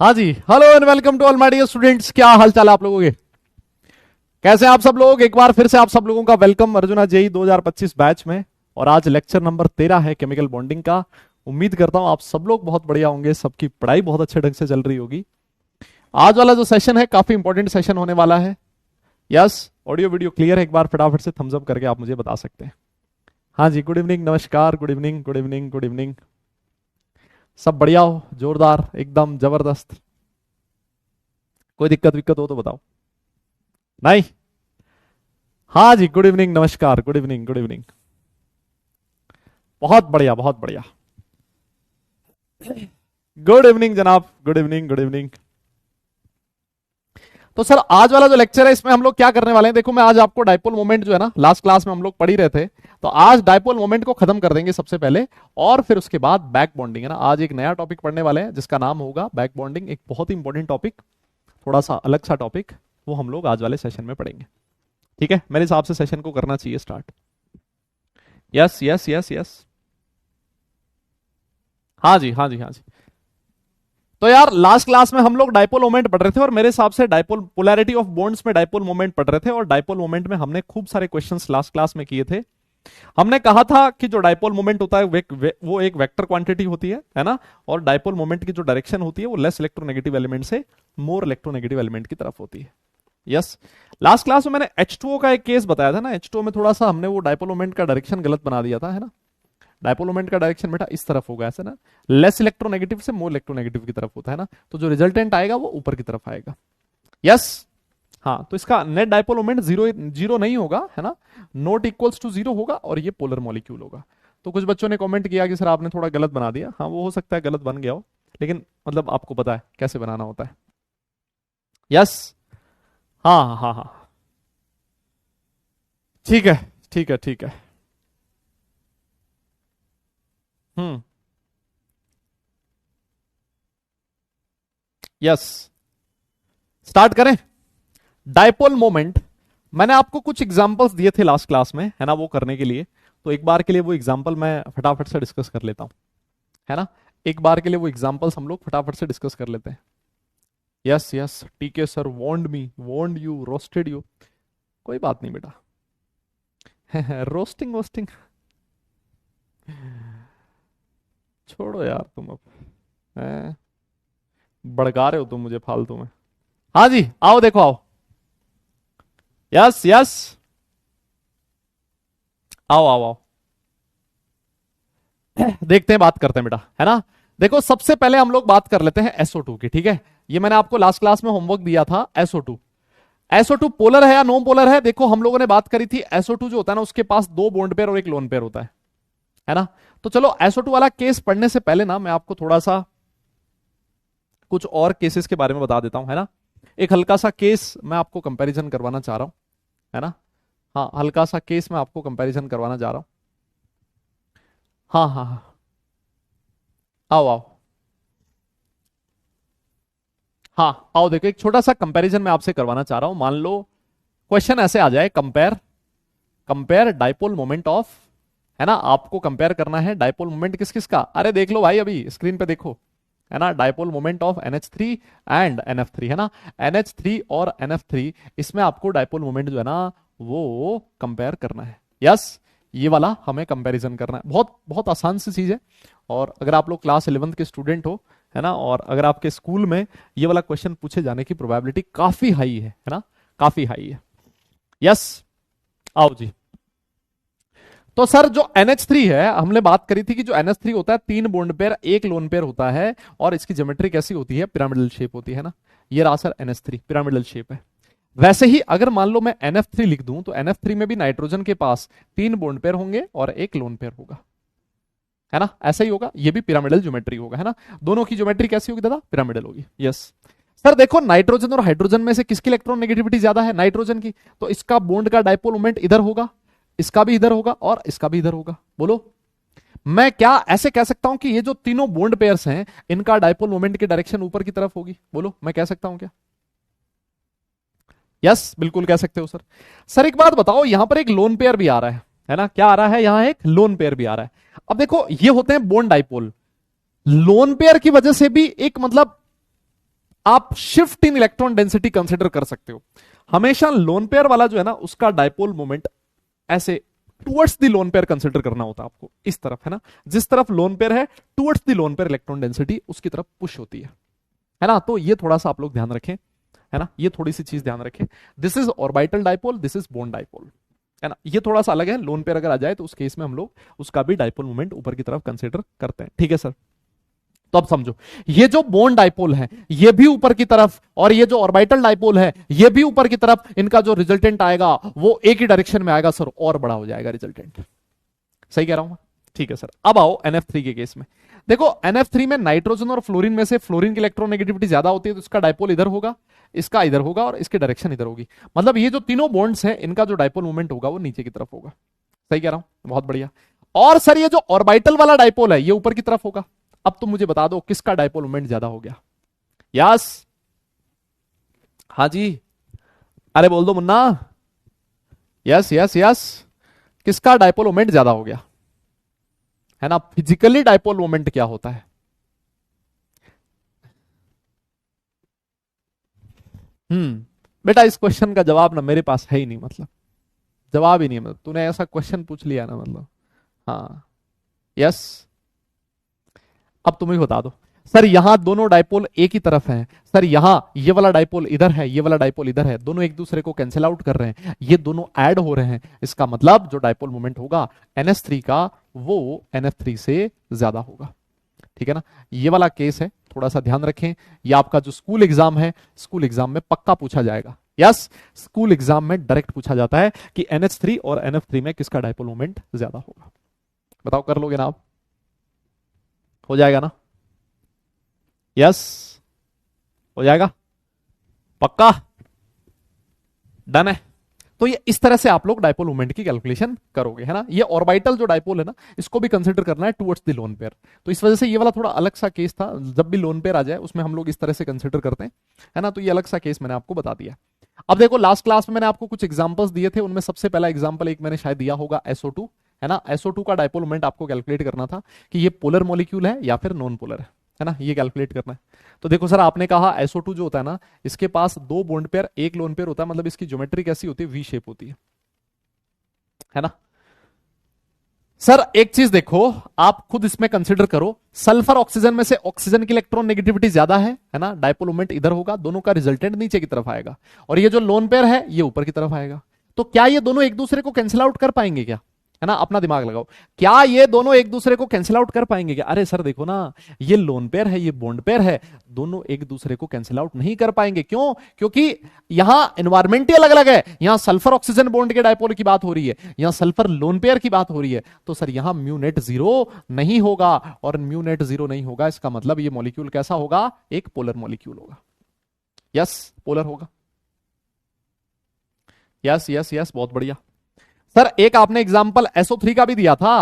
हाँ जी, hello and welcome to all my dear students. क्या हाल चाल है आप लोगों के? कैसे हैं आप सब लोग? एक बार फिर से आप सब लोगों का वेलकम अर्जुना जेई 2025 बैच में। और आज लेक्चर नंबर 13 है केमिकल बॉन्डिंग का। उम्मीद करता हूं आप सब लोग बहुत बढ़िया होंगे, सबकी पढ़ाई बहुत अच्छे ढंग से चल रही होगी। आज वाला जो सेशन है काफी इंपॉर्टेंट सेशन होने वाला है। यस, ऑडियो वीडियो क्लियर है? एक बार फटाफट से थम्स अप करके आप मुझे बता सकते हैं। हाँ जी, गुड इवनिंग, नमस्कार, good evening, good evening, good evening. सब बढ़िया हो? जोरदार, एकदम जबरदस्त। कोई दिक्कत विक्कत हो तो बताओ। नहीं? हाँ जी, गुड इवनिंग, नमस्कार, गुड इवनिंग, गुड इवनिंग। बहुत बढ़िया, बहुत बढ़िया। गुड इवनिंग जनाब, गुड इवनिंग, गुड इवनिंग। तो सर आज वाला जो लेक्चर है इसमें हम लोग क्या करने वाले हैं, देखो मैं आज आपको डाइपोल मोमेंट जो है ना, लास्ट क्लास में हम लोग पढ़ ही रहे थे, तो आज डाइपोल मोमेंट को खत्म कर देंगे सबसे पहले। और फिर उसके बाद बैक बॉन्डिंग है ना, आज एक नया टॉपिक पढ़ने वाले हैं जिसका नाम होगा बैक बॉन्डिंग। एक बहुत ही इंपॉर्टेंट टॉपिक, थोड़ा सा अलग सा टॉपिक, वो हम लोग आज वाले सेशन में पढ़ेंगे। ठीक है, मेरे हिसाब से सेशन को करना चाहिए start. Yes yes yes yes. हाँ जी, हाँ जी, हाँ जी। तो यार लास्ट क्लास में हम लोग डाइपोल मोमेंट पढ़ रहे थे और मेरे हिसाब से डाइपोल पोलैरिटी ऑफ बॉन्ड्स में डाइपोल मोमेंट पढ़ रहे थे। और डाइपोल मोमेंट में हमने खूब सारे क्वेश्चंस लास्ट क्लास में किए थे। हमने कहा था कि जो डाइपोल मोमेंट होता है वो एक वेक्टर क्वांटिटी होती है ना। और डाइपोल मोमेंट की जो डायरेक्शन होती है वो लेस इलेक्ट्रोनेगेटिव एलिमेंट से मोर इलेक्ट्रोनेगेटिव एलिमेंट की तरफ होती है। यस, लास्ट क्लास में मैंने H2O का एक केस बताया था ना। H2O में थोड़ा सा हमने वो डाइपोल मोमेंट का डायरेक्शन गलत बना दिया था, है ना। डाइपोल मोमेंट का डायरेक्शन बेटा इस तरफ होगा, ऐसे ना, लेस इलेक्ट्रोनेगेटिव से मोर इलेक्ट्रोनेगेटिव की तरफ होता है ना। तो जो रिजल्टेंट आएगा वो ऊपर की तरफ आएगा। यस। हाँ, तो इसका net dipole moment zero zero नहीं होगा, है ना। नॉट इक्वल्स टू जीरो होगा और ये पोलर मॉलिक्यूल होगा। तो कुछ बच्चों ने कमेंट किया कि सर आपने थोड़ा गलत बना दिया। हाँ, वो हो सकता है गलत बन गया हो, लेकिन मतलब आपको पता है कैसे बनाना होता है। यस। हाँ हाँ हाँ हाँ। ठीक है, ठीक है, ठीक है। हम्म। यस, स्टार्ट करें। डाइपोल मोमेंट, मैंने आपको कुछ एग्जांपल्स दिए थे लास्ट क्लास में, है ना, वो करने के लिए। तो एक बार के लिए वो एग्जांपल मैं फटाफट से डिस्कस कर लेता हूं, है ना। एक बार के लिए वो एग्जांपल्स हम लोग फटाफट से डिस्कस कर लेते हैं। यस यस, टीके sir warned me, warned you, roasted you. कोई बात नहीं बेटा। रोस्टिंग वोस्टिंग छोड़ो यार तुम अब। हैं? भड़का रहे हो तुम मुझे फालतू में। हाँ जी, आओ देखो, आओ। यस यस, आओ आओ आओ। देखते हैं, बात करते हैं बेटा, है ना। देखो सबसे पहले हम लोग बात कर लेते हैं SO2 की, ठीक है। ये मैंने आपको लास्ट क्लास में होमवर्क दिया था। SO2, SO2 पोलर है या नॉन पोलर है? देखो हम लोगों ने बात करी थी SO2 जो होता है ना, उसके पास दो बॉन्ड पेयर और एक लोन पेयर होता है ना। तो चलो SO2 वाला केस पढ़ने से पहले ना मैं आपको थोड़ा सा कुछ और केसेस के बारे में बता देता हूं, है ना। एक हल्का सा केस मैं आपको कंपैरिजन करवाना चाह रहा हूं, है ना। हाँ, हल्का सा केस मैं आपको कंपैरिजन करवाना चाह रहा हूं। हाँ हाँ हाँ, आओ आओ। हाँ आओ, देखो एक छोटा सा कंपैरिजन मैं आपसे करवाना चाह रहा हूं। मान लो क्वेश्चन ऐसे आ जाए, compare, compare dipole moment of, है ना। आपको कंपेयर करना है डाइपोल मोमेंट किस किस का। अरे देख लो भाई, अभी स्क्रीन पे देखो, है ना। Dipole moment of NH3 and NF3, है ना। NH3 और NF3, इसमें आपको डाइपोल मोमेंट जो है ना वो कंपेयर करना है। यस, ये वाला हमें कंपैरिजन करना है। बहुत बहुत आसान सी चीज है। और अगर आप लोग क्लास 11th के स्टूडेंट हो, है ना, और अगर आपके स्कूल में ये वाला क्वेश्चन पूछे जाने की प्रोबेबिलिटी काफी हाई है ना, काफी हाई है। यस, आओ जी। तो सर जो NH3 है, हमने बात करी थी कि जो NH3 होता है, तीन बॉन्ड पेयर एक लोन पेयर होता है। और इसकी ज्योमेट्री कैसी होती है? पिरामिडल शेप होती है ना। ये रहा सर NH3, पिरामिडल शेप है। वैसे ही अगर मान लो मैं NF3 लिख दूं, तो NF3 में भी नाइट्रोजन के पास तीन बॉन्ड पेयर होंगे और एक लोन पेयर होगा, है ना। ऐसा ही होगा, ये भी पिरामिडल ज्योमेट्री होगा, है ना। दोनों की ज्योमेट्री कैसी होगी दादा? पिरामिडल होगी। यस सर, देखो नाइट्रोजन और हाइड्रोजन में से किसकी इलेक्ट्रॉन नेगेटिविटी ज्यादा है? नाइट्रोजन की। तो इसका बॉन्ड का डाइपोल मोमेंट इधर होगा, इसका भी इधर होगा और इसका भी इधर होगा। बोलो, मैं क्या ऐसे कह सकता हूं कि ये जो तीनों बॉन्ड पेयर्स हैं, इनका डाइपोल मोमेंट की डायरेक्शन ऊपर की तरफ होगी? बोलो, मैं कह सकता हूं क्या? यस, बिल्कुल कह सकते हो सर। सर एक बात बताओ, यहां पर एक लोन पेयर भी आ रहा है ना। क्या आ रहा है? यहां एक लोन पेयर भी आ रहा है। अब देखो ये होते हैं बॉन्ड डाइपोल। लोन पेयर की वजह से भी एक मतलब आप shift in electron density consider कर सकते हो। हमेशा लोन पेयर वाला जो है ना, उसका डायपोल मोमेंट ऐसे towards the lone pair consider करना होता है आपको, इस तरफ है ना, जिस तरफ लोन पेयर है towards the lone pair electron density उसकी तरफ पुश होती है ना। तो ये थोड़ा सा आप लोग ध्यान रखें, है ना, ये थोड़ी सी चीज ध्यान रखें। This is orbital dipole, this is bone dipole, है ना, ये थोड़ा सा अलग है। लोन पेयर अगर आ जाए तो उस केस में हम लोग उसका भी डायपोल मोमेंट ऊपर की तरफ कंसिडर करते हैं, ठीक है सर। तो अब समझो, ये जो बोन डायपोल है ये भी ऊपर की तरफ, और ये जो ऑर्बिटल डायपोल है ये भी ऊपर की तरफ, इनका जो रिजल्टेंट आएगा वो एक ही डायरेक्शन में आएगा सर, और बड़ा हो जाएगा रिजल्टेंट। सही कह रहा हूं? ठीक है सर। अब आओ NF3 के केस में। देखो NF3 में नाइट्रोजन और फ्लोरीन में से फ्लोरीन की इलेक्ट्रोनेगेटिविटी ज्यादा होती है, तो इसका डायपोल इधर होगा, इसका इधर होगा, और इसकी डायरेक्शन इधर होगी। मतलब ये जो तीनों बॉन्ड्स हैं इनका जो डायपोल मूवमेंट होगा वो नीचे की तरफ होगा। सही कह रहा हूं? बहुत बढ़िया। और सर ये जो ऑर्बिटल वाला डायपोल है ये ऊपर की तरफ होगा। अब तुम मुझे बता दो किसका डायपोल मोमेंट ज्यादा हो गया? यस, हाँ जी, अरे बोल दो मुन्ना। यस यस यस, किसका डायपोल मोमेंट ज्यादा हो गया? है ना, फिजिकली डायपोल मोमेंट क्या होता है? बेटा इस क्वेश्चन का जवाब ना मेरे पास है ही नहीं, मतलब जवाब ही नहीं है। मतलब तूने ऐसा क्वेश्चन पूछ लिया ना, मतलब हाँ। यस, अब तुम ही बता दो। सर यहां दोनों डायपोल एक ही तरफ हैं, सर यहां ये वाला डायपोल इधर है, ये वाला डायपोल इधर है, दोनों एक दूसरे को कैंसिल आउट कर रहे हैं, ये दोनों ऐड हो रहे हैं। इसका मतलब जो डायपोल मोमेंट होगा NH3 का वो NF3 से ज्यादा होगा, ठीक है ना। ये वाला केस है, थोड़ा सा ध्यान रखें। ये आपका जो स्कूल एग्जाम है, स्कूल एग्जाम में पक्का पूछा जाएगा। यस, स्कूल एग्जाम में डायरेक्ट पूछा जाता है कि NH3 और NF3 में किसका डायपोल मोमेंट ज्यादा होगा। बताओ, कर लोगे ना आप? हो जाएगा ना? यस, हो जाएगा पक्का? डन है। तो ये इस तरह से आप लोग डायपोल मोमेंट की कैलकुलेशन करोगे, है ना। ये ऑर्बिटल जो डायपोल है ना, इसको भी कंसिडर करना है टुवर्ड्स द लोन पेयर। तो इस वजह से ये वाला थोड़ा अलग सा केस था। जब भी लोन पेयर आ जाए उसमें हम लोग इस तरह से कंसिडर करते हैं, है ना। तो ये अलग सा केस मैंने आपको बता दिया। अब देखो, लास्ट क्लास में मैंने आपको कुछ एग्जांपल्स दिए थे, उनमें सबसे पहला एग्जांपल एक मैंने शायद दिया होगा SO2, है ना। SO2 का डायपोल मोमेंट आपको कैलकुलेट करना था कि ये पोलर मॉलिक्यूल है या फिर नॉन पोलर है ना, ये कैलकुलेट करना है। तो देखो सर, आपने कहा SO2 जो होता है ना, इसके पास दो बॉन्ड पेयर एक लोन पेयर होता है, मतलब इसकी ज्योमेट्री कैसी होती है? वी शेप होती है ना। सर एक चीज देखो, आप खुद इसमें कंसिडर करो, सल्फर ऑक्सीजन में से ऑक्सीजन की इलेक्ट्रॉन नेगेटिविटी ज्यादा है ना, डायपोल मोमेंट इधर होगा, दोनों का रिजल्टेंट नीचे की तरफ आएगा, और ये जो लोन पेयर है ये ऊपर की तरफ आएगा। तो क्या ये दोनों एक दूसरे को कैंसिल आउट कर पाएंगे क्या? है ना, अपना दिमाग लगाओ, क्या ये दोनों एक दूसरे को कैंसिल आउट कर पाएंगे क्या? अरे सर देखो ना, ये लोन पेयर है, ये बॉन्ड पेयर है, दोनों एक दूसरे को कैंसिल आउट नहीं कर पाएंगे। क्यों? क्योंकि यहां एनवायरमेंट ही अलग अलग है। यहां सल्फर ऑक्सीजन बॉन्ड के डायपोल की बात हो रही है, यहां सल्फर लोन पेयर की बात हो रही है। तो सर यहां म्यू नेट जीरो नहीं होगा, और म्यू नेट जीरो नहीं होगा, इसका मतलब ये मॉलिक्यूल कैसा होगा? एक पोलर मॉलिक्यूल होगा। यस, पोलर होगा। यस यस यस, बहुत बढ़िया। सर एक आपने एग्जांपल SO3 का भी दिया था,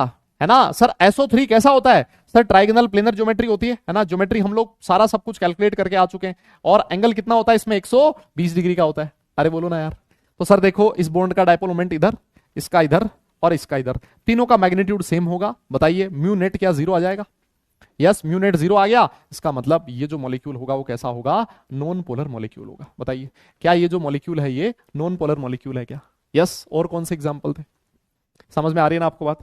है ना। सर SO3 कैसा होता है? सर ट्राइगोनल प्लेनर ज्योमेट्री होती है ना। ज्योमेट्री हम लोग सारा सब कुछ कैलकुलेट करके आ चुके हैं, और एंगल कितना होता है इसमें? 120 डिग्री का होता है। अरे बोलो ना यार। तो सर देखो, इस बॉन्ड का डायपोल मोमेंट इधर, इसका इधर, और इसका इधर, तीनों का मैग्नीट्यूड सेम होगा। बताइए म्यू नेट क्या जीरो आ जाएगा? यस, म्यू नेट जीरो आ गया। इसका मतलब ये जो मॉलिक्यूल होगा वो कैसा होगा? नॉन पोलर मॉलिक्यूल होगा। बताइए, क्या ये जो मॉलिक्यूल है ये नॉन पोलर मॉलिक्यूल है क्या? यस। और कौन से एग्जाम्पल थे? समझ में आ रही है ना आपको बात?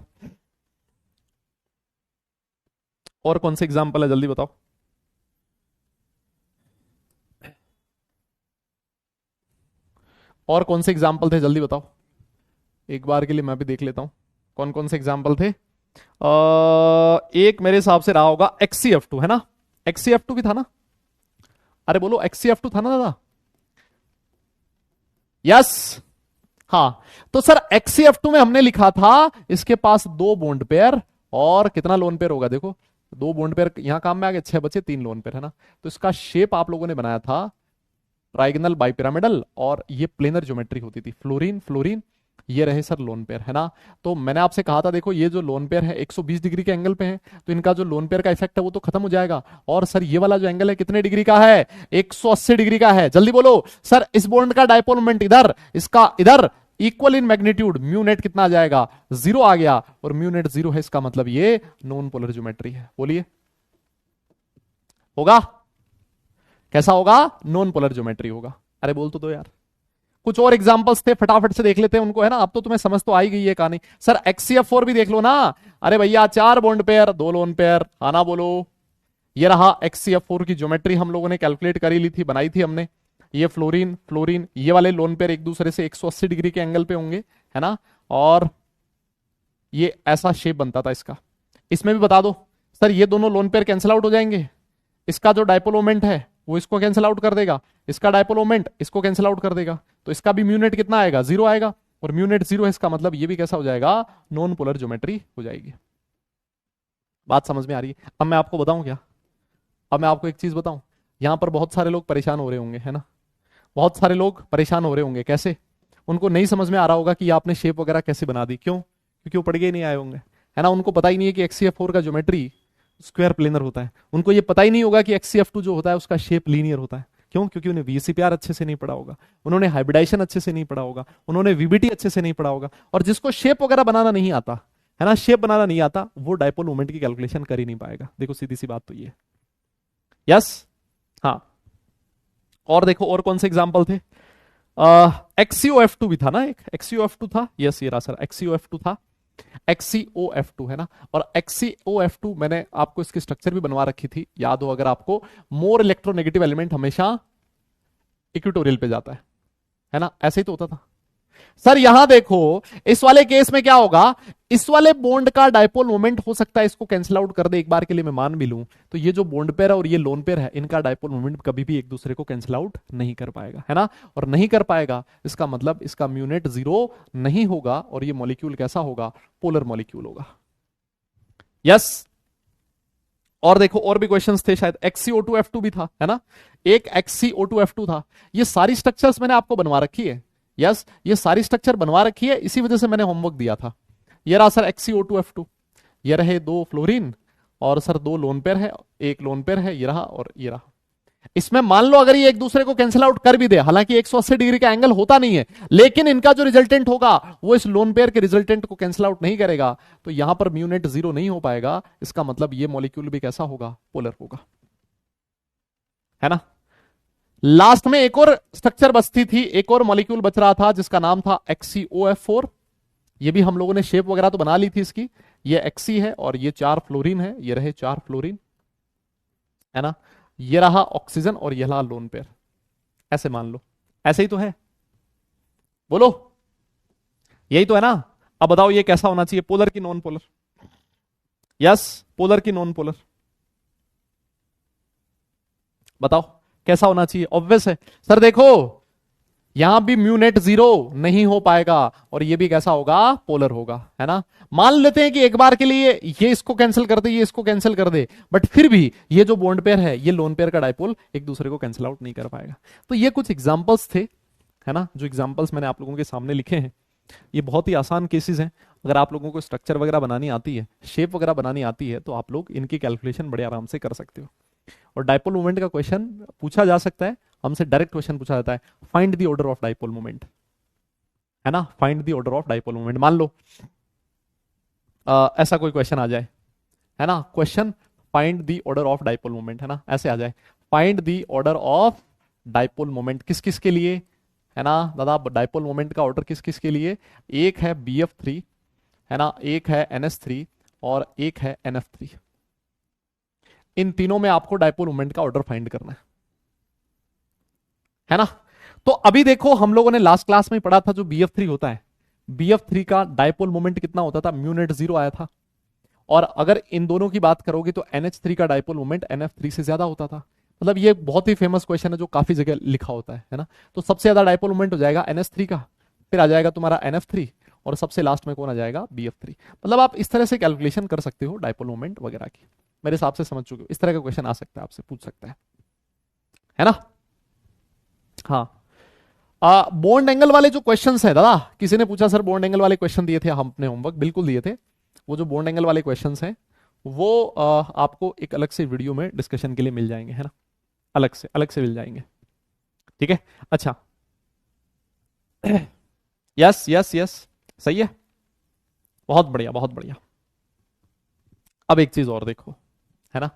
और कौन से एग्जाम्पल है, जल्दी बताओ। और कौन से एग्जाम्पल थे, जल्दी बताओ। एक बार के लिए मैं भी देख लेता हूं कौन कौन से एग्जाम्पल थे। एक मेरे हिसाब से रहा होगा XCF2, है ना। XCF2 भी था ना? अरे बोलो, XCF2 था ना दादा? यस। हाँ, तो सर XCF2 में हमने लिखा था इसके पास दो बॉन्ड पेयर, और कितना लोन पेयर होगा? देखो, दो बॉन्ड पेयर यहां काम में आ गए, 6 बचे, 3 लोन पेयर, है ना। तो इसका शेप आप लोगों ने बनाया था ट्राइगोनल बाइपिरामिडल, और ये प्लेनर ज्योमेट्री होती थी। फ्लोरीन फ्लोरीन, ये रहे सर लोन पेयर, है ना। तो मैंने आपसे कहा था, देखो ये जो लोन पेयर है 120 डिग्री के एंगल पे है, तो इनका जो लोन पेयर का इफेक्ट है वो तो खत्म हो जाएगा। और सर ये वाला जो एंगल है कितने डिग्री का है? 180 डिग्री का है। जल्दी बोलो सर, इस बॉन्ड का डायपोल मोमेंट इधर, इसका इधर, equal in magnitude, mu net कितना आ जाएगा? जीरो आ गया। और म्यू नेट जीरो है, इसका मतलब ये नॉन पोलर ज्योमेट्री है। बोलिए, होगा? कैसा होगा? नॉन पोलर ज्योमेट्री होगा। अरे बोल तो दो यार। कुछ और एग्जांपल्स थे, फटाफट से देख लेते हैं उनको, है ना। अब तो तुम्हें समझ तो आ ही गई है कहानी। सर XCF4 भी देख लो ना। अरे भैया 4 बॉन्ड पेयर 2 लोन पेयर, आना बोलो। ये रहा XCF4 की ज्योमेट्री, हम लोगों ने कैलकुलेट करी ली थी, बनाई थी हमने। ये फ्लोरीन फ्लोरीन, ये वाले लोन पेयर एक दूसरे से 180 डिग्री के एंगल पे होंगे, है ना। और ये ऐसा शेप बनता था इसका। इसमें भी बता दो सर, ये दोनों लोन पेयर कैंसिल आउट हो जाएंगे। इसका जो डायपोल मोमेंट है वो इसको कैंसिल आउट कर देगा, इसका डायपोल मोमेंट इसको कैंसिल आउट कर देगा, तो इसका भी म्यूनेट कितना आएगा? 0 आएगा। और म्यूनेट 0 है, इसका मतलब ये भी कैसा हो जाएगा? नॉन पोलर ज्योमेट्री हो जाएगी। बात समझ में आ रही है? अब मैं आपको बताऊं क्या? अब मैं आपको एक चीज बताऊं, यहां पर बहुत सारे लोग परेशान हो रहे होंगे, है ना। बहुत सारे लोग परेशान हो रहे होंगे। कैसे? उनको नहीं समझ में आ रहा होगा कि आपने शेप वगैरह कैसे बना दी। क्यों? क्योंकि वो पढ़ के ही नहीं आए होंगे, है ना। उनको पता ही नहीं है कि XCF4 का ज्योमेट्री स्क्वायर प्लेनर होता है। उनको ये पता ही नहीं होगा कि XCF2 जो होता है उसका शेप लीनियर होता है। क्यों? क्योंकि उन्हें VCPR अच्छे से नहीं पढ़ा होगा, उन्होंने हाइब्रिडाइजेशन अच्छे से नहीं पढ़ा होगा, उन्होंने VBT अच्छे से नहीं पढ़ा होगा। और जिसको शेप वगैरह बनाना नहीं आता, है ना, शेप बनाना नहीं आता, वो डायपोल मोमेंट की कैलकुलेशन कर ही नहीं पाएगा। देखो सीधी सी बात तो ये। यस। हाँ। और देखो और कौन से एग्जाम्पल थे? XCOF2 भी था ना, एक XCOF2 था। यस ये रहा सर, XCOF2 था। XCOF2 है ना। और XCOF2 मैंने आपको इसकी स्ट्रक्चर भी बनवा रखी थी, याद हो अगर आपको। मोर इलेक्ट्रोनेगेटिव एलिमेंट हमेशा इक्वेटोरियल पे जाता है ना। ऐसे ही तो होता था सर। यहां देखो इस वाले केस में क्या होगा, इस वाले बॉन्ड का डायपोल मोमेंट हो सकता है इसको कैंसिल आउट कर दे, एक बार के लिए मैं मान भी लूं, तो ये जो बॉन्ड पेयर है और ये लोन पेयर है, इनका डायपोल मोमेंट कभी भी एक दूसरे को कैंसिल आउट नहीं कर पाएगा, है ना। और नहीं कर पाएगा, इसका मतलब इसका म्यूनेट 0 नहीं होगा, और ये मॉलिक्यूल कैसा होगा? पोलर मॉलिक्यूल होगा। यस। और देखो और भी क्वेश्चंस थे, शायद XCO2F2 भी था, है ना। एक XCO2F2 था। ये सारी स्ट्रक्चर्स मैंने आपको बनवा रखी है। यस, ये सारी स्ट्रक्चर बनवा रखी है, इसी वजह से मैंने होमवर्क दिया था। ये रहा सर XCO2F2, ये रहे 2 फ्लोरीन, और सर 2 लोन पेयर है, एक लोन पेयर है, ये रहा और ये रहा। इसमें मान लो अगर ये एक दूसरे को कैंसिल आउट कर भी दे, हालांकि 180 डिग्री का एंगल होता नहीं है, लेकिन इनका जो रिजल्टेंट होगा वो इस लोन पेयर के रिजल्टेंट को कैंसिल आउट नहीं करेगा, तो यहां पर म्यूनेट 0 नहीं हो पाएगा। इसका मतलब ये मॉलिक्यूल भी कैसा होगा? पोलर होगा, है ना। लास्ट में एक और स्ट्रक्चर बचती थी, एक और मॉलिक्यूल बच रहा था जिसका नाम था XCOF4। ये भी हम लोगों ने शेप वगैरह तो बना ली थी इसकी। ये XC है और ये 4 फ्लोरीन है, ये रहे 4 फ्लोरीन, है ना। ये रहा ऑक्सीजन और ये रहा लोन पेयर, ऐसे मान लो। ऐसे ही तो है, बोलो। यही तो है ना। अब बताओ ये कैसा होना चाहिए? पोलर की नॉन पोलर? यस, पोलर की नॉन पोलर? बताओ कैसा होना चाहिए? ऑब्वियस है सर। देखो यहां भी म्यूनेट 0 नहीं हो पाएगा, और ये भी कैसा होगा? पोलर होगा, है ना। मान लेते हैं कि एक बार के लिए ये इसको कैंसिल कर दे, ये इसको कैंसिल कर दे, बट फिर भी ये जो बॉन्ड पेयर है, ये लोन पेयर का डायपोल एक दूसरे को कैंसिल आउट नहीं कर पाएगा। तो ये कुछ एग्जांपल्स थे, है ना, जो एग्जांपल्स मैंने आप लोगों के सामने लिखे हैं। ये बहुत ही आसान केसेस हैं। अगर आप लोगों को स्ट्रक्चर वगैरह बनानी आती है, शेप वगैरह बनानी आती है, तो आप लोग इनकी कैलकुलेशन बड़े आराम से कर सकते हो। और डायपोल मोमेंट का क्वेश्चन पूछा जा सकता है, हमसे डायरेक्ट क्वेश्चन पूछा जाता है, find the order of dipole moment, है ना। Find the order of dipole moment. मान लो ऐसा कोई क्वेश्चन आ जाए, है ना, question find the order of dipole moment, है ना, ऐसे आ जाए, find the order of dipole moment किस किस के लिए, है ना दादा। डायपोल मोमेंट का ऑर्डर किस किस के लिए? एक है BF3, है ना, एक है NH3 और एक है NF3। इन तीनों में आपको डायपोल मोमेंट का ऑर्डर फाइंड करना है ना। तो अभी देखो हम लोगों ने लास्ट क्लास में पढ़ा था, जो BF3 होता है, BF3 का डायपोल मोमेंट कितना होता था? म्यूनेट 0 आया था। और अगर इन दोनों की बात करोगे तो NH3 का डायपोल मोमेंट NF3 से ज्यादा होता था। मतलब ये बहुत ही फेमस क्वेश्चन है जो काफी जगह लिखा होता है ना। तो सबसे ज्यादा डायपोल मोमेंट हो जाएगा NH3 का, फिर आ जाएगा तुम्हारा NF3, और सबसे लास्ट में कौन आ जाएगा? BF3। मतलब आप इस तरह से कैलकुलेशन कर सकते हो डायपोल मोमेंट वगैरह की। मेरे हिसाब से समझ चुके हो, इस तरह का क्वेश्चन आ सकता है, आपसे पूछ सकता है ना। हाँ। बॉन्ड एंगल वाले जो क्वेश्चंस हैं दादा, किसी ने पूछा सर बॉन्ड एंगल वाले क्वेश्चन दिए थे हमने होमवर्क? बिल्कुल दिए थे। वो जो बॉन्ड एंगल वाले क्वेश्चंस हैं वो आपको एक अलग से वीडियो में डिस्कशन के लिए मिल जाएंगे, है ना। अलग से मिल जाएंगे, ठीक है। अच्छा यस यस यस, सही है, बहुत बढ़िया बहुत बढ़िया। अब एक चीज और देखो, है ना।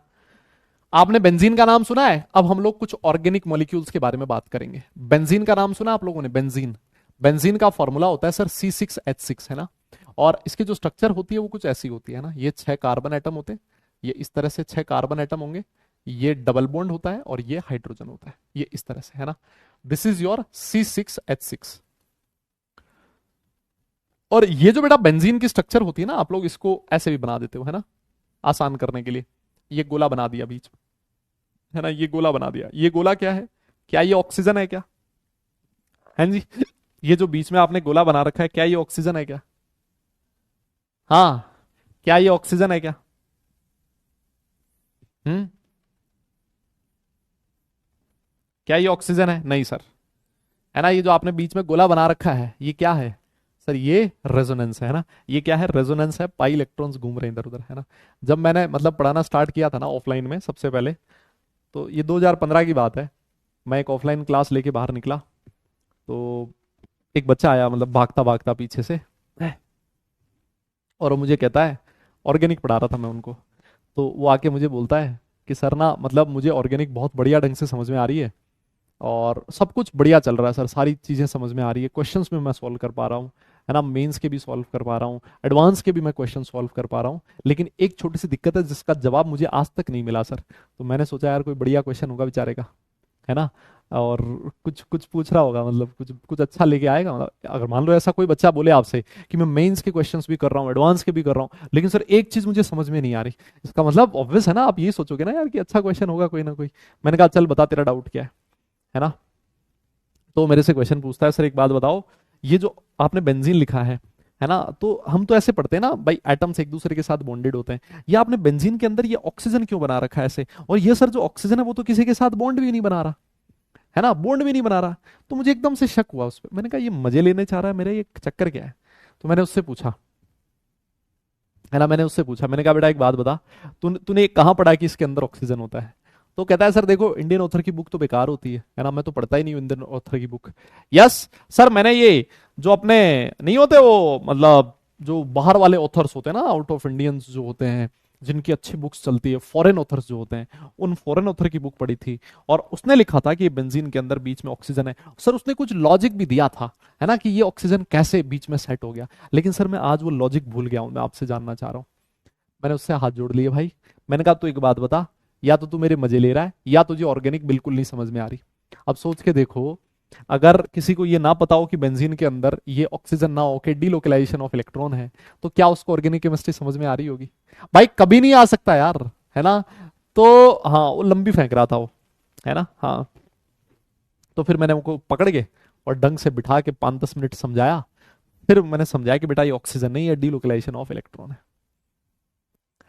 आपने बेंजीन का नाम सुना है? अब हम लोग कुछ ऑर्गेनिक मॉलिक्यूल्स के बारे में बात करेंगे। बेंजीन का नाम सुना आप लोगों ने? बेंजीन, बेंजीन का फॉर्मूला होता है सर C6H6, है ना। और इसकी जो स्ट्रक्चर होती है वो कुछ ऐसी होती है ना, ये 6 कार्बन एटम होते हैं, ये इस तरह से 6 कार्बन एटम होंगे, ये डबल बॉन्ड होता है और ये हाइड्रोजन होता है, ये इस तरह से, है ना। This is your C6H6। और ये जो बेटा बेंजीन की स्ट्रक्चर होती है ना, आप लोग इसको ऐसे भी बना देते हो, है ना, आसान करने के लिए। ये गोला बना दिया बीच में, है ना, ये गोला बना दिया। ये गोला क्या है? क्या ये ऑक्सीजन है क्या? है जी। ये जो बीच में आपने गोला बना रखा है, क्या ये ऑक्सीजन है क्या? हाँ, क्या ये ऑक्सीजन है क्या? हम्म, क्या ये ऑक्सीजन है? नहीं सर, है ना। ये जो आपने बीच में गोला बना रखा है, ये क्या है सर? ये रेजोनेंस है ना। ये क्या है? रेजोनेंस है, पाई इलेक्ट्रॉन्स घूम रहे हैं इधर उधर, है ना। जब मैंने मतलब पढ़ाना स्टार्ट किया था ना ऑफलाइन में सबसे पहले, तो ये 2015 की बात है। मैं एक ऑफलाइन क्लास लेके बाहर निकला, तो एक बच्चा आया, मतलब भागता भागता पीछे से, और वो मुझे कहता है, ऑर्गेनिक पढ़ा रहा था मैं उनको, तो वो आके मुझे बोलता है कि सर ना, मतलब मुझे ऑर्गेनिक बहुत बढ़िया ढंग से समझ में आ रही है, और सब कुछ बढ़िया चल रहा है सर, सारी चीज़ें समझ में आ रही है, क्वेश्चंस भी मैं सॉल्व कर पा रहा हूँ, है ना, मेंस के भी सॉल्व कर पा रहा हूँ, एडवांस के भी मैं क्वेश्चन सॉल्व कर पा रहा हूँ, लेकिन एक छोटी सी दिक्कत है जिसका जवाब मुझे आज तक नहीं मिला सर। तो मैंने सोचा यार कोई बढ़िया क्वेश्चन होगा बेचारे का, है ना, और कुछ कुछ पूछ रहा होगा, मतलब कुछ कुछ अच्छा लेके आएगा। मतलब अगर मान लो ऐसा कोई बच्चा बोले आपसे कि मैं मेंस के क्वेश्चंस भी कर रहा हूँ, एडवांस के भी कर रहा हूँ, लेकिन सर एक चीज मुझे समझ में नहीं आ रही, इसका मतलब ऑब्वियस है ना, आप ये सोचोगे ना यार कि अच्छा क्वेश्चन होगा कोई ना कोई। मैंने कहा चल बता तेरा डाउट क्या है ना। तो मेरे से क्वेश्चन पूछता है, सर एक बात बताओ, ये जो आपने बेंजीन लिखा है ना, तो हम तो ऐसे पढ़ते हैं ना भाई, एटम्स एक दूसरे के साथ बॉन्डेड होते हैं, ये आपने बेंजीन के अंदर ये ऑक्सीजन क्यों बना रखा है ऐसे? और ये सर जो ऑक्सीजन है वो तो किसी के साथ बॉन्ड भी नहीं बना रहा, है ना, बॉन्ड भी नहीं बना रहा। तो मुझे एकदम से शक हुआ उस पर, मैंने कहा ये मजे लेने चाह रहा है मेरे, ये चक्कर क्या है? तो मैंने उससे पूछा, है ना, मैंने उससे पूछा, मैंने कहा बेटा एक बात बता, तूने कहाँ पढ़ा कि इसके अंदर ऑक्सीजन होता है? तो कहता है सर देखो, इंडियन ऑथर की बुक तो बेकार होती है ना, मैं तो पढ़ता ही नहीं हूँ इंडियन ऑथर की बुक। यस सर, मैंने ये जो अपने नहीं होते वो, मतलब जो बाहर वाले ऑथर्स होते हैं ना, आउट ऑफ इंडियंस जो होते हैं, जिनकी अच्छी बुक्स चलती है, फॉरेन ऑथर्स जो होते हैं, उन फॉरेन ऑथर की बुक पढ़ी थी, और उसने लिखा था कि बेंजीन के अंदर बीच में ऑक्सीजन है। सर उसने कुछ लॉजिक भी दिया था, है ना, कि ये ऑक्सीजन कैसे बीच में सेट हो गया, लेकिन सर मैं आज वो लॉजिक भूल गया हूं, मैं आपसे जानना चाह रहा हूं। मैंने उससे हाथ जोड़ लिए भाई, मैंने कहा तू एक बात बता, या तो तू मेरे मजे ले रहा है, या तुझे ऑर्गेनिक बिल्कुल नहीं समझ में आ रही। अब सोच के देखो, अगर किसी को ये ना पता हो कि बेंजीन के अंदर ये ऑक्सीजन ना हो के डीलोकलाइजेशन ऑफ इलेक्ट्रॉन है, तो क्या उसको ऑर्गेनिक केमिस्ट्री समझ में आ रही होगी? भाई कभी नहीं आ सकता यार, है ना। तो हाँ, वो लंबी फेंक रहा था वो, है ना, हाँ। तो फिर मैंने उनको पकड़ के और ढंग से बिठा के 5-10 मिनट समझाया। फिर मैंने समझाया कि बेटा ये ऑक्सीजन नहीं है, डीलोकलाइजेशन ऑफ इलेक्ट्रॉन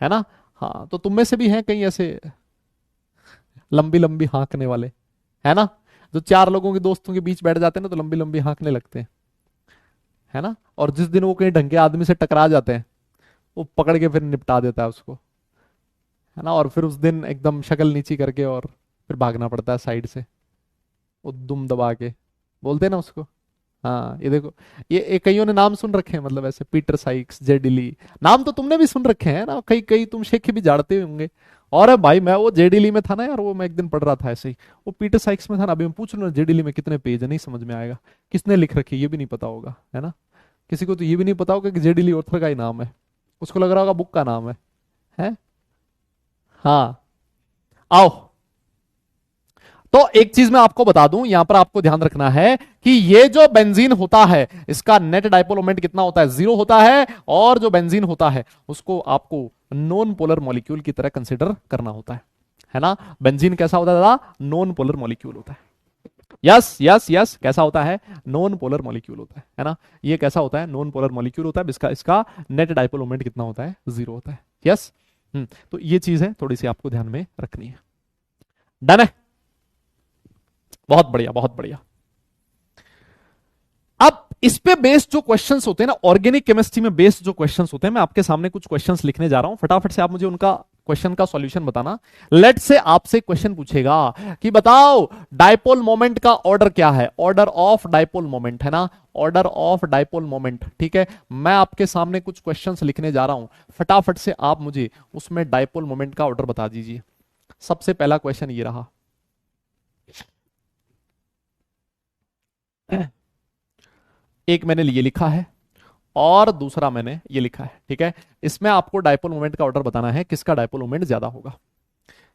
है ना। हाँ, तो तुम में से भी हैं कहीं ऐसे लंबी लंबी हाँकने वाले, है ना, जो 4 लोगों के दोस्तों के बीच बैठ जाते हैं ना, तो लंबी लंबी हाँकने लगते हैं, है ना। और जिस दिन वो कहीं ढंग के आदमी से टकरा जाते हैं, वो पकड़ के फिर निपटा देता है उसको, है ना। और फिर उस दिन एकदम शक्ल नीची करके और फिर भागना पड़ता है साइड से, वो दुम दबा के, बोलते हैं ना उसको। हाँ, ये देखो, ये कईयों ने नाम सुन रखे हैं, मतलब ऐसे पीटर साइक्स, जेडिली, नाम तो तुमने भी सुन रखे हैं ना, कई कई तुम शेख भी जानते होंगे। और भाई मैं वो जेडिली में था ना यार, वो मैं एक दिन पढ़ रहा था ऐसे ही, वो पीटर साइक्स में था ना। अभी मैं पूछ लूँ जेडिली में कितने पेज है, नहीं समझ में आएगा, किसने लिख रखी ये भी नहीं पता होगा, है ना। किसी को तो ये भी नहीं पता होगा कि जेडिली ऑथर का ही नाम है, उसको लग रहा होगा बुक का नाम है? हाँ, आओ। तो एक चीज मैं आपको बता दूं, यहां पर आपको ध्यान रखना है कि ये जो बेंजीन होता है, इसका नेट डाइपोल मोमेंट कितना होता है? 0 होता है। और जो बेंजीन होता है उसको आपको नॉन पोलर मॉलिक्यूल की तरह कंसिडर करना होता है ना। बेंजीन कैसा होता है दादा? नॉन पोलर मॉलिक्यूल होता है। यस यस यस, कैसा होता है? नॉन पोलर मॉलिक्यूल होता है ना। ये कैसा होता है? नॉन पोलर मॉलिक्यूल होता है। इसका इसका नेट डाइपोल मोमेंट कितना होता है? 0 होता है। यस। तो ये चीज है, थोड़ी सी आपको ध्यान में रखनी है। डन है? बहुत बढ़िया, बहुत बढ़िया। अब इस पे बेस्ड जो क्वेश्चंस होते हैं ना, ऑर्गेनिक केमिस्ट्री में बेस्ड जो क्वेश्चंस होते हैं, मैं आपके सामने कुछ क्वेश्चंस लिखने जा रहा हूं, फटाफट से आप मुझे उनका क्वेश्चन का सॉल्यूशन बताना। लेट से आपसे क्वेश्चन पूछेगा कि बताओ डाइपोल मोमेंट का ऑर्डर क्या है? ऑर्डर ऑफ डाइपोल मोमेंट, है ना, ऑर्डर ऑफ डाइपोल मोमेंट। ठीक है, मैं आपके सामने कुछ क्वेश्चंस लिखने जा रहा हूं, फटाफट से आप मुझे उसमें डाइपोल मोमेंट का ऑर्डर बता दीजिए। सबसे पहला क्वेश्चन ये रहा। एक मैंने ये लिखा है और दूसरा मैंने ये लिखा है, ठीक है। इसमें आपको डायपोल मोमेंट का ऑर्डर बताना है, किसका डायपोल मोमेंट ज्यादा होगा।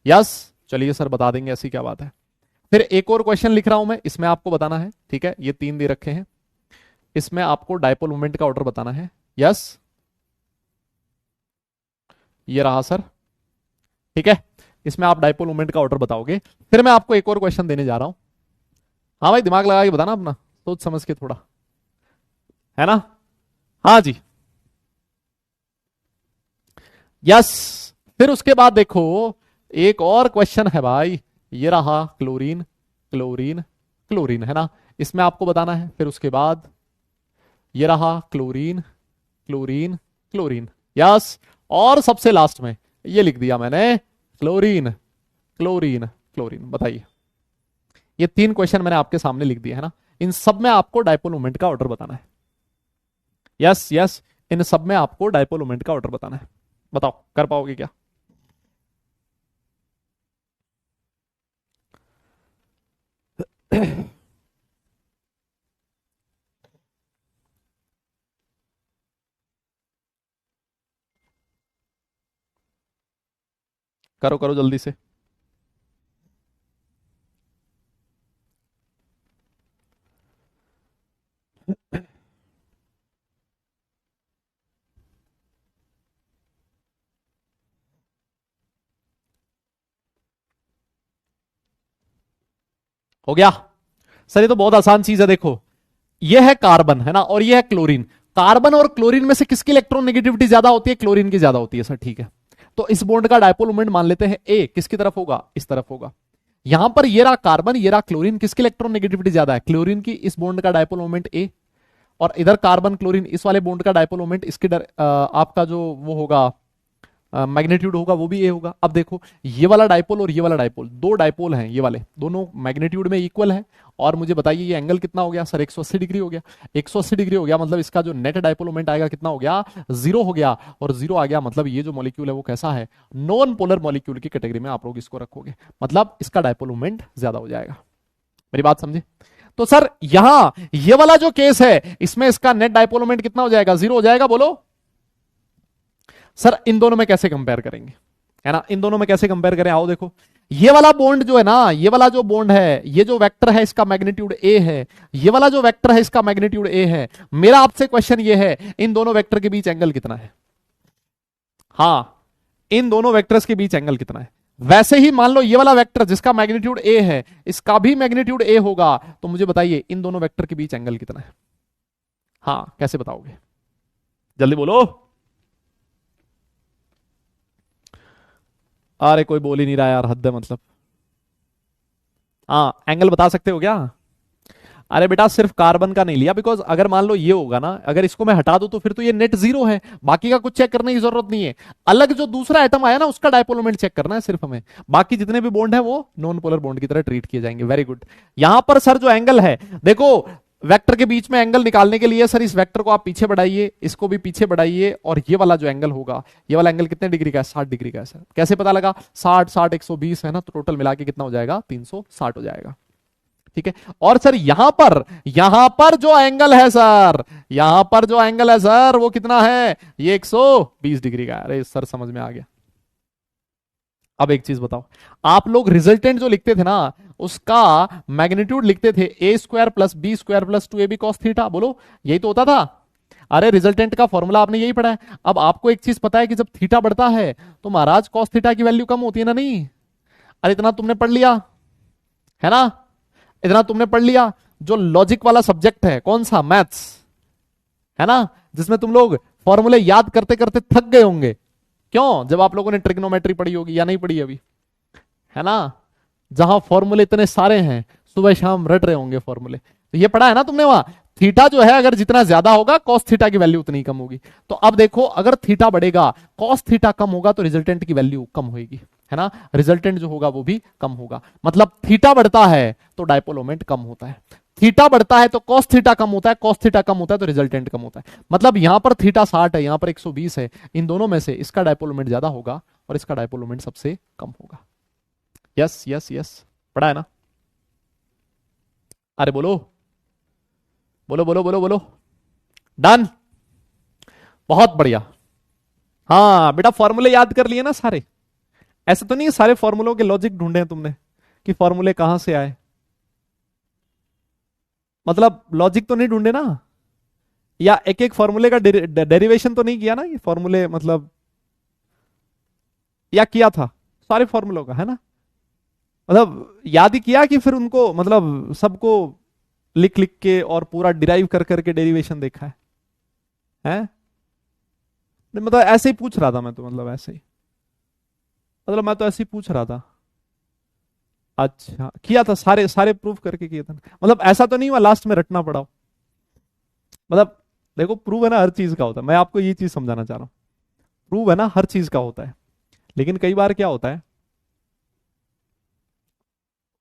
यस, चलिए सर बता देंगे, ऐसी क्या बात है। फिर एक और क्वेश्चन लिख रहा हूं मैं, इसमें आपको बताना है, ठीक है, ये 3 दे रखे हैं, इसमें आपको डायपोल मोमेंट का ऑर्डर बताना है। यस, ये रहा सर, ठीक है, इसमें आप डायपोल मोमेंट का ऑर्डर बताओगे। फिर मैं आपको एक और क्वेश्चन देने जा रहा हूं। हाँ भाई, दिमाग लगा के बताना अपना, सोच समझ के थोड़ा, है ना। हाँ जी, यस। फिर उसके बाद देखो, एक और क्वेश्चन है भाई, ये रहा क्लोरीन, क्लोरीन, क्लोरीन, है ना, इसमें आपको बताना है। फिर उसके बाद ये रहा क्लोरीन, क्लोरीन, क्लोरीन, यस। और सबसे लास्ट में ये लिख दिया मैंने, क्लोरीन, क्लोरीन, क्लोरीन। बताइए, ये 3 क्वेश्चन मैंने आपके सामने लिख दिए, है ना। इन सब में आपको डायपोल मोमेंट का ऑर्डर बताना है। यस यस, इन सब में आपको डायपोल मोमेंट का ऑर्डर बताना है। बताओ, कर पाओगे क्या? करो करो जल्दी से। हो गया सर, ये तो बहुत आसान चीज है। देखो, ये है कार्बन, है ना, और ये है क्लोरीन। कार्बन और क्लोरीन में से किसकी इलेक्ट्रॉन नेगेटिविटी ज्यादा होती है? क्लोरीन की ज्यादा होती है सर, ठीक है। तो इस बॉन्ड का डायपोल मोमेंट मान लेते हैं ए, किसकी तरफ होगा? इस तरफ होगा। यहां पर ये रहा कार्बन, ये रहा क्लोरीन, किसकी इलेक्ट्रॉन नेगेटिविटी ज्यादा है? क्लोरीन की। इस बॉन्ड का डायपोल मोमेंट ए, और इधर कार्बन क्लोरीन, इस वाले बॉन्ड का डायपोल मोमेंट, इसके आपका जो वो होगा मैग्नीट्यूड होगा, वो भी ए होगा। अब देखो, ये वाला डायपोल और ये वाला डायपोल, दो डायपोल हैं, ये वाले दोनों मैग्नीट्यूड में इक्वल है। और मुझे बताइए ये एंगल कितना हो गया सर? 180 डिग्री हो गया। 180 डिग्री हो गया मतलब इसका जो नेट डायपोल मोमेंट आएगा कितना हो गया? 0 हो गया। और 0 आ गया मतलब ये जो मॉलिक्यूल है वो कैसा है? नॉन पोलर मॉलिक्यूल की कैटेगरी में आप लोग इसको रखोगे, मतलब इसका डायपोल मोमेंट ज्यादा हो जाएगा। मेरी बात समझे? तो सर यहां ये वाला जो केस है, इसमें इसका नेट डायपोल मोमेंट कितना हो जाएगा? 0 हो जाएगा। बोलो सर, इन दोनों में कैसे कंपेयर करेंगे, है ना, इन दोनों में कैसे कंपेयर करें? आओ देखो, ये वाला बॉन्ड जो है ना, ये वाला जो बॉन्ड है, ये जो वेक्टर है इसका मैग्नीट्यूड ए है, ये वाला जो वेक्टर है इसका मैग्नीट्यूड ए है। मेरा आपसे क्वेश्चन ये है, इन दोनों वेक्टर के बीच एंगल कितना है? हाँ, इन दोनों वेक्टर्स के बीच एंगल कितना है? वैसे ही मान लो ये वाला वेक्टर जिसका मैग्नीट्यूड ए है, इसका भी मैग्नीट्यूड ए होगा। तो मुझे बताइए इन दोनों वेक्टर के बीच एंगल कितना है? हाँ, कैसे बताओगे? जल्दी बोलो। अरे कोई बोल ही नहीं रहा यार, हद है मतलब। हाँ, एंगल बता सकते हो क्या? अरे बेटा, सिर्फ कार्बन का नहीं लिया, बिकॉज अगर मान लो ये होगा ना, अगर इसको मैं हटा दूं तो फिर तो ये नेट 0 है, बाकी का कुछ चेक करने की जरूरत नहीं है। अलग जो दूसरा एटम आया ना, उसका डायपोल मोमेंट चेक करना है सिर्फ हमें। बाकी जितने भी बॉन्ड है वो नॉन पोलर बॉन्ड की तरह ट्रीट किए जाएंगे। Very good. यहां पर सर जो एंगल है, देखो, वेक्टर के बीच में एंगल निकालने के लिए सर इस वेक्टर को आप पीछे बढ़ाइए, इसको भी पीछे बढ़ाइए, और ये वाला जो एंगल होगा, ये वाला एंगल कितने डिग्री का है? 60 डिग्री का है सर। कैसे पता लगा? 60 60 120 है ना, तो टोटल मिला के कितना हो जाएगा? 360 हो जाएगा, ठीक है। और सर यहां पर जो एंगल है सर, यहां पर जो एंगल है सर, वो कितना है? ये 120 डिग्री का है। अरे सर समझ में आ गया। अब एक चीज बताओ, आप लोग रिजल्टेंट जो लिखते थे ना, उसका मैग्नीट्यूड लिखते थे a square plus b square plus 2ab cos theta. बोलो, यही तो होता था। अरे रिजल्टेंट का फॉर्मूला आपने यही पढ़ा है। अब आपको एक चीज पता है कि जब थीटा बढ़ता है तो महाराज cos थीटा की वैल्यू कम होती है ना? नहीं? अरे इतना तुमने पढ़ लिया, है ना, इतना तुमने पढ़ लिया। जो लॉजिक वाला सब्जेक्ट है, कौन सा? मैथ्स, है ना, जिसमें तुम लोग फॉर्मूले याद करते करते थक गए होंगे। क्यों? जब आप लोगों ने ट्रिग्नोमेट्री पढ़ी होगी, या नहीं पढ़ी अभी, है ना, जहां फॉर्मूले इतने सारे हैं, सुबह शाम रट रहे होंगे फॉर्मूले। तो ये पढ़ा है ना तुमने वहां। थीटा जो है अगर जितना ज्यादा होगा, कॉस थीटा की वैल्यू उतनी कम होगी। तो अब देखो, अगर थीटा बढ़ेगा, कॉस थीटा कम होगा, तो रिजल्टेंट की वैल्यू कम होगी, है ना, रिजल्टेंट जो होगा वो भी कम होगा। मतलब थीटा बढ़ता है तो डायपोल मोमेंट कम होता है, थीटा बढ़ता है तो कॉस थीटा कम होता है, कॉस थीटा कम होता है तो रिजल्टेंट कम होता है। मतलब यहां पर थीटा 60 है, यहां पर 120 है, इन दोनों में से इसका डायपोल मोमेंट ज्यादा होगा और इसका डायपोल मोमेंट सबसे कम होगा। यस यस यस, पढ़ा है ना? अरे बोलो बोलो बोलो बोलो बोलो। डन, बहुत बढ़िया। हाँ बेटा, फॉर्मूले याद कर लिए ना सारे? ऐसा तो नहीं है सारे फॉर्मूलों के लॉजिक ढूंढे हैं तुमने कि फॉर्मूले कहां से आए? मतलब लॉजिक तो नहीं ढूंढे ना? या एक एक फॉर्मूले का डेरिवेशन तो नहीं किया ना ये फॉर्मूले, मतलब या किया था सारे फॉर्मूलों का, है ना? मतलब याद ही किया कि फिर उनको मतलब सबको लिख लिख के और पूरा डिराइव कर करके डेरिवेशन देखा है? नहीं, मतलब ऐसे ही पूछ रहा था मैं तो, मतलब ऐसे ही, मतलब मैं तो ऐसे ही पूछ रहा था। अच्छा किया था, सारे सारे प्रूफ करके किया था, मतलब ऐसा तो नहीं हुआ लास्ट में रटना पड़ा हो। मतलब देखो, प्रूव है ना हर चीज का होता है, मैं आपको ये चीज समझाना चाह रहा हूं। प्रूव है ना हर चीज का होता है, लेकिन कई बार क्या होता है,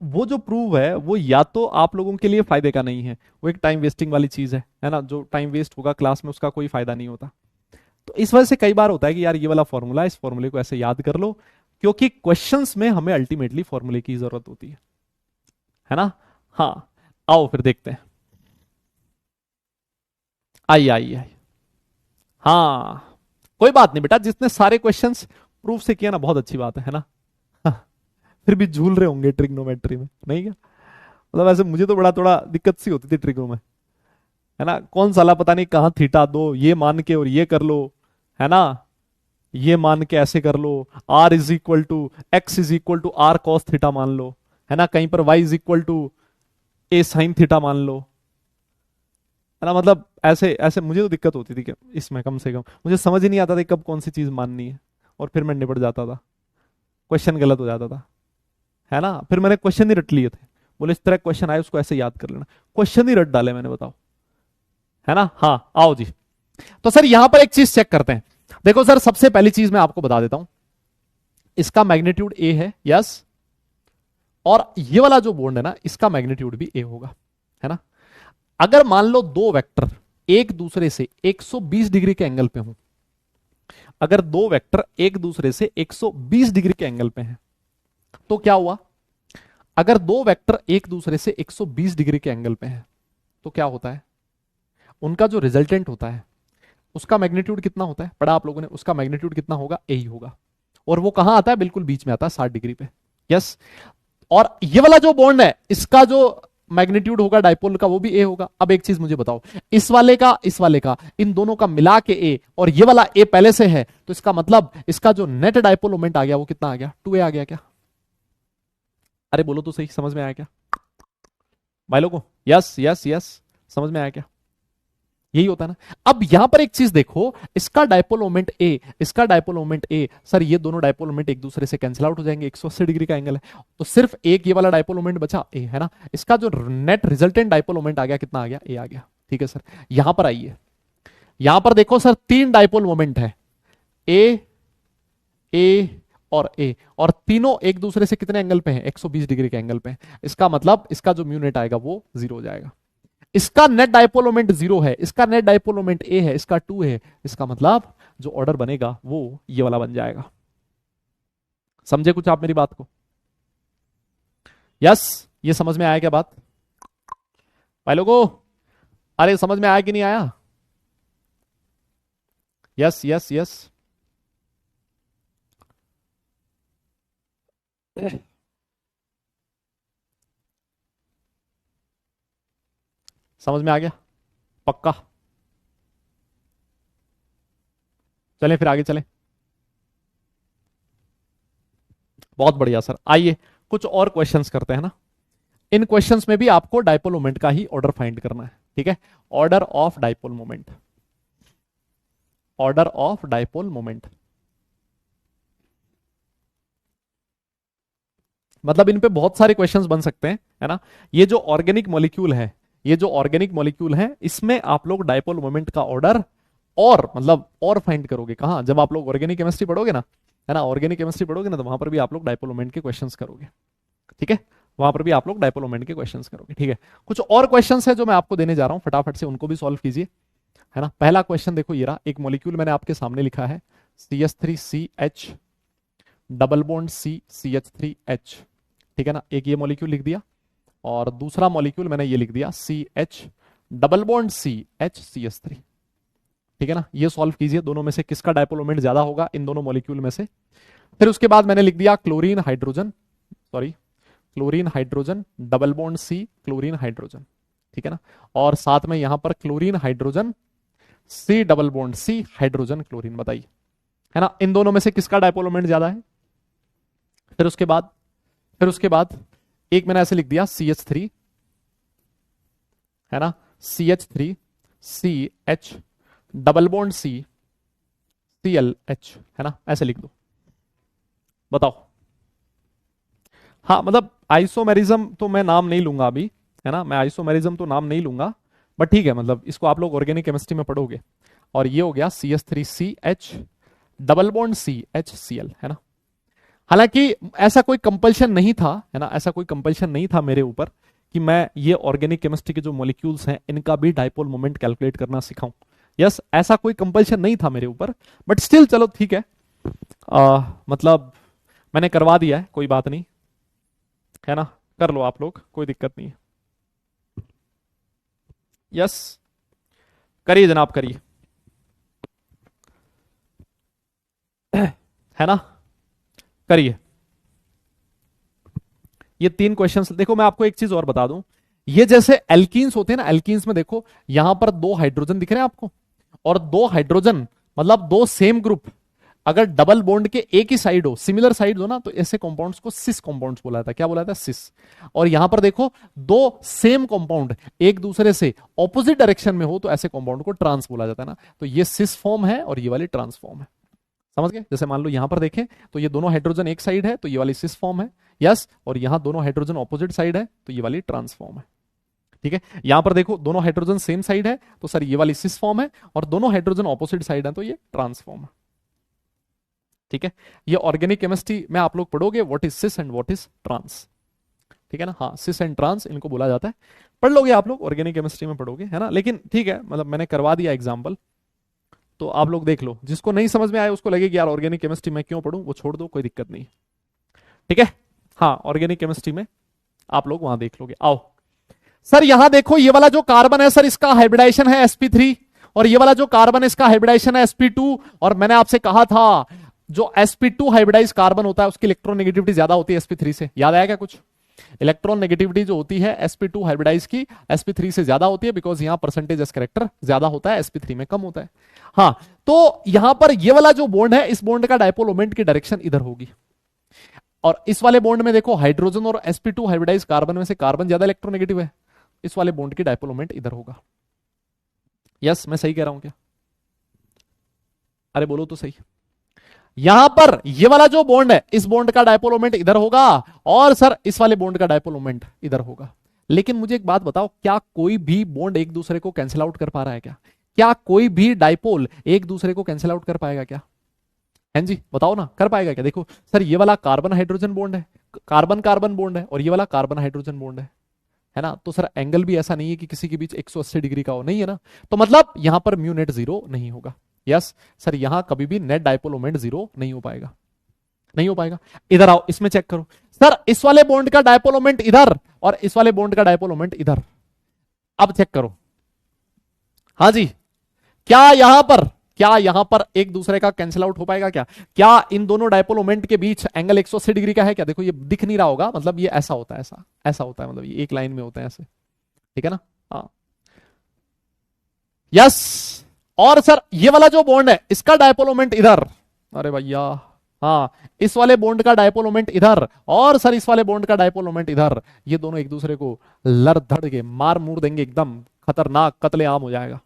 वो जो प्रूव है वो या तो आप लोगों के लिए फायदे का नहीं है, वो एक टाइम वेस्टिंग वाली चीज है ना? जो टाइम वेस्ट होगा क्लास में उसका कोई फायदा नहीं होता। तो इस वजह से कई बार होता है कि यार ये वाला फॉर्मूला, इस फॉर्मूले को ऐसे याद कर लो, क्योंकि क्वेश्चंस में हमें अल्टीमेटली फॉर्मूले की जरूरत होती है ना? हाँ, आओ फिर देखते हैं। आइए आइए आइए। हाँ, कोई बात नहीं बेटा, जिसने सारे क्वेश्चंस प्रूफ से किया ना, बहुत अच्छी बात है ना? हाँ, फिर भी झूल रहे होंगे ट्रिग्नोमेट्री में, नहीं क्या? मतलब ऐसे मुझे तो बड़ा थोड़ा दिक्कत सी होती थी ट्रिग्नो में, है ना? कौन साला पता नहीं कहाँ थीटा दो, ये मान के और ये कर लो, है ना? ये मान के ऐसे कर लो, r is equal to x is equal to r cos theta मान लो, है ना? कहीं पर y is equal to a sine theta मान लो, है ना? मतलब ऐसे ऐसे मुझे तो दिक्कत होती थी कि इसमें कम से कम मुझे समझ ही नहीं आता था कब कौन सी चीज माननी है, और फिर मैं निपट जाता था, क्वेश्चन गलत हो जाता था, है ना? फिर मैंने क्वेश्चन ही रट लिए थे, बोले इस तरह क्वेश्चन आए उसको ऐसे याद कर लेना, क्वेश्चन ही रट डाले मैंने, बताओ, है ना? हाँ आओ जी। तो सर यहां पर एक चीज चेक करते हैं। देखो सर, सबसे पहली चीज मैं आपको बता देता हूं, इसका मैग्नीट्यूड ए है, यस, और ये वाला जो बॉन्ड है ना, इसका मैग्नीट्यूड भी ए होगा, है ना? अगर मान लो दो वेक्टर एक दूसरे से 120 डिग्री के एंगल पे हों, अगर दो वेक्टर एक दूसरे से 120 डिग्री के एंगल पे हैं, तो क्या हुआ? अगर दो वेक्टर एक दूसरे से 120 डिग्री के एंगल पे हैं, तो क्या होता है? उनका जो रिजल्टेंट होता है उसका मैग्नीट्यूड कितना होता है? पढ़ा आप लोगों ने, उसका मैग्नीट्यूड कितना होगा? ए ही होगा, और वो कहां आता है? बिल्कुल बीच में आता है, 60 डिग्री पे, यस। और ये वाला जो बॉन्ड है, इसका जो मैग्नीट्यूड होगा डाइपोल का, वो भी ए होगा। अब एक चीज मुझे बताओ, इस वाले का, इन दोनों का मिला के ए, और ये वाला ए पहले से है, तो इसका मतलब इसका जो नेट डाइपोल मोमेंट आ गया वो कितना आ गया? 2a आ गया क्या? अरे बोलो तो सही, समझ में आया क्या भाई लोगों? यस यस यस, समझ में आया क्या? यही होता है ना? अब यहां पर एक चीज देखो, इसका डाइपोल मोमेंट ए, इसका डाइपोल मोमेंट ए, सर ये दोनों डाइपोल मोमेंट एक दूसरे से कैंसिल आउट हो जाएंगे, 180 डिग्री का एंगल है, तो सिर्फ एक ये वाला डाइपोल मोमेंट बचा, ए, है ना? इसका जो नेट रिजल्टेंट डाइपोल मोमेंट आ गया, कितना आ गया? ए आ गया, ठीक है सर। यहां पर आइए, यहां पर देखो सर, तीन डाइपोल मोमेंट है, ए, ए और ए, और तीनों एक दूसरे से कितने एंगल पे हैं? 120 डिग्री के एंगल पे हैं। इसका मतलब इसका जो म्यू नेट आएगा वो 0 हो जाएगा। इसका नेट डाइपोल मोमेंट 0 है, इसका नेट डाइपोल मोमेंट ए है, इसका 2 है, इसका मतलब जो ऑर्डर बनेगा वो ये वाला बन जाएगा। समझे कुछ आप मेरी बात को? यस, ये समझ में आया क्या बात भाई लोगों? अरे समझ में आया कि नहीं आया? Yes yes yes. समझ में आ गया पक्का? चलें फिर आगे चलें। बहुत बढ़िया सर, आइए कुछ और क्वेश्चंस करते हैं ना। इन क्वेश्चंस में भी आपको डाइपोल मोमेंट का ही ऑर्डर फाइंड करना है, ठीक है? Order of dipole moment, order of dipole moment, मतलब इन पे बहुत सारे क्वेश्चंस बन सकते हैं, है ना? ये जो ऑर्गेनिक मॉलिक्यूल है, ये जो ऑर्गेनिक मॉलिक्यूल है, इसमें आप लोग डाइपोल मोमेंट का ऑर्डर और मतलब और फाइंड करोगे कहां? जब आप लोग ऑर्गेनिक केमिस्ट्री पढ़ोगे ना, है ना? ऑर्गेनिक केमिस्ट्री पढ़ोगे ना, तो वहां पर भी आप लोग डाइपोल मोमेंट के क्वेश्चंस करोगे, ठीक है? वहां पर भी आप लोग डाइपोल मोमेंट के क्वेश्चंस करोगे, ठीक है? कुछ और क्वेश्चंस है जो मैं आपको देने जा रहा हूं, फटाफट से उनको भी सॉल्व कीजिए, है ना? पहला क्वेश्चन देखो, ये रहा, एक मॉलिक्यूल मैंने आपके सामने लिखा है CH3CH double bond C CH3H, ठीक है ना, एक ये मॉलिक्यूल लिख दिया और दूसरा मॉलिक्यूल मैंने ये लिख दिया CH double bond CH CH3। ठीक है ना, ये सॉल्व कीजिए दोनों में से किसका डायपोल मोमेंट ज्यादा होगा इन दोनों मॉलिक्यूल में से। फिर उसके बाद मैंने लिख दिया chlorine hydrogen double bond C chlorine hydrogen. ठीक है ना, और साथ में यहां पर chlorine hydrogen C double bond C hydrogen chlorine. बताइए, है ना, इन दोनों में से किसका डायपोल मोमेंट ज्यादा है। फिर उसके बाद एक मैंने ऐसे लिख दिया CH3, है ना, CH3 CH double bond C ClH, है ना, ऐसे लिख दो। बताओ। हाँ मतलब आइसोमेरिज्म तो मैं नाम नहीं लूंगा अभी, है ना, मैं आइसोमेरिज्म तो नाम नहीं लूंगा, बट ठीक है, मतलब इसको आप लोग ऑर्गेनिक केमिस्ट्री में पढ़ोगे। और ये हो गया CH3CH डबल बॉन्ड CHCl, है ना। हालांकि ऐसा कोई कंपल्शन नहीं था, है ना, ऐसा कोई कंपल्शन नहीं था मेरे ऊपर कि मैं ये ऑर्गेनिक केमिस्ट्री के जो मॉलिक्यूल्स हैं इनका भी डायपोल मोमेंट कैलकुलेट करना सिखाऊं। यस, ऐसा कोई कंपल्शन नहीं था मेरे ऊपर, बट स्टिल चलो ठीक है, मतलब मैंने करवा दिया है, कोई बात नहीं, है ना, कर लो आप लोग, कोई दिक्कत नहीं है। यस, करिए जनाब, करिए, है ना, करिए। ये 3 क्वेश्चंस देखो, मैं आपको एक चीज और बता दूं, ये जैसे एल्कीन्स होते हैं ना, एल्कीन्स में देखो यहां पर 2 हाइड्रोजन दिख रहे हैं आपको, और 2 हाइड्रोजन मतलब 2 सेम ग्रुप अगर डबल बॉन्ड के एक ही साइड हो, सिमिलर साइड हो ना, तो ऐसे कंपाउंड्स को सिस कंपाउंड्स बोला जाता है। क्या बोला जाता है? सिस। और यहां पर देखो 2 सेम कंपाउंड एक दूसरे से ऑपोजिट डायरेक्शन में हो तो ऐसे कंपाउंड को ट्रांस बोला जाता है ना। तो ये सिस फॉर्म है और ये वाली ट्रांस फॉर्म है। समझ गए? जैसे मान लो यहां पर देखें तो ये दोनों हाइड्रोजन एक साइड है तो ये वाली सिस फॉर्म है, यस, और यहां दोनों हाइड्रोजन ऑपोजिट साइड है तो ये वाली ट्रांस फॉर्म है। ठीक है, यहां पर देखो दोनों हाइड्रोजन सेम साइड है तो सर ये वाली सिस फॉर्म है, और दोनों हाइड्रोजन ऑपोजिट साइड है तो ये ट्रांस फॉर्म है। ठीक है, ये ऑर्गेनिक केमिस्ट्री में आप लोग पढ़ोगे what is cis and what is trans. ठीक है ना, हाँ, सिस एंड ट्रांस इनको बोला जाता है, पढ़ लोगे आप लोग, ऑर्गेनिक केमिस्ट्री में पढ़ोगे, है ना। लेकिन ठीक है, मतलब मैंने करवा दिया एग्जाम्पल, तो आप लोग देख लो, जिसको नहीं समझ में आए उसको लगे कि यार ऑर्गेनिक केमिस्ट्री में क्यों पढ़ूं, वो छोड़ दो, कोई दिक्कत नहीं। ठीक है, हाँ, ऑर्गेनिक केमिस्ट्री में आप लोग वहां देख लोगे। आओ सर, यहां देखो ये वाला जो कार्बन है सर, इसका हाइब्रिडाइजेशन है sp3, और ये वाला जो कार्बन है इसका हाइब्रिडाइजेशन है sp2। और मैंने आपसे कहा था जो sp2 हाइब्रिडाइज कार्बन होता है उसकी इलेक्ट्रोनेगेटिविटी ज्यादा होती है sp3 से। याद आया क्या कुछ? इलेक्ट्रॉन नेगेटिविटी जो होती है sp2 हाइब्रिडाइज की sp3 से ज्यादा होती है, बिकॉज यहां परसेंटेज एस कैरेक्टर ज्यादा होता है, sp3 में कम होता है। हाँ, तो यहां पर ये वाला जो बॉन्ड है, इस बॉन्ड का डायपोल मोमेंट की डायरेक्शन इधर होगी, और इस वाले बॉन्ड में देखो हाइड्रोजन और sp2 हाइब्रिडाइज कार्बन में से कार्बन ज्यादा इलेक्ट्रोनेगेटिव है, इस वाले बॉन्ड की डायपोल मोमेंट इधर होगा। यस, मैं सही कह रहा हूं क्या? अरे बोलो तो सही। यहां पर ये वाला जो बॉन्ड है, इस बॉन्ड का डायपोल मोमेंट इधर होगा, और सर इस वाले बॉन्ड का डायपोल मोमेंट इधर होगा। लेकिन मुझे एक बात बताओ, क्या कोई भी बॉन्ड एक दूसरे को कैंसिल आउट कर पा रहा है क्या? क्या कोई भी डायपोल एक दूसरे को कैंसिल आउट कर पाएगा क्या? हैं जी, बताओ ना, कर पाएगा क्या? देखो सर, ये वाला कार्बन हाइड्रोजन बॉन्ड है, कार्बन कार्बन बॉन्ड है, और ये वाला कार्बन हाइड्रोजन बॉन्ड है ना। तो सर एंगल भी ऐसा नहीं है कि किसी के बीच 180 डिग्री का हो, नहीं है ना। तो मतलब यहां पर म्यू नेट 0 नहीं होगा। यस सर, यहां कभी भी नेट डायपोल मोमेंट 0 नहीं हो पाएगा, नहीं हो पाएगा। इधर आओ, इसमें चेक करो सर, इस वाले बॉन्ड का डायपोल मोमेंट इधर और इस वाले बॉन्ड का डायपोल मोमेंट इधर। अब चेक करो, हाँ जी, क्या यहां पर एक दूसरे का कैंसिल आउट हो पाएगा क्या? क्या इन दोनों डायपोल मोमेंट के बीच एंगल 180 डिग्री का है क्या? देखो ये दिख नहीं रहा होगा, मतलब ये ऐसा होता है, ऐसा होता है, मतलब ये एक लाइन में होता है ऐसे। ठीक है ना, हाँ, यस। और सर ये वाला जो बॉन्ड है इसका डायपोल मोमेंट इधर, अरे भैया, हाँ, इस वाले बॉन्ड का डायपोल मोमेंट इधर, और सर इस वाले बॉन्ड का डायपोल मोमेंट इधर। ये दोनों एक दूसरे को लड़ धड़ के मार मूर देंगे, एकदम खतरनाक कत्ले आम हो जाएगा,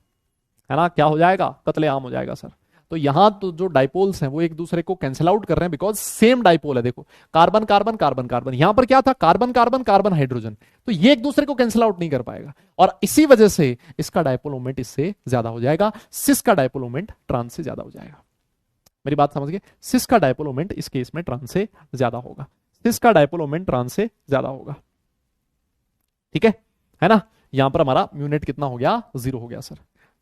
है ना। क्या हो जाएगा? कत्ले आम हो जाएगा सर। तो यहां तो जो डाइपोल्स हैं वो एक दूसरे को कैंसिल आउट कर रहे हैं, बिकॉज सेम डाइपोल है। देखो कार्बन कार्बन कार्बन कार्बन, यहां पर क्या था? कार्बन कार्बन कार्बन हाइड्रोजन, तो ये एक दूसरे को कैंसिल आउट नहीं कर पाएगा, और इसी वजह से इसका डायपोल मोमेंट इससे ज्यादा हो जाएगा, सिस का डायपोल मोमेंट ट्रांस से ज्यादा हो जाएगा। मेरी बात समझ गए? सिस का डायपोल मोमेंट इस केस में ट्रांस से ज्यादा होगा, सिस का डायपोल मोमेंट ट्रांस से ज्यादा होगा। ठीक है ना। यहां पर हमारा म्यूनेट कितना हो गया? 0 हो गया सर।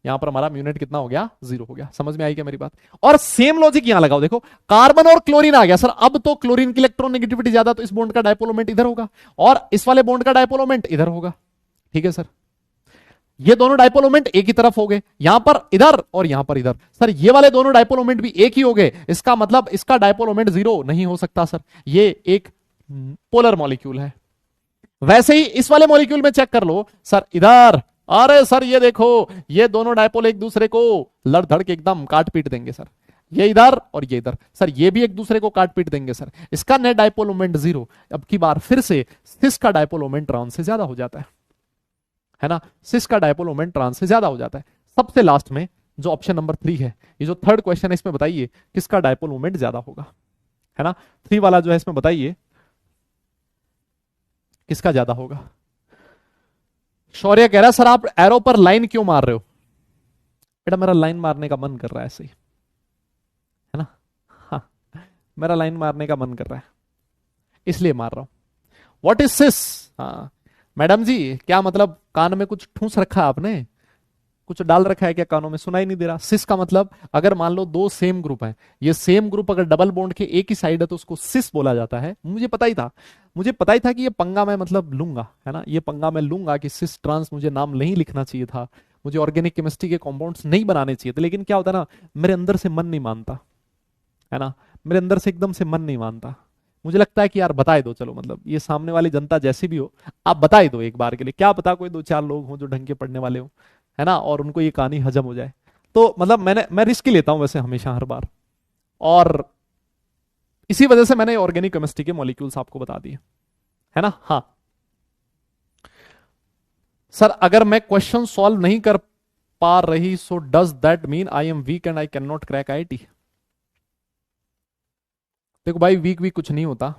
यहां पर हमारा म्यूनेट कितना हो गया, 0 हो गया। समझ में आई क्या मेरी बात? और सेम लॉजिक यहां लगाओ, देखो कार्बन और क्लोरीन आ गया सर, अब तो क्लोरीन की इलेक्ट्रोनेगेटिविटी ज्यादा, तो इस बॉन्ड का डायपोल मोमेंट इधर होगा और इस वाले बॉन्ड का डायपोल मोमेंट इधर होगा। ठीक है सर, ये दोनों डायपोल मोमेंट एक ही तरफ हो गए, यहां पर इधर और यहां पर इधर। सर ये वाले दोनों डायपोल मोमेंट भी एक ही हो गए, इसका मतलब इसका डायपोल मोमेंट 0 नहीं हो सकता सर, ये एक पोलर मॉलिक्यूल है। वैसे ही इस वाले मॉलिक्यूल में चेक कर लो सर, इधर, अरे सर ये देखो, ये दोनों डायपोल एक दूसरे को लड़ धड़ के एकदम काट पीट देंगे सर, ये इधर और ये इधर, सर ये भी एक दूसरे को काट पीट देंगे सर, इसका नेट डायपोल मोमेंट 0। अब की बार फिर से सिस का डायपोल मोमेंट ट्रांस से ज्यादा हो जाता है ना, सिस का डायपोल मोमेंट ट्रांस से ज्यादा हो जाता है। सबसे लास्ट में जो ऑप्शन नंबर 3 है, ये जो थर्ड क्वेश्चन है, इसमें बताइए किसका डायपोल मोमेंट ज्यादा होगा, है ना। 3 वाला जो है इसमें बताइए किसका ज्यादा होगा। शौर्य कह रहा है सर आप एरो पर लाइन क्यों मार रहे हो? बेटा मेरा लाइन मारने का मन कर रहा है ऐसे ही, है ना। हाँ, मेरा लाइन मारने का मन कर रहा है इसलिए मार रहा हूं। व्हाट इज सिस? हाँ मैडम जी, क्या मतलब कान में कुछ ठूस रखा है आपने, कुछ डाल रखा है क्या कानों में, सुनाई नहीं दे रहा? सिस का मतलब अगर मान लो दो सेम ग्रुप हैं, ये सेम ग्रुप अगर डबल बॉन्ड के एक ही साइड है तो उसको सिस बोला जाता है। मुझे पता ही था कि ये पंगा मैं मतलब लूंगा, है ना, ये पंगा मैं लूंगा कि सिस ट्रांस मुझे नाम नहीं लिखना चाहिए था, मुझे ऑर्गेनिक केमिस्ट्री के कॉम्पाउंड्स नहीं बनाने चाहिए थे, लेकिन क्या होता है ना, मेरे अंदर से मन नहीं मानता, है ना, मेरे अंदर से एकदम से मन नहीं मानता। मुझे लगता है कि यार बता ही दो, चलो मतलब ये सामने वाली जनता जैसी भी हो आप बता ही दो एक बार के लिए, क्या पता कोई 2-4 लोग हों जो ढंग के पढ़ने वाले हो, है ना, और उनको ये कहानी हजम हो जाए। तो मतलब मैं रिस्क ही लेता हूं वैसे हमेशा हर बार, और इसी वजह से मैंने ऑर्गेनिक केमिस्ट्री के मॉलिक्यूल्स आपको बता दिए, है ना। हाँ सर, अगर मैं क्वेश्चन सॉल्व नहीं कर पा रही so does that mean I am weak and I can not crack IIT? देखो भाई, वीक कुछ नहीं होता,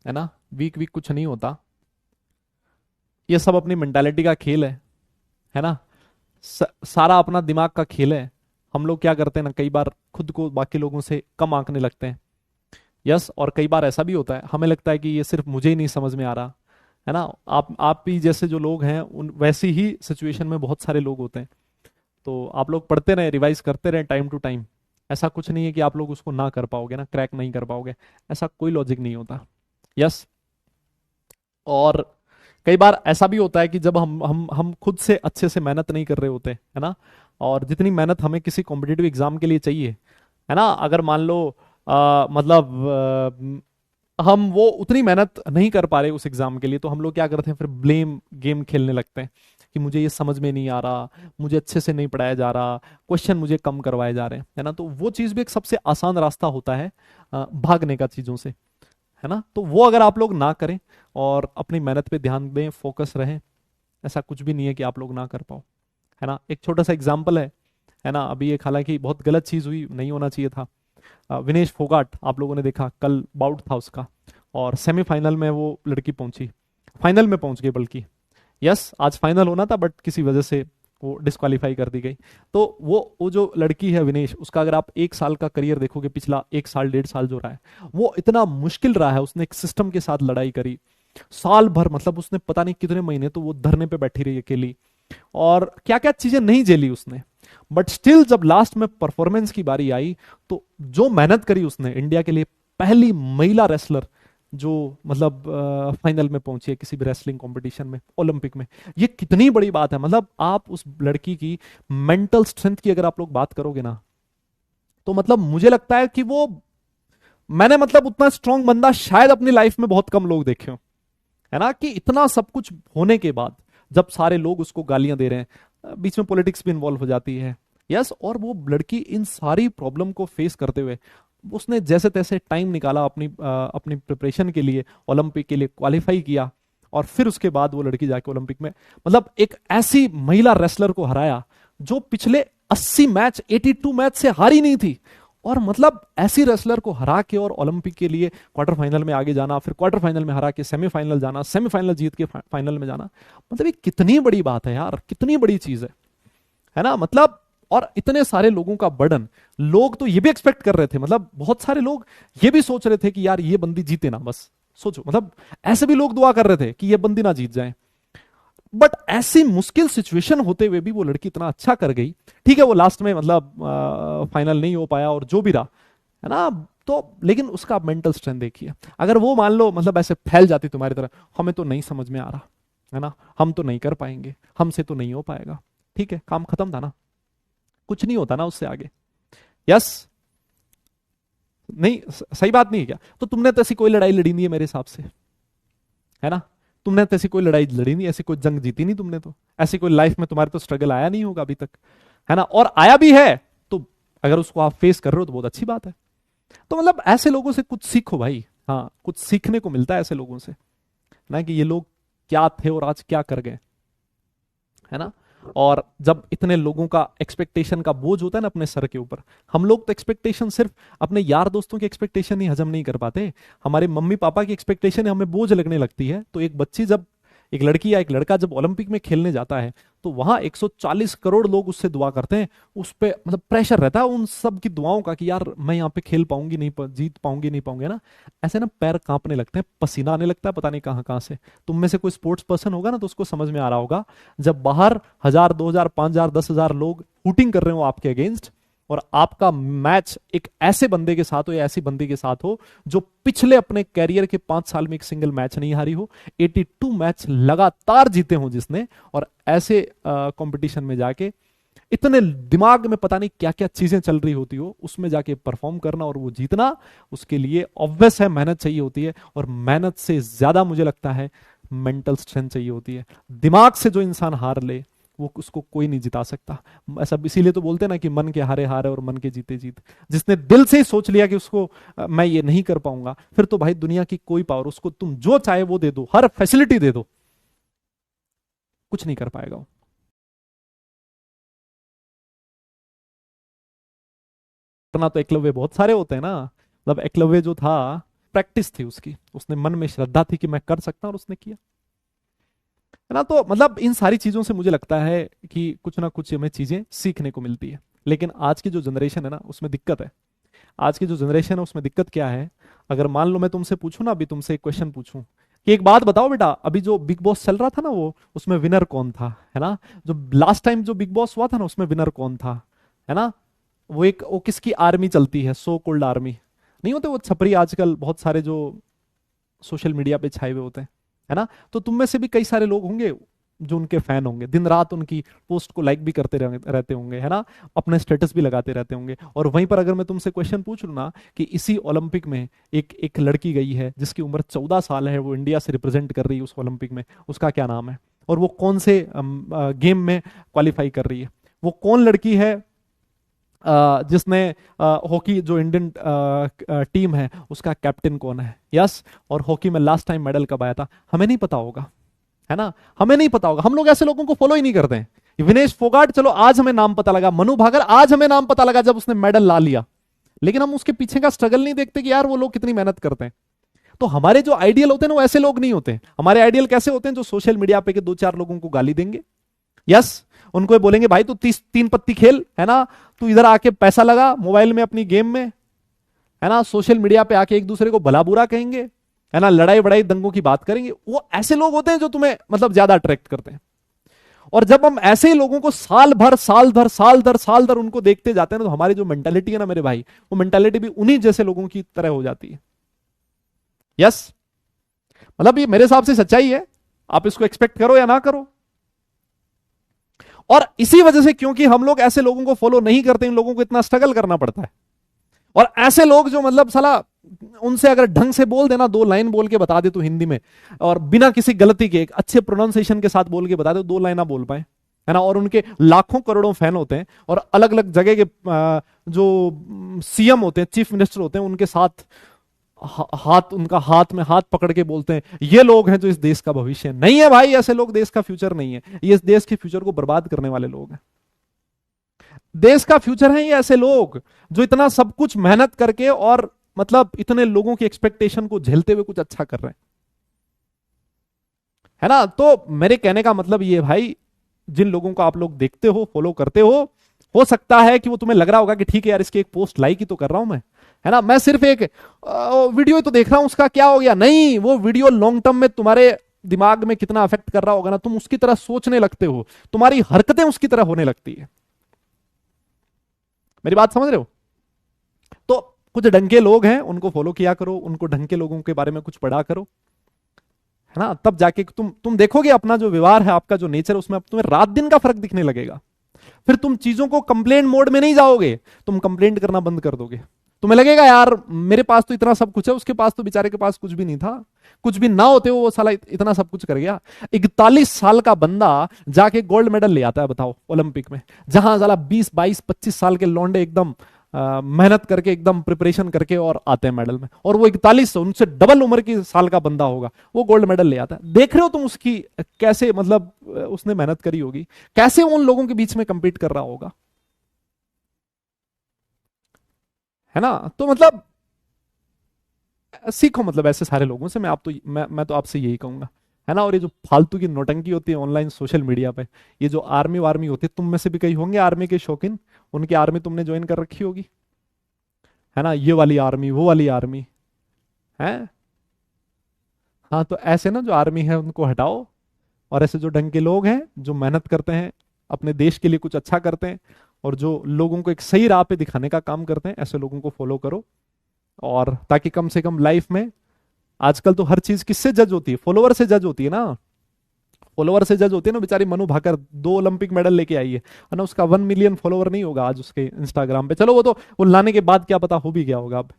है ना, वीक कुछ नहीं होता, ये सब अपनी मेंटालिटी का खेल है ना, सारा अपना दिमाग का खेल है। हम लोग क्या करते हैं ना, कई बार खुद को बाकी लोगों से कम आंकने लगते हैं, यस, और कई बार ऐसा भी होता है हमें लगता है कि ये सिर्फ मुझे ही नहीं समझ में आ रहा, है ना। आप भी जैसे जो लोग हैं उन वैसी ही सिचुएशन में बहुत सारे लोग होते हैं। तो आप लोग पढ़ते रहे, रिवाइज करते रहे टाइम टू टाइम, ऐसा कुछ नहीं है कि आप लोग उसको ना कर पाओगे ना, क्रैक नहीं कर पाओगे, ऐसा कोई लॉजिक नहीं होता, यस। और कई बार ऐसा भी होता है कि जब हम खुद से अच्छे से मेहनत नहीं कर रहे होते, है ना, और जितनी मेहनत हमें किसी कॉम्पिटिटिव एग्जाम के लिए चाहिए, है ना, अगर मान लो मतलब हम वो उतनी मेहनत नहीं कर पा रहे उस एग्जाम के लिए, तो हम लोग क्या करते हैं, फिर ब्लेम गेम खेलने लगते हैं कि मुझे ये समझ में नहीं आ रहा, मुझे अच्छे से नहीं पढ़ाया जा रहा, क्वेश्चन मुझे कम करवाए जा रहे हैं, है ना। तो वो चीज़ भी एक सबसे आसान रास्ता होता है भागने का चीज़ों से, है ना। तो वो अगर आप लोग ना करें और अपनी मेहनत पे ध्यान दें, फोकस रहें, ऐसा कुछ भी नहीं है कि आप लोग ना कर पाओ, है ना। एक छोटा सा एग्जाम्पल है ना, अभी एक हालांकि बहुत गलत चीज़ हुई, नहीं होना चाहिए था। विनेश फोगाट, आप लोगों ने देखा कल बाउट था उसका, और सेमीफाइनल में वो लड़की पहुंची, फाइनल में पहुंच गई बल्कि, यस, आज फाइनल होना था बट किसी वजह से वो डिस्क्वालीफाई कर दी गई। तो वो जो लड़की है विनेश, उसका अगर आप 1 साल का करियर देखोगे, पिछला 1 साल 1.5 साल जो रहा है, वो इतना मुश्किल रहा है, उसने एक सिस्टम के साथ लड़ाई करी साल भर, मतलब उसने पता नहीं कितने महीने तो वो धरने पे बैठी रही अकेली, और क्या क्या चीजें नहीं झेली उसने, बट स्टिल जब लास्ट में परफॉर्मेंस की बारी आई तो जो मेहनत करी उसने, इंडिया के लिए पहली महिला रेसलर जो मतलब फाइनल में पहुंची है किसी भी रेसलिंग कंपटीशन में, ओलंपिक में, ये कितनी बड़ी बात है। मतलब आप उस लड़की की मेंटल स्ट्रेंथ की अगर आप लोग बात करोगे ना, तो मतलब मुझे लगता है कि वो, मैंने मतलब उतना स्ट्रांग बंदा शायद अपनी लाइफ में बहुत कम लोग देखे हो, है ना, कि इतना सब कुछ होने के बाद जब सारे लोग उसको गालियां दे रहे हैं, बीच में पॉलिटिक्स भी इन्वॉल्व हो जाती है, यस, और वो लड़की इन सारी प्रॉब्लम को फेस करते हुए उसने जैसे तैसे टाइम निकाला अपनी प्रिपरेशन के लिए, ओलंपिक के लिए क्वालिफाई किया, और फिर उसके बाद वो लड़की जाके ओलंपिक में मतलब एक ऐसी महिला रेसलर को हराया जो पिछले 80 मैच 82 मैच से हारी नहीं थी, और मतलब ऐसी रेसलर को हरा के और ओलंपिक के लिए क्वार्टर फाइनल में आगे जाना, फिर क्वार्टर फाइनल में हरा के सेमीफाइनल जाना, सेमीफाइनल जीत के फाइनल में जाना, मतलब ये कितनी बड़ी बात है यार, कितनी बड़ी चीज है ना, मतलब। और इतने सारे लोगों का बर्डन, लोग तो ये भी एक्सपेक्ट कर रहे थे, मतलब बहुत सारे लोग ये भी सोच रहे थे कि यार ये बंदी जीते ना, बस सोचो, मतलब ऐसे भी लोग दुआ कर रहे थे कि ये बंदी ना जीत जाए। बट ऐसी मुश्किल सिचुएशन होते हुए भी वो लड़की इतना अच्छा कर गई। ठीक है, वो लास्ट में मतलब फाइनल नहीं हो पाया और जो भी रहा, है ना, तो लेकिन उसका मेंटल स्ट्रेंथ देखिए। अगर वो मान लो मतलब ऐसे फैल जाती तुम्हारी तरह, हमें तो नहीं समझ में आ रहा, है ना, हम तो नहीं कर पाएंगे, हमसे तो नहीं हो पाएगा, ठीक है, काम खत्म था ना, कुछ नहीं होता ना उससे आगे। यस, नहीं सही बात नहीं है क्या? तो तुमने तो ऐसी कोई लड़ाई लड़ी नहीं है मेरे हिसाब से, है ना, तुमने तो ऐसी कोई लड़ाई लड़ी नहीं, ऐसी कोई जंग जीती नहीं तुमने, तो ऐसी कोई लाइफ में तुम्हारे तो स्ट्रगल आया नहीं होगा अभी तक, है ना, और आया भी है तो अगर उसको आप फेस कर रहे हो तो बहुत अच्छी बात है। तो मतलब ऐसे लोगों से कुछ सीखो भाई, हाँ कुछ सीखने को मिलता है ऐसे लोगों से, ना कि ये लोग क्या थे और आज क्या कर गए, है ना। और जब इतने लोगों का एक्सपेक्टेशन का बोझ होता है ना अपने सर के ऊपर, हम लोग तो एक्सपेक्टेशन सिर्फ अपने यार दोस्तों की एक्सपेक्टेशन ही हजम नहीं कर पाते, हमारे मम्मी पापा की एक्सपेक्टेशन हमें बोझ लगने लगती है। तो एक बच्ची जब, एक लड़की या एक लड़का जब ओलंपिक में खेलने जाता है तो वहां 140 करोड़ लोग उससे दुआ करते हैं, उस पे मतलब प्रेशर रहता है उन सब की दुआओं का कि यार मैं यहाँ पे खेल पाऊंगी नहीं, जीत पाऊंगी नहीं पाऊंगी ना, ऐसे ना पैर कांपने लगते हैं, पसीना आने लगता है पता नहीं कहां कहां से। तुम में से कोई स्पोर्ट्स पर्सन होगा ना तो उसको समझ में आ रहा होगा, जब बाहर 1000 2000 5000 10,000 लोग हूटिंग कर रहे हो आपके अगेंस्ट, और आपका मैच एक ऐसे बंदे के साथ हो या ऐसी बंदी के साथ हो जो पिछले अपने कैरियर के 5 साल में एक सिंगल मैच नहीं हारी हो, 82 मैच लगातार जीते हो जिसने, और ऐसे कंपटीशन में जाके इतने दिमाग में पता नहीं क्या क्या चीजें चल रही होती हो, उसमें जाके परफॉर्म करना और वो जीतना, उसके लिए ऑब्वियस है मेहनत चाहिए होती है, और मेहनत से ज्यादा मुझे लगता है मेंटल स्ट्रेंथ चाहिए होती है। दिमाग से जो इंसान हार ले वो उसको कोई नहीं जिता सकता। ऐसा इसीलिए तो बोलते हैं ना कि मन के हारे हारे और मन के जीते जीत। जिसने दिल से ही सोच लिया कि उसको मैं ये नहीं कर पाऊंगा, फिर तो भाई दुनिया की कोई पावर, उसको तुम जो चाहे वो दे दो, हर फैसिलिटी दे दो, कुछ नहीं कर पाएगा वो। करना तो एकलव्य बहुत सारे होते हैं ना, मतलब एकलव्य जो था प्रैक्टिस थी उसकी, उसने मन में श्रद्धा थी कि मैं कर सकता हूं और उसने किया, है ना। तो मतलब इन सारी चीजों से मुझे लगता है कि कुछ ना कुछ हमें चीजें सीखने को मिलती है। लेकिन आज की जो जनरेशन है ना उसमें दिक्कत है, आज की जो जनरेशन है उसमें दिक्कत क्या है, अगर मान लो मैं तुमसे पूछूं ना, अभी तुमसे एक क्वेश्चन पूछूं कि एक बात बताओ बेटा, अभी जो बिग बॉस चल रहा था ना वो, उसमें विनर कौन था, है ना, जो लास्ट टाइम जो बिग बॉस हुआ था ना उसमें विनर कौन था, है ना, वो किसकी आर्मी चलती है, सो कोल्ड आर्मी, नहीं होते वो छपरी आजकल बहुत सारे जो सोशल मीडिया पे छाए हुए होते हैं, है ना। तो तुम में से भी कई सारे लोग होंगे जो उनके फैन होंगे, दिन रात उनकी पोस्ट को लाइक भी करते रहते होंगे, है ना, अपने स्टेटस भी लगाते रहते होंगे। और वहीं पर अगर मैं तुमसे क्वेश्चन पूछ लूं ना कि इसी ओलंपिक में एक एक लड़की गई है जिसकी उम्र 14 साल है, वो इंडिया से रिप्रेजेंट कर रही है उस ओलंपिक में, उसका क्या नाम है, और वो कौन से गेम में क्वालिफाई कर रही है, वो कौन लड़की है जिसने हॉकी जो इंडियन टीम है उसका कैप्टन कौन है, यस, और हॉकी में लास्ट टाइम मेडल कब आया था, हमें नहीं पता होगा, है ना, हमें नहीं पता होगा। हम लोग ऐसे लोगों को फॉलो ही नहीं करते हैं। विनेश फोगाट चलो आज हमें नाम पता लगा, मनु भाकर आज हमें नाम पता लगा जब उसने मेडल ला लिया, लेकिन हम उसके पीछे का स्ट्रगल नहीं देखते कि यार वो लोग कितनी मेहनत करते हैं। तो हमारे जो आइडियल होते हैं ना वो ऐसे लोग नहीं होते। हमारे आइडियल कैसे होते हैं, जो सोशल मीडिया पे के 2-4 लोगों को गाली देंगे, यस, उनको बोलेंगे भाई तू 3 पत्ती खेल, है ना, तू इधर आके पैसा लगा मोबाइल में अपनी गेम में, है ना, सोशल मीडिया पे आके एक दूसरे को भला बुरा कहेंगे, है ना, लड़ाई बड़ाई दंगों की बात करेंगे। वो ऐसे लोग होते हैं जो तुम्हें मतलब ज्यादा अट्रैक्ट करते हैं। और जब हम ऐसे ही लोगों को साल भर उनको देखते जाते हैं ना, तो हमारी जो मेंटालिटी है ना मेरे भाई, वो मेंटालिटी भी उन्हीं जैसे लोगों की तरह हो जाती है। यस, मतलब ये मेरे हिसाब से सच्चाई है, आप इसको एक्सपेक्ट करो या ना करो। और इसी वजह से क्योंकि हम लोग ऐसे लोगों को फॉलो नहीं करते, इन लोगों को इतना स्ट्रगल करना पड़ता है। और ऐसे लोग जो मतलब साला, उनसे अगर ढंग से बोल देना, 2 लाइन बोल के बता दे तू हिंदी में, और बिना किसी गलती के एक अच्छे प्रोनाउंसिएशन के साथ बोल के बता दे, 2 लाइन ना बोल पाए, है ना, और उनके लाखों करोड़ों फैन होते हैं, और अलग अलग जगह के जो सीएम होते हैं, चीफ मिनिस्टर होते हैं, उनके साथ उनका हाथ में हाथ पकड़ के बोलते हैं ये लोग हैं जो इस देश का भविष्य है। नहीं है भाई, ऐसे लोग देश का फ्यूचर नहीं है, ये इस देश के फ्यूचर को बर्बाद करने वाले लोग हैं। देश का फ्यूचर है ये ऐसे लोग जो इतना सब कुछ मेहनत करके और मतलब इतने लोगों की एक्सपेक्टेशन को झेलते हुए कुछ अच्छा कर रहे हैं, है ना। तो मेरे कहने का मतलब ये भाई, जिन लोगों को आप लोग देखते हो, फॉलो करते हो सकता है कि वो तुम्हें लग रहा होगा कि ठीक है यार इसकी एक पोस्ट लाइक ही तो कर रहा हूं मैं, है ना, मैं सिर्फ एक वीडियो तो देख रहा हूं, उसका क्या हो गया, नहीं, वो वीडियो लॉन्ग टर्म में तुम्हारे दिमाग में कितना अफेक्ट कर रहा होगा ना, तुम उसकी तरह सोचने लगते हो, तुम्हारी हरकतें उसकी तरह होने लगती है। मेरी बात समझ रहे हो? तो कुछ ढंग के लोग हैं, उनको फॉलो किया करो, उनको ढंग के लोगों के बारे में कुछ पढ़ा करो, है ना, तब जाके तुम देखोगे अपना जो व्यवहार है, आपका जो नेचर है, उसमें अब तुम्हें रात दिन का फर्क दिखने लगेगा। फिर तुम चीजों को कंप्लेंट मोड में नहीं जाओगे, तुम कंप्लेंट करना बंद कर दोगे। तुम्हें लगेगा यार मेरे पास तो इतना सब कुछ है, उसके पास तो बेचारे के पास कुछ भी नहीं था, कुछ भी ना होते वो साला इतना सब कुछ कर गया। 41 साल का बंदा जाके गोल्ड मेडल ले आता है, बताओ, ओलंपिक में, जहां साला 20 22 25 साल के लौंडे एकदम मेहनत करके एकदम प्रिपरेशन करके और आते हैं मेडल में, और वो 41 उनसे डबल उम्र की साल का बंदा होगा, वो गोल्ड मेडल ले आता है। देख रहे हो तुम उसकी कैसे, मतलब उसने मेहनत करी होगी, कैसे उन लोगों के बीच में कंपीट कर रहा होगा, है ना। तो मतलब सीखो, मतलब ऐसे सारे लोगों से। मैं तो आपसे यही कहूंगा, है ना। और ये जो फालतू की नौटंकी होती है ऑनलाइन सोशल मीडिया पे, ये जो आर्मी वार्मी होती है, तुम में से भी कई होंगे आर्मी के शौकीन, उनकी आर्मी तुमने ज्वाइन कर रखी होगी, है ना, ये वाली आर्मी वो वाली आर्मी है। हाँ, तो ऐसे ना जो आर्मी है उनको हटाओ, और ऐसे जो ढंग के लोग हैं, जो मेहनत करते हैं, अपने देश के लिए कुछ अच्छा करते हैं, और जो लोगों को एक सही राह पे दिखाने का काम करते हैं, ऐसे लोगों को फॉलो करो। और ताकि कम से कम लाइफ में, आजकल तो हर चीज किससे जज होती है, फॉलोवर से जज होती है ना। फॉलोवर से जज होती है ना। बेचारी मनु भाकर 2 ओलंपिक मेडल लेके आई है ना, उसका 1 मिलियन फॉलोवर नहीं होगा आज उसके इंस्टाग्राम पे, चलो वो तो वो लाने के बाद क्या पता हो भी गया होगा अब,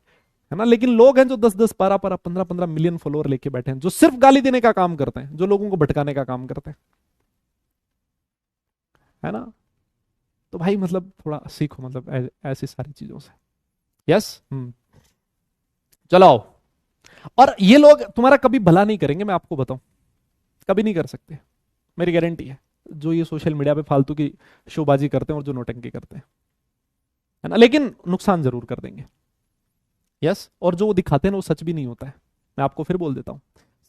है ना। लेकिन लोग हैं जो 10 10 12 12 15 15 मिलियन फॉलोवर लेके बैठे हैं, जो सिर्फ गाली देने का काम करते हैं, जो लोगों को भटकाने का काम करते हैं, है ना। तो भाई मतलब थोड़ा सीखो, मतलब ऐसी सारी चीजों से। यस। चलो आओ। और ये लोग तुम्हारा कभी भला नहीं करेंगे, मैं आपको बताऊं, कभी नहीं कर सकते, मेरी गारंटी है। जो ये सोशल मीडिया पे फालतू की शोबाजी करते हैं और जो नोटंकी करते हैं, है ना, लेकिन नुकसान जरूर कर देंगे। यस। और जो वो दिखाते हैं ना, वो सच भी नहीं होता है। मैं आपको फिर बोल देता हूं,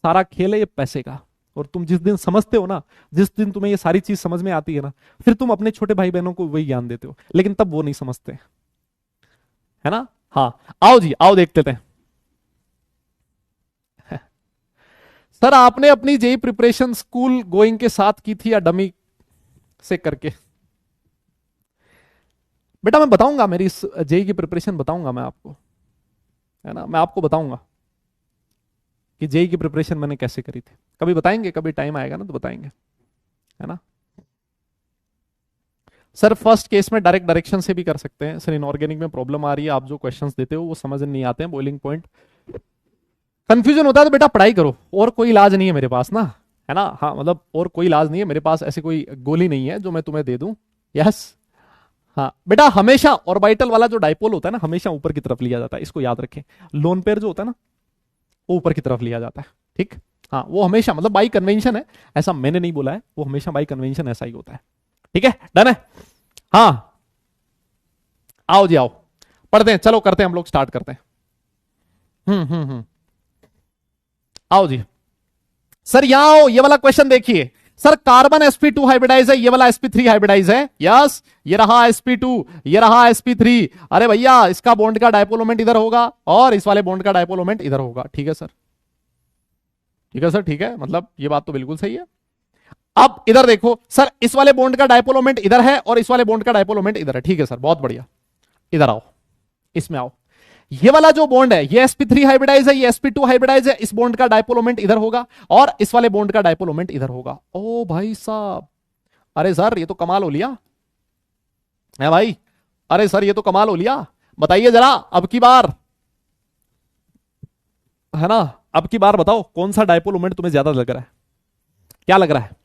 सारा खेल है ये पैसे का। और तुम जिस दिन समझते हो ना, जिस दिन तुम्हें ये सारी चीज समझ में आती है ना, फिर तुम अपने छोटे भाई बहनों को वही ज्ञान देते हो, लेकिन तब वो नहीं समझते, है ना। हाँ, आओ जी आओ, देख लेते हैं। सर आपने अपनी जेई प्रिपरेशन स्कूल गोइंग के साथ की थी या डमी से करके? बेटा मैं बताऊंगा, मेरी जेई की प्रिपरेशन बताऊंगा मैं आपको, है ना, मैं आपको बताऊंगा कि जेई की प्रिपरेशन मैंने कैसे करी थी। कभी बताएंगे, कभी टाइम आएगा ना तो बताएंगे, है ना। सर फर्स्ट केस में डायरेक्ट डायरेक्शन से भी कर सकते हैं। सर इनऑर्गेनिक में प्रॉब्लम आ रही है, आप जो क्वेश्चंस देते हो वो समझ नहीं आते हैं, बॉइलिंग पॉइंट कंफ्यूजन होता है, तो बेटा पढ़ाई करो, और कोई इलाज नहीं है मेरे पास ना, है ना। हाँ मतलब और कोई इलाज नहीं है मेरे पास, ऐसी कोई गोली नहीं है जो मैं तुम्हें दे दूं। यस। हाँ बेटा, हमेशा ऑर्बिटल वाला जो डाइपोल होता है ना, हमेशा ऊपर की तरफ लिया जाता है, इसको याद रखें। लोन पेयर जो होता है ना, वो ऊपर की तरफ लिया जाता है, ठीक। हाँ वो हमेशा, मतलब बाई कन्वेंशन है, ऐसा मैंने नहीं बोला है, वो हमेशा बाई कन्वेंशन ऐसा ही होता है, ठीक है, डन है। हाँ आओ जी आओ, पढ़ते हैं, चलो करते हैं, हम लोग स्टार्ट करते हैं। हम्म। आओ जी। सर यहां आओ, ये वाला क्वेश्चन देखिए। सर कार्बन sp2 हाइब्रिडाइज है, ये वाला sp3 हाइब्रिडाइज है। यस, ये रहा sp2, ये रहा sp3। अरे भैया इसका बॉन्ड का डायपोल मोमेंट इधर होगा, और इस वाले बॉन्ड का डायपोल मोमेंट इधर होगा, ठीक है सर, ठीक है सर, ठीक है, मतलब ये बात तो बिल्कुल सही है। अब इधर देखो सर, इस वाले बॉन्ड का डायपोल मोमेंट इधर है, और इस वाले बॉन्ड का डायपोल मोमेंट इधर है, ठीक है सर, बहुत बढ़िया। इधर आओ, इसमें आओ। ये वाला जो बॉन्ड है ये sp3 हाइब्रिडाइज है, ये sp2 हाइब्रिडाइज है, इस बॉन्ड का डायपोल मोमेंट इधर होगा, और इस वाले बॉन्ड का डायपोल मोमेंट इधर होगा। ओ भाई साहब, अरे सर ये तो कमाल हो लिया है भाई, अरे सर ये तो कमाल हो लिया। बताइए जरा अब की बार, है ना, अब की बार बताओ कौन सा डायपोल मोमेंट तुम्हें ज्यादा लग रहा है, क्या लग रहा है,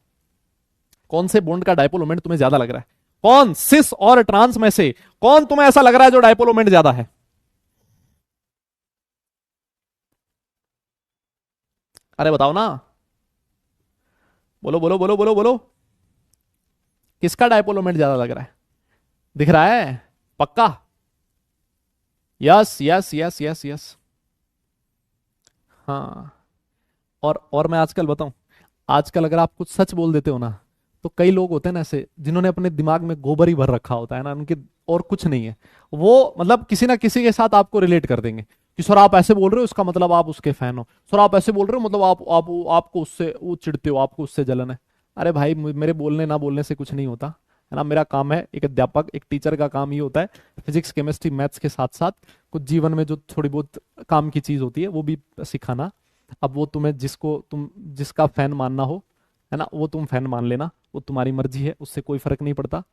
कौन से बॉन्ड का डायपोल मोमेंट तुम्हें ज्यादा लग रहा है, कौन सिस और ट्रांस में से कौन तुम्हें ऐसा लग रहा है जो डायपोल मोमेंट ज्यादा है? अरे बताओ ना, बोलो बोलो बोलो बोलो बोलो, किसका डायपोल मोमेंट ज्यादा लग रहा है? दिख रहा है पक्का? Yes yes yes yes yes. हाँ, और मैं आजकल बताऊं, आजकल अगर आप कुछ सच बोल देते हो ना, तो कई लोग होते हैं ना ऐसे, जिन्होंने अपने दिमाग में गोबर ही भर रखा होता है ना उनके, और कुछ नहीं है, वो मतलब किसी ना किसी के साथ आपको रिलेट कर देंगे। कि सर आप ऐसे बोल रहे हो इसका मतलब आप उसके फैन हो, सर आप ऐसे बोल रहे हो मतलब आप आपको उससे वो चिढ़ते हो, आपको उससे जलन है। अरे भाई मेरे बोलने ना बोलने से कुछ नहीं होता है ना। मेरा काम है, एक अध्यापक एक टीचर का काम ये होता है, फिजिक्स केमिस्ट्री मैथ्स के साथ साथ कुछ जीवन में जो थोड़ी बहुत काम की चीज होती है वो भी सिखाना। अब वो तुम्हें तुम जिसका फैन मानना हो है ना, वो तुम फैन मान लेना, वो तुम्हारी मर्जी है, उससे कोई फर्क नहीं पड़ता।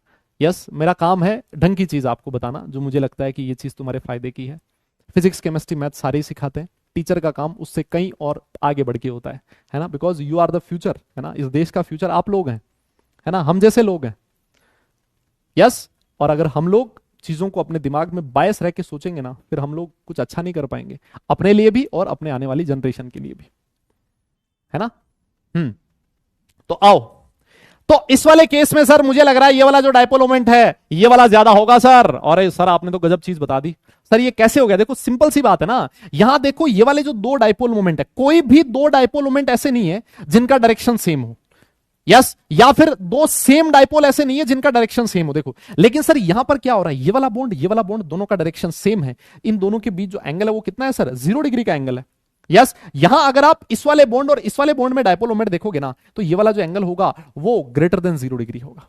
यस, मेरा काम है ढंग की चीज आपको बताना, जो मुझे लगता है कि ये चीज तुम्हारे फायदे की है। फिजिक्स केमिस्ट्री मैथ सारे ही सिखाते हैं। टीचर का काम उससे कहीं और आगे बढ़ के होता है ना, because you are the future, है ना, इस देश का फ्यूचर आप लोग हैं, है ना, हम जैसे लोग हैं। यस, और अगर हम लोग चीजों को अपने दिमाग में बायस रह के सोचेंगे ना, फिर हम लोग कुछ अच्छा नहीं कर पाएंगे, अपने लिए भी और अपने आने वाली जनरेशन के लिए भी, है ना। तो आओ, तो इस वाले केस में सर मुझे लग रहा है ये वाला जो डायपोल मोमेंट है ये वाला ज्यादा होगा सर। और सर आपने तो गजब चीज बता दी सर, ये कैसे हो गया? देखो सिंपल सी बात है ना, यहां देखो ये वाले जो दो डायपोल मोमेंट है, कोई भी दो डायपोल मोमेंट ऐसे नहीं है जिनका डायरेक्शन सेम हो। यस, या फिर दो सेम डायपोल ऐसे नहीं है जिनका डायरेक्शन सेम हो। देखो लेकिन सर यहां पर क्या हो रहा है, ये वाला बॉन्ड दोनों का डायरेक्शन सेम है, इन दोनों के बीच जो एंगल है वो कितना है सर? 0 डिग्री का एंगल है। यस, यहां अगर आप इस वाले बॉन्ड और इस वाले बॉन्ड में डायपोल मोमेंट देखोगे ना, तो ये वाला जो एंगल होगा वो ग्रेटर देन 0 डिग्री होगा।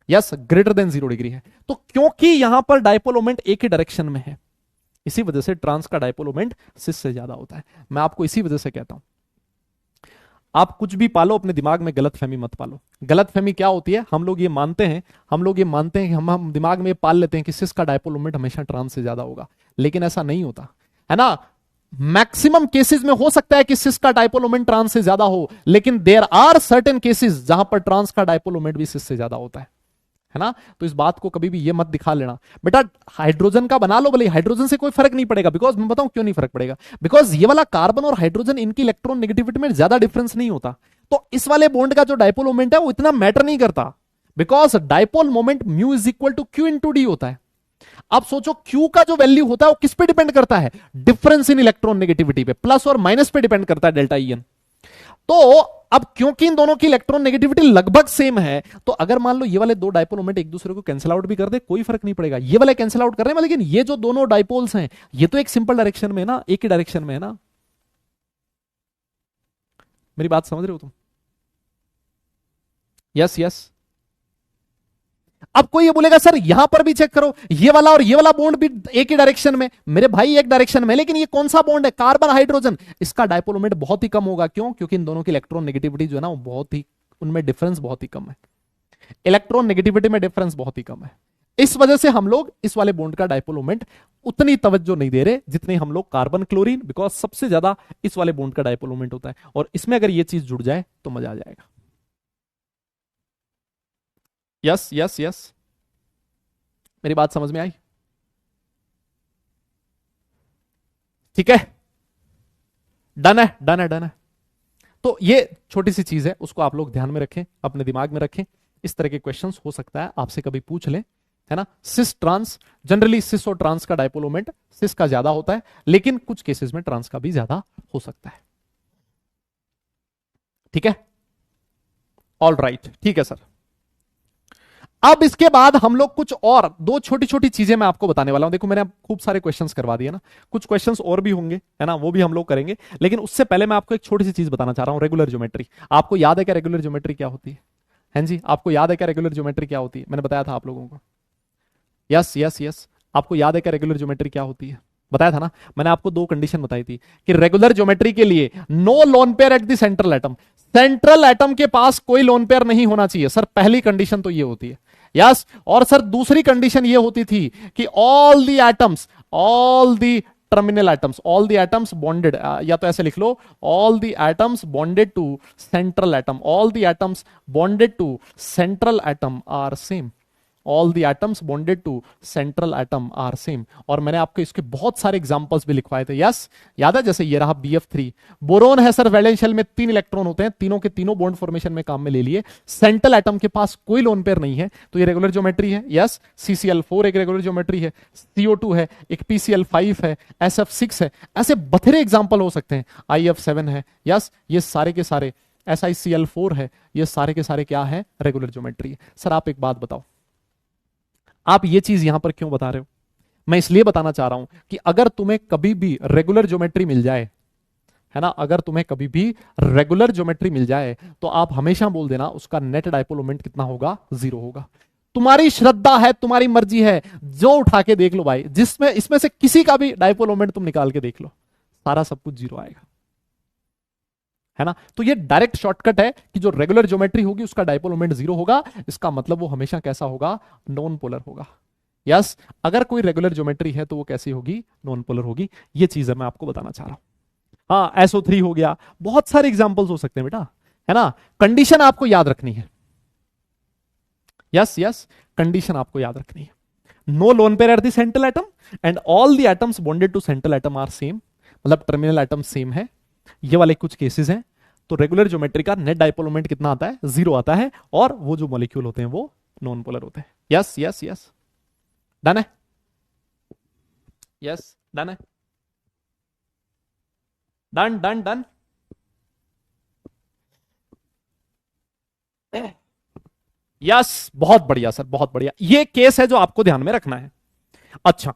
यस, ग्रेटर देन 0 डिग्री है। तो क्योंकि यहां पर डायपोल मोमेंट एक ही डायरेक्शन में है, इसी वजह से ट्रांस का डायपोल मोमेंट सिस से ज्यादा होता है। मैं आपको इसी वजह से कहता हूं, आप कुछ भी पालो अपने दिमाग में गलतफहमी मत पालो। गलतफहमी क्या होती है, हम लोग ये मानते हैं कि हम दिमाग में ये पाल लेते हैं कि सिस का डायपोल मोमेंट हमेशा ट्रांस से ज्यादा होगा, लेकिन ऐसा नहीं होता, है ना। मैक्सिमम केसेस में हो सकता है कि सिस का डायपोल मोमेंट ट्रांस से ज्यादा हो, लेकिन देयर आर सर्टेन केसेस जहां पर ट्रांस का डायपोल मोमेंट भी सिस से ज्यादा होता है ना। तो इस बात को कभी भी ये मत दिखा लेना बेटा, हाइड्रोजन का बना लो भले, हाइड्रोजन से कोई फर्क नहीं पड़ेगा। बिकॉज मैं बताऊं क्यों नहीं फर्क पड़ेगा, बिकॉज ये वाला कार्बन और हाइड्रोजन इनकी इलेक्ट्रॉन नेगेटिविटी में ज्यादा डिफरेंस नहीं होता, तो इस वाले बॉन्ड का जो डायपोल मोमेंट है वो इतना मैटर नहीं करता, because dipole moment mu is equal to Q into D होता है। अब सोचो क्यू का जो वैल्यू होता है वो किस पे डिपेंड करता है? डिफरेंस इन इलेक्ट्रॉन नेगेटिविटी पे, प्लस और माइनस पे डिपेंड करता है, डेल्टा ई एन। तो अब क्योंकि इन दोनों की इलेक्ट्रॉन नेगेटिविटी लगभग सेम है, तो अगर मान लो ये वाले दो डायपोल मोमेंट एक दूसरे को कैंसिल आउट भी कर दे, कोई फर्क नहीं पड़ेगा। ये वाले कैंसिल आउट कर रहे हैं, लेकिन ये जो दोनों डायपोल्स हैं ये तो एक सिंपल डायरेक्शन में है ना, एक ही डायरेक्शन में है ना। मेरी बात समझ रहे हो तुम? Yes yes. अब कोई ये बोलेगा सर यहां पर भी चेक करो, ये वाला और ये वाला बॉन्ड भी एक ही डायरेक्शन में। मेरे भाई एक डायरेक्शन में, लेकिन ये कौन सा बॉन्ड है? Carbon hydrogen. इसका डायपोल मोमेंट बहुत ही कम होगा। क्यों? क्योंकि इन दोनों की इलेक्ट्रॉन नेगेटिविटी जो है ना वो बहुत ही, उनमें डिफरेंस बहुत ही कम है, इलेक्ट्रॉन नेगेटिविटी में डिफरेंस बहुत ही कम है। इस वजह से हम लोग इस वाले बॉन्ड का डायपोल मोमेंट उतनी तवज्जो नहीं दे रहे जितनी हम लोग कार्बन क्लोरीन, बिकॉज सबसे ज्यादा इस वाले बॉन्ड का डायपोल मोमेंट होता है, और इसमें अगर ये चीज जुड़ जाए तो मजा आ जाएगा। यस यस यस, मेरी बात समझ में आई? ठीक है, डन है डन है डन है। तो ये छोटी सी चीज है, उसको आप लोग ध्यान में रखें, अपने दिमाग में रखें। इस तरह के क्वेश्चंस हो सकता है आपसे कभी पूछ लें, है ना। सिस ट्रांस, जनरली सिस और ट्रांस का डायपोल मोमेंट सिस का ज्यादा होता है, लेकिन कुछ केसेस में ट्रांस का भी ज्यादा हो सकता है। ठीक है, ऑल राइट, ठीक है सर। अब इसके बाद हम लोग कुछ और दो छोटी छोटी चीजें मैं आपको बताने वाला हूं। देखो मैंने खूब सारे क्वेश्चंस करवा दिए ना, कुछ क्वेश्चंस और भी होंगे, है ना, वो भी हम लोग करेंगे, लेकिन उससे पहले मैं आपको एक छोटी सी चीज बताना चाह रहा हूं, रेगुलर ज्योमेट्री। आपको याद है क्या रेगुलर ज्योमेट्री क्या होती है? हैं जी, आपको याद है क्या रेगुलर ज्योमेट्री क्या होती है? मैंने बताया था आप लोगों को। यस यस यस, आपको याद है क्या रेगुलर ज्योमेट्री क्या होती है? बताया था ना, मैंने आपको दो कंडीशन बताई थी कि रेगुलर ज्योमेट्री के लिए no lone pair at the central atom, central atom के पास कोई लोन पेयर नहीं होना चाहिए सर, पहली कंडीशन तो ये होती है। यस, और सर दूसरी कंडीशन ये होती थी कि all the terminal atoms, all the atoms bonded, या तो ऐसे लिख लो, all the atoms bonded to central atom, all the atoms bonded to central atom are same, all the atoms bonded to central atom are same. और मैंने आपको इसके बहुत सारे एग्जांपल्स भी लिखवाए थे। यस, याद है? जैसे ये रहा BF3, बोरोन है सर, वैलेंस शेल में 3 इलेक्ट्रॉन होते हैं, तीनों के तीनों बॉन्ड फॉर्मेशन में काम में ले लिए, सेंट्रल एटम के पास कोई लोन पेयर नहीं है, तो ये रेगुलर ज्योमेट्री है। यस, CCl4 एक रेगुलर ज्योमेट्री है, CO2 है, एक PCl5 है, SF6 है, ऐसे बथेरे एग्जाम्पल हो सकते हैं, IF7 है। यस, ये सारे के सारे, SiCl4 है, ये सारे के सारे क्या है? रेगुलर ज्योमेट्री है। सर आप एक बात बताओ, आप ये चीज यहां पर क्यों बता रहे हो? मैं इसलिए बताना चाह रहा हूं कि अगर तुम्हें कभी भी रेगुलर ज्योमेट्री मिल जाए, है ना, अगर तुम्हें कभी भी रेगुलर ज्योमेट्री मिल जाए तो आप हमेशा बोल देना उसका नेट डायपोल मोमेंट कितना होगा, 0 होगा। तुम्हारी श्रद्धा है, तुम्हारी मर्जी है, जो उठा के देख लो भाई, जिसमें इसमें से किसी का भी डायपोल मोमेंट तुम निकाल के देख लो, सारा सब कुछ 0 आएगा, है ना। तो ये डायरेक्ट शॉर्टकट है कि जो रेगुलर ज्योमेट्री होगी उसका डायपोल मोमेंट 0 होगा, इसका मतलब वो हमेशा कैसा होगा, नॉन पोलर होगा। यस, अगर कोई रेगुलर ज्योमेट्री है तो वो कैसी होगी, नॉन पोलर होगी। ये चीज है मैं आपको बताना चाह रहा हूं। हाँ, SO3 हो गया, बहुत सारे एग्जाम्पल्स हो सकते हैं बेटा, है ना। कंडीशन आपको याद रखनी है, यस यस, कंडीशन आपको याद रखनी है। No lone pair at the central atom and all the atoms bonded to central atom are same, मतलब टर्मिनल एटम सेम है, ये वाले कुछ केसेस हैं। तो रेगुलर ज्योमेट्री का नेट डायपोल मोमेंट कितना आता है, 0 आता है, और वो जो मॉलिक्यूल होते हैं वो नॉन पोलर होते हैं। यस यस यस, डन है, यस डन है, डन डन डन। यस, बहुत बढ़िया सर, बहुत बढ़िया। ये केस है जो आपको ध्यान में रखना है। अच्छा,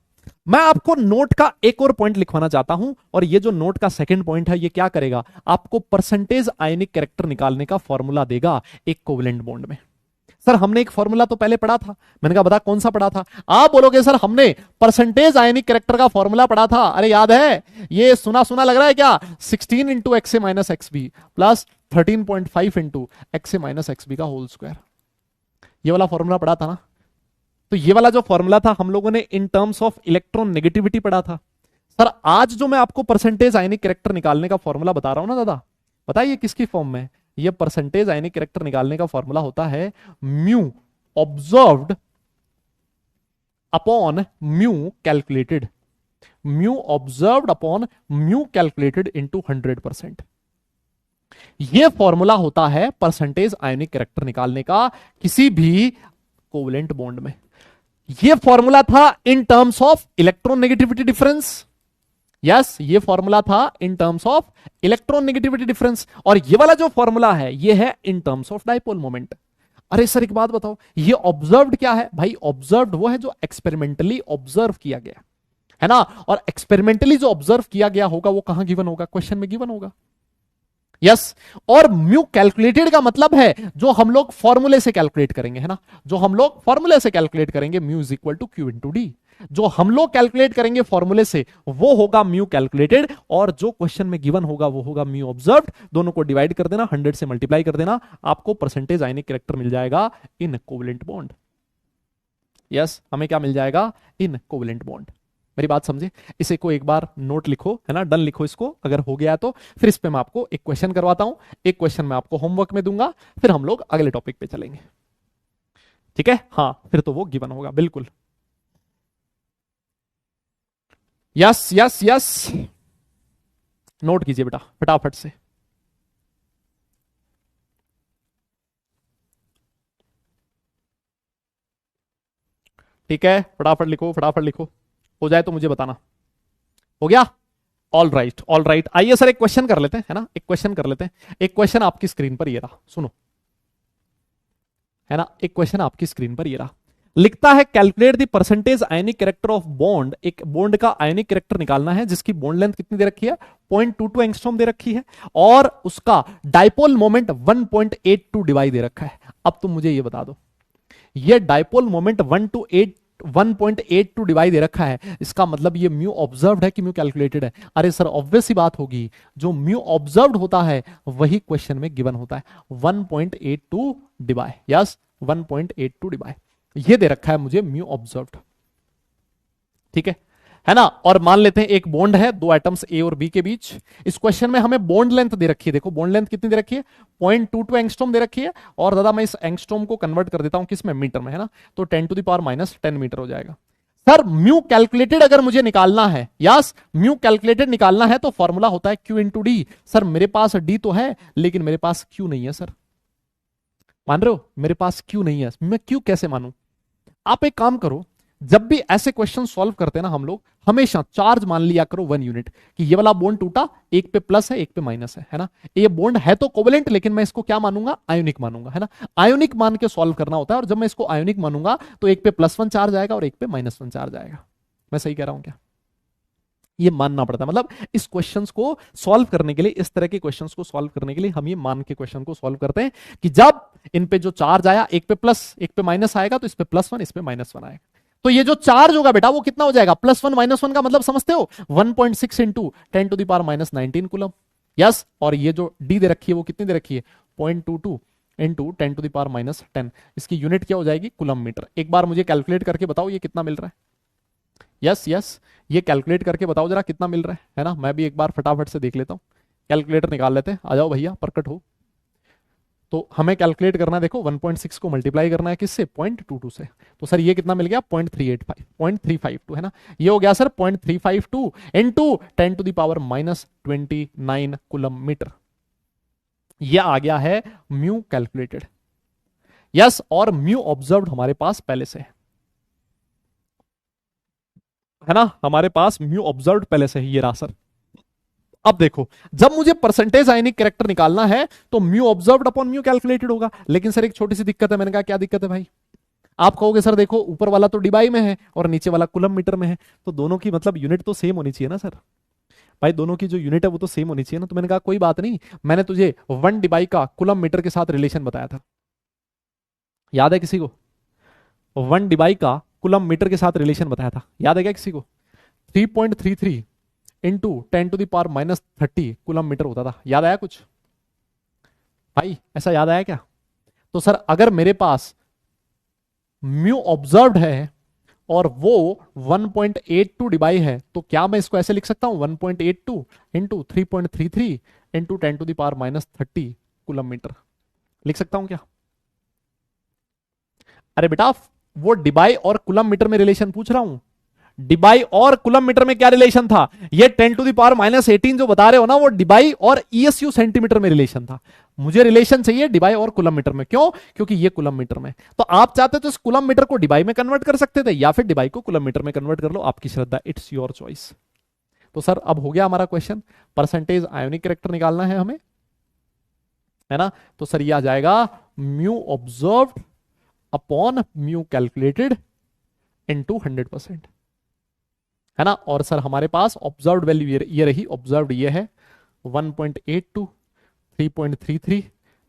मैं आपको नोट का एक और पॉइंट लिखवाना चाहता हूं, और ये जो नोट का सेकंड पॉइंट है ये क्या करेगा, आपको परसेंटेज आयनिक कैरेक्टर निकालने का फॉर्मूला देगा एक कोवेलेंट बॉन्ड में। सर हमने एक फॉर्मूला तो पहले पढ़ा था, मैंने कहा बता कौन सा पढ़ा था। आप बोलोगे सर हमने परसेंटेज आयनिक कैरेक्टर का फॉर्मूला पढ़ा था, अरे याद है, ये सुना सुना लग रहा है क्या, 16 into x a minus x b plus 13.5 into x a minus x b का होल स्क्वायर, ये वाला फॉर्मूला पढ़ा था ना। तो ये वाला जो फॉर्मूला था हम लोगों ने in terms of electron negativity पढ़ा था। सर आज जो मैं आपको परसेंटेज आयनिक कैरेक्टर निकालने का फॉर्मूला बता रहा हूं ना दादा, बताइए किसकी फॉर्म में, ये परसेंटेज आयनिक कैरेक्टर निकालने का फॉर्मूला होता है mu observed upon mu calculated, mu observed upon mu calculated into 100%। ये फॉर्मूला होता है परसेंटेज आयनिक कैरेक्टर निकालने का किसी भी कोवेलेंट बॉन्ड में। ये फॉर्मूला था in terms of electron negativity difference, yes, ये फॉर्मूला था in terms of electron negativity difference, और ये वाला जो फॉर्मूला है ये है in terms of dipole moment. अरे सर एक बात बताओ, ये ऑब्जर्व्ड क्या है भाई, ऑब्जर्व्ड वो है जो एक्सपेरिमेंटली ऑब्जर्व किया गया है ना, और एक्सपेरिमेंटली जो ऑब्जर्व किया गया होगा वो कहां गिवन होगा, क्वेश्चन में गिवन होगा। यस, और म्यू कैलकुलेटेड का मतलब है जो हम लोग फॉर्मूले से कैलकुलेट करेंगे, है ना, जो हम लोग फॉर्मूले से कैलकुलेट करेंगे, mu is equal to Q into D, जो हम लोग कैलकुलेट करेंगे फॉर्मूले से वो होगा म्यू कैलकुलेटेड, और जो क्वेश्चन में गिवन होगा वो होगा म्यू ऑब्जर्व्ड। दोनों को डिवाइड कर देना, 100 से मल्टीप्लाई कर देना, आपको परसेंटेज आयनिक कैरेक्टर मिल जाएगा इन कोवेलेंट बॉन्ड। यस, हमें क्या मिल जाएगा, इन कोवेलेंट बॉन्ड। मेरी बात समझे, इसे को एक बार नोट लिखो, है ना, डन लिखो इसको, अगर हो गया तो फिर इस पे मैं आपको एक क्वेश्चन करवाता हूं, एक क्वेश्चन मैं आपको होमवर्क में दूंगा, फिर हम लोग अगले टॉपिक पे चलेंगे, ठीक है। हाँ, फिर तो वो गिवन होगा बिल्कुल। यस यस यस, नोट कीजिए बेटा फटाफट से। ठीक है, फटाफट लिखो, फटाफट लिखो, हो जाए तो मुझे बताना। हो गया, ऑल राइट ऑल राइट। आइए सर एक क्वेश्चन कर लेते हैं, है ना, एक क्वेश्चन कर लेते हैं। एक क्वेश्चन आपकी स्क्रीन पर ये रहा, सुनो, है ना, एक क्वेश्चन आपकी स्क्रीन पर ये रहा, लिखता है calculate the percentage ionic character of bond, एक बॉन्ड का आयनिक कैरेक्टर निकालना है जिसकी बॉन्ड लेंथ कितनी दे रखी है, 0.22 एंगस्ट्रॉम दे रखी है, और उसका डायपोल मोमेंट 1.82 डिवाइड दे रखा है। अब तुम मुझे ये बता दो, ये डायपोल मोमेंट 1.82 डिवाइड दे रखा है, इसका मतलब ये म्यू ऑब्जर्व्ड है कि म्यू कैलकुलेटेड है। अरे सर ऑब्वियस सी बात होगी, जो म्यू ऑब्जर्व्ड होता है वही क्वेश्चन में गिवन होता है, 1.82 डिवाइड, यस 1.82 डिवाइड, ये दे रखा है मुझे म्यू ऑब्जर्व्ड, ठीक है ना। और मान लेते हैं एक बॉन्ड है दो एटम्स ए और बी के बीच, इस क्वेश्चन में हमें बॉन्ड लेंथ दे रखी है, देखो बॉन्ड लेंथ कितनी दे रखी है, 0.22 एंगस्ट्रॉम दे रखी है, और दादा मैं इस एंगस्ट्रॉम को कन्वर्ट कर देता हूं किसमें, मीटर में, है ना, तो 10⁻⁻10 मीटर हो जाएगा। सर म्यू कैलकुलेटेड अगर मुझे निकालना है, यस म्यू कैलकुलेटेड निकालना है तो फॉर्मूला होता है क्यू इंटू डी। सर मेरे पास डी तो है लेकिन मेरे पास क्यू नहीं है, सर मान रहे हो, मेरे पास क्यू नहीं है, मैं क्यू कैसे मानूं। आप एक काम करो, जब भी ऐसे क्वेश्चन सॉल्व करते हैं ना हम लोग, हमेशा चार्ज मान लिया करो 1 यूनिट, कि ये वाला बॉन्ड टूटा, एक पे प्लस है एक पे माइनस है ना, ये बॉन्ड है तो कोवेलेंट लेकिन मैं इसको क्या मानूंगा, आयोनिक मानूंगा, है ना, आयोनिक मान के सॉल्व करना होता है। और जब मैं इसको आयोनिक मानूंगा तो एक पे +1 चार्ज आएगा और एक पे -1 चार्ज आएगा, मैं सही कह रहा हूं क्या? ये मानना पड़ता है, मतलब इस क्वेश्चंस को सॉल्व करने के लिए, इस तरह के क्वेश्चंस को सॉल्व करने के लिए हम ये मान के क्वेश्चन को सॉल्व करते हैं कि जब इन पे जो चार्ज आया, एक पे प्लस एक पे माइनस आएगा, तो इस पे +1 इस पे -1 आएगा, तो ये जो चार्ज होगा बेटा वो कितना हो जाएगा, +1 -1 का मतलब समझते हो, 1.6 इंटू 10⁻⁻19 कूलम। यस, और ये जो डी दे रखी है वो कितनी दे रखी है, 0.22 इंटू 10⁻⁻10, इसकी यूनिट क्या हो जाएगी, कूलम मीटर। एक बार मुझे कैलकुलेट करके बताओ ये कितना मिल रहा है। यस यस, ये कैलकुलेट करके बताओ जरा कितना मिल रहा है ना, मैं भी एक बार फटाफट से देख लेता हूँ, कैलकुलेटर निकाल लेते हैं, आ जाओ भैया प्रकट हो। तो हमें कैलकुलेट करना है, देखो 1.6 को मल्टीप्लाई करना है किससे, 0.22 से, तो सर ये कितना मिल गया, 0.352 है ना, ये हो गया सर 0.352 इंटू 10⁻⁻29 कूलम मीटर, ये आ गया है म्यू कैलकुलेटेड। यस, और म्यू ऑब्जर्व्ड हमारे पास पहले से है ना, हमारे पास म्यू ऑब्जर्व्ड पहले से ही, ये रहा सर। अब देखो, जब मुझे परसेंटेज आयनिक कैरेक्टर निकालना है तो mu observed upon mu calculated होगा, लेकिन सर एक छोटी सी दिक्कत है। मैंने कहा क्या दिक्कत है भाई? आप कहोगे सर देखो ऊपर वाला तो डिबाई में है और नीचे वाला कूलम मीटर में है, तो दोनों की मतलब यूनिट तो सेम होनी चाहिए ना सर, भाई दोनों की जो यूनिट है वो तो सेम होनी चाहिए ना। तो मैंने कहा कोई बात नहीं, मैंने तुझे 1 डिबाई का कूलम मीटर के साथ रिलेशन बताया था, याद है किसी को? 1 डिबाई का कूलम मीटर के साथ रिलेशन बताया था, याद है क्या किसी को? 3.33 इंटू 10⁻⁻30 कूलम मीटर होता था, याद आया कुछ भाई? ऐसा याद आया क्या? तो सर अगर मेरे पास म्यू ऑब्जर्व्ड है और वो 1.82 डिबाई है, तो क्या मैं इसको ऐसे लिख सकता हूं, 1.82 इंटू 3.33 इंटू 10⁻⁻30 कूलम मीटर, लिख सकता हूं क्या? अरे बेटा वो डिबाई और कूलम मीटर में रिलेशन पूछ रहा हूं, डिबाई और कूलम मीटर में क्या रिलेशन था, ये 10⁻⁻18 जो बता रहे हो ना, वो डिबाई और ईएसयू सेंटीमीटर में रिलेशन था। मुझे रिलेशन चाहिए डिबाई और कूलम मीटर में, क्यों? क्योंकि ये कूलम मीटर में, तो आप चाहते तो इस कूलम मीटर को डिबाई में कन्वर्ट कर सकते थे या फिर डिबाई को कूलम मीटर में कन्वर्ट कर लो, आपकी श्रद्धा, इट्स योर चॉइस। तो सर अब हो गया हमारा क्वेश्चन, परसेंटेज आयोनिक कैरेक्टर निकालना है हमें, है ना। तो सर ये आ जाएगा mu observed upon mu calculated into 100%, है ना। और सर हमारे पास ऑब्जर्व्ड वैल्यू ये रही, ऑब्जर्व्ड ये है 1.82 3.33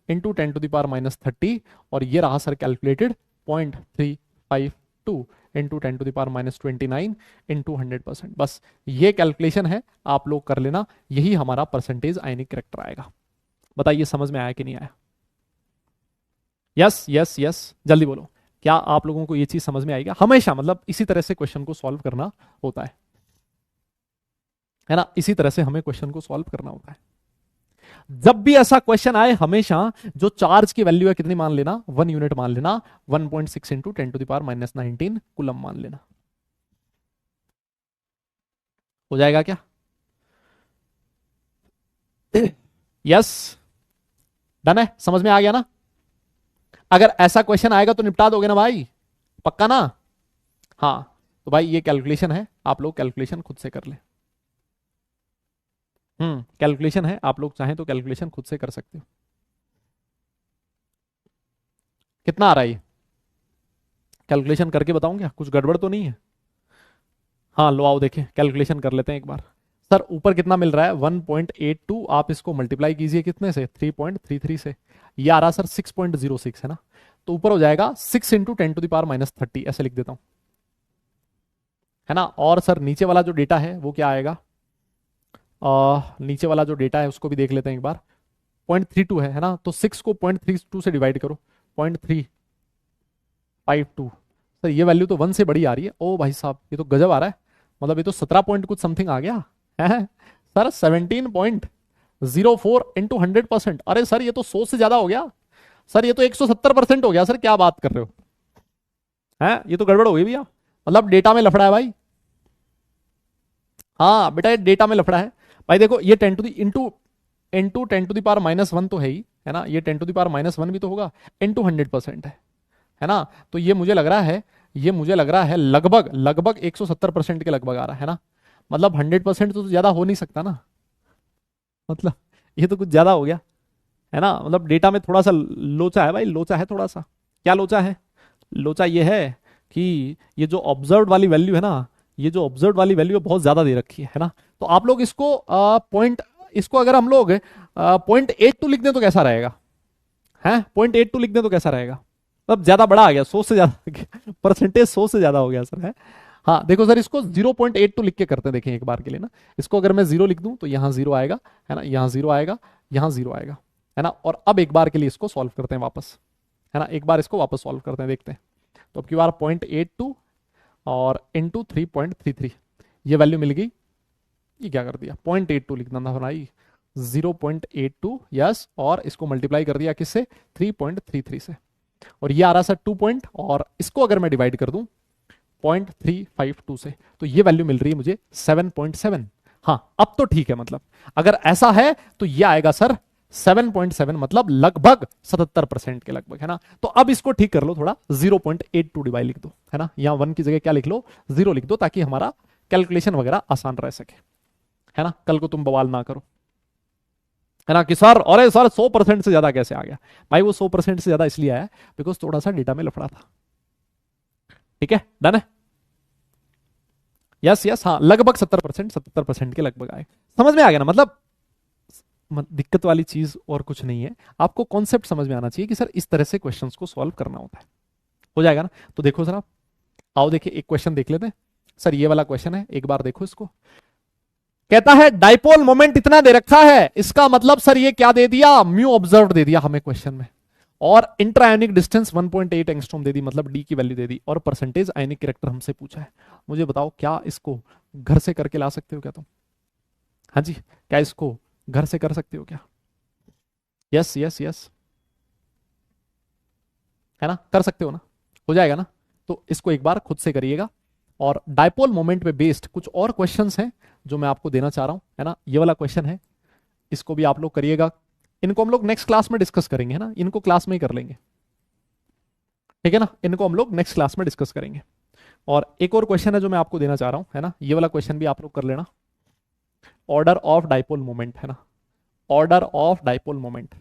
इंटू 10⁻⁻30, और ये रहा सर कैलकुलेटेड 0.352 इंटू 10⁻⁻29 इंटू 100%। बस ये कैलकुलेशन है, आप लोग कर लेना, यही हमारा परसेंटेज आयनिक कैरेक्टर आएगा। बताइए समझ में आया कि नहीं आया? यस यस यस, जल्दी बोलो, क्या आप लोगों को ये चीज समझ में आएगा? हमेशा मतलब इसी तरह से क्वेश्चन को सॉल्व करना होता है ना, इसी तरह से हमें क्वेश्चन को सॉल्व करना होता है। जब भी ऐसा क्वेश्चन आए हमेशा जो चार्ज की वैल्यू है कितनी मान लेना, 1 यूनिट मान लेना, 1.6 इंटू 10⁻⁻19 कूलम मान लेना, हो जाएगा क्या? यस, डन है, समझ में आ गया ना? अगर ऐसा क्वेश्चन आएगा तो निपटा दोगे ना भाई, पक्का ना? हाँ, तो भाई ये कैलकुलेशन है, आप लोग कैलकुलेशन खुद से कर ले। कैलकुलेशन है, आप लोग चाहें तो कैलकुलेशन खुद से कर सकते हो। कितना आ रहा है ये? कैलकुलेशन करके बताऊं क्या, कुछ गड़बड़ तो नहीं है? हाँ लो आओ देखें, कैलकुलेशन कर लेते हैं एक बार। सर ऊपर कितना मिल रहा है, 1.82, आप इसको मल्टीप्लाई कीजिए कितने से, 3.33 से, ये आ रहा सर 6.06 है ना, तो ऊपर हो जाएगा 6 इंटू 10⁻⁻30, ऐसे लिख देता हूं, है ना। और सर नीचे वाला जो डेटा है वो क्या आएगा, नीचे वाला जो डेटा है उसको भी देख लेते हैं एक बार, 0.32 है ना, तो 6 को 0.32 से डिवाइड करो, 0.352, सर ये वैल्यू तो 1 से बड़ी आ रही है, ओ भाई साहब ये तो गजब आ रहा है, मतलब ये तो 17 पॉइंट कुछ समथिंग आ गया है सर, 17.04 इंटू 100%, अरे सर ये तो 100 से ज्यादा हो गया सर, ये तो 170% हो गया सर, क्या बात कर रहे हो, है ये तो गड़बड़ हो गई भैया, मतलब डेटा में लफड़ा है भाई। हाँ बेटा ये डेटा में लफड़ा है भाई, देखो ये 10 टू दी इंटू इंटू 10⁻⁻1 तो है ही, है ना, ये 10⁻⁻1 भी तो होगा, इंटू 100% है ना, तो ये मुझे लग रहा है, ये मुझे लग रहा है लगभग लगभग 170% के लगभग आ रहा है ना, मतलब 100% तो ज्यादा हो नहीं सकता ना, मतलब ये तो कुछ ज्यादा हो गया, है ना, मतलब डेटा में थोड़ा सा लोचा है भाई, लोचा है थोड़ा सा, क्या लोचा है, लोचा ये है कि ये जो ऑब्जर्व वाली वैल्यू है ना, ये जो ऑब्जर्व वाली वैल्यू बहुत ज्यादा दे रखी है ना, तो आप लोग इसको पॉइंट, इसको अगर हम लोग 0.82 लिख दें तो कैसा रहेगा, है 0.82 लिख दें तो कैसा रहेगा, मतलब ज्यादा बड़ा आ गया, 100 से ज्यादा परसेंटेज 100 से ज्यादा हो गया सर, है। हाँ देखो सर, इसको 0.82 लिख के करते हैं, देखें एक बार के लिए ना, इसको अगर मैं 0 लिख दूं तो यहाँ 0 आएगा, है ना, यहाँ 0 आएगा, यहाँ 0 आएगा, है ना। और अब एक बार के लिए इसको सॉल्व करते हैं वापस, है ना, एक बार इसको वापस सॉल्व करते हैं, देखते हैं। तो अब की बार 0.82 और इंटू 3.33, ये वैल्यू मिल गई। ये क्या कर दिया, 0.82 लिखना था भाई, 0.82 यस, और इसको मल्टीप्लाई कर दिया किससे, 3.33 से, और ये आ रहा सर 2 पॉइंट, और इसको अगर मैं डिवाइड कर दूं 0.352 से, तो ये वैल्यू मिल रही है मुझे 7.7। हाँ अब तो ठीक है, मतलब अगर ऐसा है तो ये आएगा सर 7.7, मतलब लगभग 77% के लगभग, है ना। तो अब इसको ठीक कर लो थोड़ा, 0.82 डिवाइड लिख दो, है ना, यहां 1 की जगह क्या लिख लो, 0 लिख दो, ताकि हमारा कैलकुलेशन वगैरह आसान रह सके, है ना, कल को तुम बवाल ना करो, है ना, कि सर अरे सर 100% से ज्यादा कैसे आ गया। भाई वो 100% से ज्यादा इसलिए आया बिकॉज थोड़ा सा डेटा में लफड़ा था। ठीक है, डन है, यस यस, हाँ लगभग 70% के लगभग आए। समझ में आ गया ना, मतलब दिक्कत वाली चीज और कुछ नहीं है, आपको कॉन्सेप्ट समझ में आना चाहिए कि सर इस तरह से क्वेश्चंस को सॉल्व करना होता है, हो जाएगा ना। तो देखो सर, आप आओ देखिए एक क्वेश्चन देख लेते हैं सर, ये वाला क्वेश्चन है, एक बार देखो इसको। कहता है डाइपोल मोमेंट इतना दे रखा है, इसका मतलब सर ये क्या दे दिया, म्यू ऑब्जर्व दे दिया हमें क्वेश्चन में, और इंट्रायोनिक डिस्टेंस 1.8 एंगस्ट्रॉम दे दी, मतलब डी की वैल्यू दे दी, और परसेंटेज आयनिक कैरेक्टर हमसे पूछा है। मुझे बताओ क्या इसको घर से करके ला सकते हो क्या तुम, हाँ जी, क्या इसको घर से कर सकते हो क्या, यस यस यस, है ना, कर सकते हो ना, हो जाएगा ना। तो इसको एक बार खुद से करिएगा, और डाइपोल मोमेंट पे बेस्ड कुछ और क्वेश्चंस हैं जो मैं आपको देना चाह रहा हूं, है ना। ये वाला क्वेश्चन है, इसको भी आप लोग करिएगा, इनको हम लोग नेक्स्ट क्लास में डिस्कस करेंगे, है ना, इनको क्लास में ही कर लेंगे, ठीक है ना, इनको हम लोग नेक्स्ट क्लास में डिस्कस करेंगे। और एक और क्वेश्चन है जो मैं आपको देना चाह रहा हूं, है ना, ये वाला क्वेश्चन भी आप लोग कर लेना, ऑर्डर ऑफ डाइपोल मोमेंट, है ना, ऑर्डर ऑफ डाइपोल मोमेंट।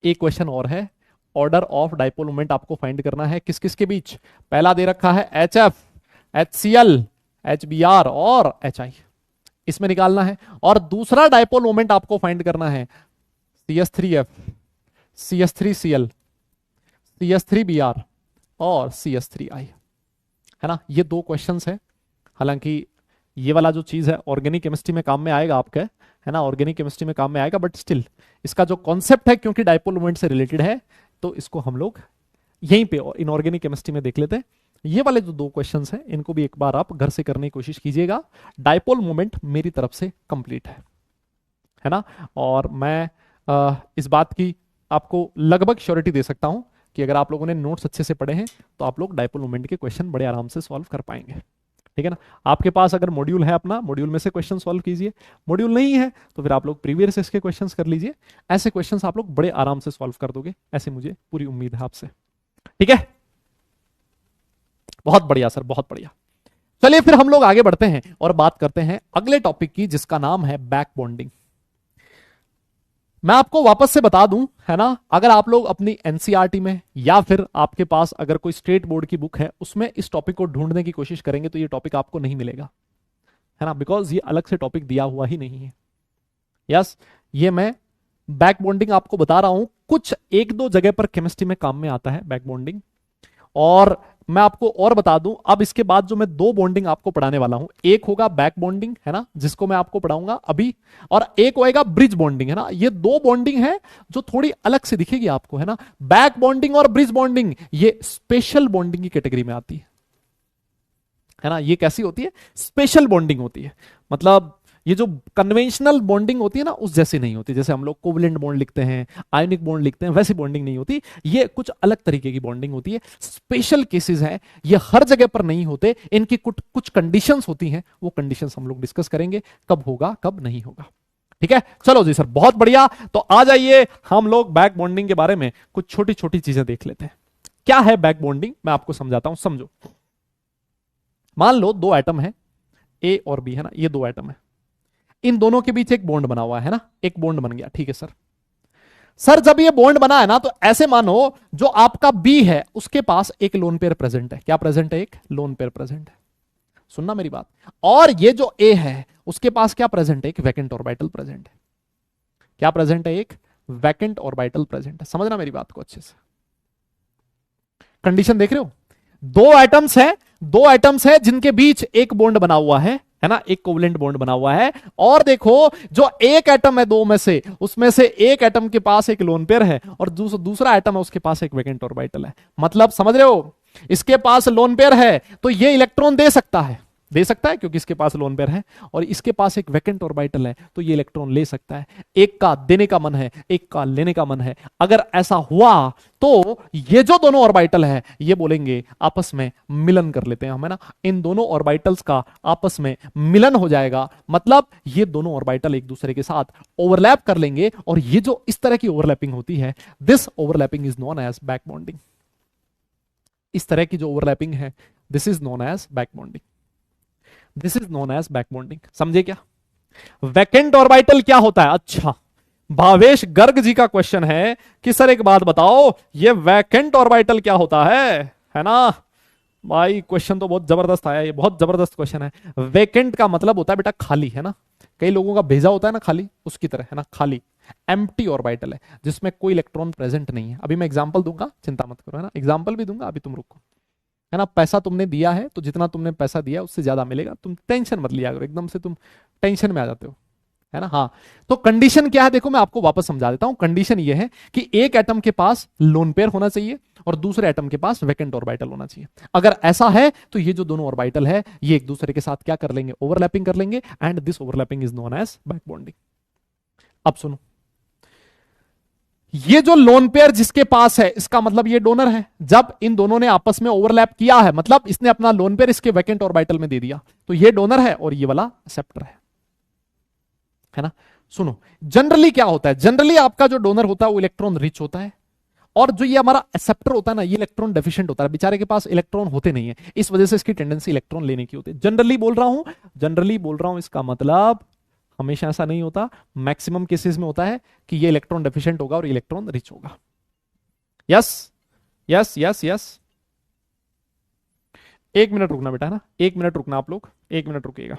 एक क्वेश्चन और है, ऑर्डर ऑफ डाइपोल मोमेंट आपको फाइंड करना है किस किस के बीच। पहला दे रखा है HF, HCl, HBr और HI, इसमें निकालना है। और दूसरा डाइपोल मोमेंट आपको फाइंड करना है CH3F, CH3Cl, CH3Br और CH3I, है ना। ये दो क्वेश्चंस है, हालांकि ये वाला जो चीज है ऑर्गेनिक केमिस्ट्री में काम में आएगा आपके, है ना, ऑर्गेनिक केमिस्ट्री में काम में आएगा, बट स्टिल इसका जो कॉन्सेप्ट है क्योंकि डाइपोल मोमेंट से रिलेटेड है, तो इसको हम लोग यहीं पे इनऑर्गेनिक केमिस्ट्री में देख लेते हैं। ये वाले जो दो क्वेश्चंस हैं इनको भी एक बार आप घर से करने की कोशिश कीजिएगा। डाइपोल मोमेंट मेरी तरफ से कंप्लीट है ना। और मैं इस बात की आपको लगभग श्योरिटी दे सकता हूं कि अगर आप लोगों ने नोट्स अच्छे से पढ़े हैं तो आप लोग डाइपोल मोमेंट के क्वेश्चन बड़े आराम से सॉल्व कर पाएंगे, ठीक है ना। आपके पास अगर मॉड्यूल है अपना, मॉड्यूल में से क्वेश्चन सॉल्व कीजिए, मॉड्यूल नहीं है तो फिर आप लोग प्रीवियस इसके क्वेश्चंस कर लीजिए, ऐसे क्वेश्चंस आप लोग बड़े आराम से सॉल्व कर दोगे, ऐसे मुझे पूरी उम्मीद है आपसे, ठीक है। बहुत बढ़िया सर, बहुत बढ़िया। चलिए फिर हम लोग आगे बढ़ते हैं और बात करते हैं अगले टॉपिक की, जिसका नाम है बैक बॉन्डिंग। मैं आपको वापस से बता दूं, है ना, अगर आप लोग अपनी एनसीईआरटी में या फिर आपके पास अगर कोई स्टेट बोर्ड की बुक है उसमें इस टॉपिक को ढूंढने की कोशिश करेंगे तो ये टॉपिक आपको नहीं मिलेगा, है ना, बिकॉज ये अलग से टॉपिक दिया हुआ ही नहीं है। यस, ये मैं बैक बॉन्डिंग आपको बता रहा हूं, कुछ एक दो जगह पर केमिस्ट्री में काम में आता है बैक बॉन्डिंग। और मैं आपको और बता दूं, अब इसके बाद जो मैं दो बॉन्डिंग आपको पढ़ाने वाला हूं, एक होगा बैक बॉन्डिंग, है ना, जिसको मैं आपको पढ़ाऊंगा अभी, और एक होएगा ब्रिज बॉन्डिंग, है ना। ये दो बॉन्डिंग है जो थोड़ी अलग से दिखेगी आपको, है ना। बैक बॉन्डिंग और ब्रिज बॉन्डिंग ये स्पेशल बॉन्डिंग की कैटेगरी में आती है ना। ये कैसी होती है, स्पेशल बॉन्डिंग होती है, मतलब ये जो कन्वेंशनल बॉन्डिंग होती है ना उस जैसी नहीं होती, जैसे हम लोग कोवलेंट बॉन्ड लिखते हैं, आयनिक बॉन्ड लिखते हैं, वैसी बॉन्डिंग नहीं होती। ये कुछ अलग तरीके की बॉन्डिंग होती है, स्पेशल केसेस हैं, ये हर जगह पर नहीं होते, इनकी कुछ कंडीशंस होती हैं, वो कंडीशंस हम लोग डिस्कस करेंगे, कब होगा कब नहीं होगा, ठीक है। चलो जी सर, बहुत बढ़िया। तो आ जाइए हम लोग बैक बॉन्डिंग के बारे में कुछ छोटी छोटी चीजें देख लेते हैं। क्या है बैक बॉन्डिंग, मैं आपको समझाता हूं, समझो। मान लो दो एटम है ए और बी, है ना, ये दो एटम है, इन दोनों के बीच एक बॉन्ड बना हुआ है ना, एक बॉन्ड बन गया, ठीक है सर। सर जब ये बॉन्ड बना है ना, तो ऐसे मानो जो आपका बी है उसके पास एक लोन पेयर प्रेजेंट है, क्या प्रेजेंट है, एक लोन पेयर प्रेजेंट है। सुनना मेरी बात। और ये जो ए है उसके पास क्या प्रेजेंट है, एक वैकेंट ऑर्बिटल प्रेजेंट है। क्या प्रेजेंट है, एक वैकेंट ऑर्बिटल प्रेजेंट है। समझना मेरी बात को अच्छे से। कंडीशन देख रहे हो, दो एटम्स है जिनके बीच एक बॉन्ड बना हुआ है ना, एक कोवलेंट बॉन्ड बना हुआ है। और देखो जो एक एटम है दो में से, उसमें से एक एटम के पास एक लोन पेयर है और दूसरा एटम है उसके पास एक वैकेंट ऑर्बिटल है। मतलब समझ रहे हो, इसके पास लोन पेयर है तो ये इलेक्ट्रॉन दे सकता है क्योंकि इसके पास लोन पेयर है, और इसके पास एक वैकेंट ऑर्बिटल है तो ये इलेक्ट्रॉन ले सकता है। एक का देने का मन है, एक का लेने का मन है। अगर ऐसा हुआ तो ये जो दोनों ऑर्बिटल है ये बोलेंगे आपस में मिलन कर लेते हैं हम, है ना। इन दोनों ऑर्बिटल्स का आपस में मिलन हो जाएगा, मतलब ये दोनों ऑर्बिटल एक दूसरे के साथ ओवरलैप कर लेंगे, और ये जो इस तरह की ओवरलैपिंग होती है, this overlapping is known as back bonding. इस तरह की जो ओवरलैपिंग है, this is known as back bonding. This is known as back bonding. समझे क्या? वैकेंट ऑर्बिटल क्या होता है? अच्छा, भावेश गर्ग जी का क्वेश्चन है कि सर एक बात बताओ, ये वैकेंट ऑर्बिटल क्या होता है ना। भाई क्वेश्चन तो बहुत जबरदस्त आया, ये बहुत जबरदस्त क्वेश्चन है। वैकेंट का मतलब होता है बेटा खाली, है ना। कई लोगों का भेजा होता है ना खाली, उसकी तरह, है ना, खाली एम्प्टी ऑर्बिटल है जिसमें कोई इलेक्ट्रॉन प्रेजेंट नहीं है। अभी मैं एग्जांपल दूंगा, चिंता मत करो, है ना, एग्जांपल भी दूंगा, अभी तुम रुको, है ना। पैसा तुमने दिया है तो जितना तुमने पैसा दिया उससे ज्यादा मिलेगा, तुम टेंशन मत लिया करो, एकदम से तुम टेंशन में आ जाते हो, है ना। हाँ, तो कंडीशन क्या है देखो, मैं आपको वापस समझा देता हूं। कंडीशन ये है कि एक एटम के पास लोन पेयर होना चाहिए और दूसरे एटम के पास वैकेंट ऑर्बिटल होना चाहिए। अगर ऐसा है तो ये जो दोनों ऑर्बिटल है ये एक दूसरे के साथ क्या कर लेंगे, ओवरलैपिंग कर लेंगे, and this overlapping is known as back bonding. अब सुनो, ये जो लोन पेयर जिसके पास है इसका मतलब ये डोनर है। जब इन दोनों ने आपस में ओवरलैप किया है, मतलब इसने अपना लोन पेयर इसके वैकेंट ऑर्बिटल में दे दिया, तो ये डोनर है और ये वाला एक्सेप्टर है ना। सुनो, जनरली क्या होता है, जनरली आपका जो डोनर होता है वो इलेक्ट्रॉन रिच होता है, और जो ये हमारा एक्सेप्टर होता है ना, ये इलेक्ट्रॉन डेफिशिएंट होता है, बेचारे के पास इलेक्ट्रॉन होते नहीं है, इस वजह से इसकी टेंडेंसी इलेक्ट्रॉन लेने की होती है। जनरली बोल रहा हूं, इसका मतलब हमेशा ऐसा नहीं होता, मैक्सिमम केसेस में होता है कि ये इलेक्ट्रॉन डेफिशिएंट होगा और इलेक्ट्रॉन रिच होगा। Yes yes yes yes. एक मिनट रुकना बेटा, है ना, एक मिनट रुकना, आप लोग 1 मिनट रुकिएगा।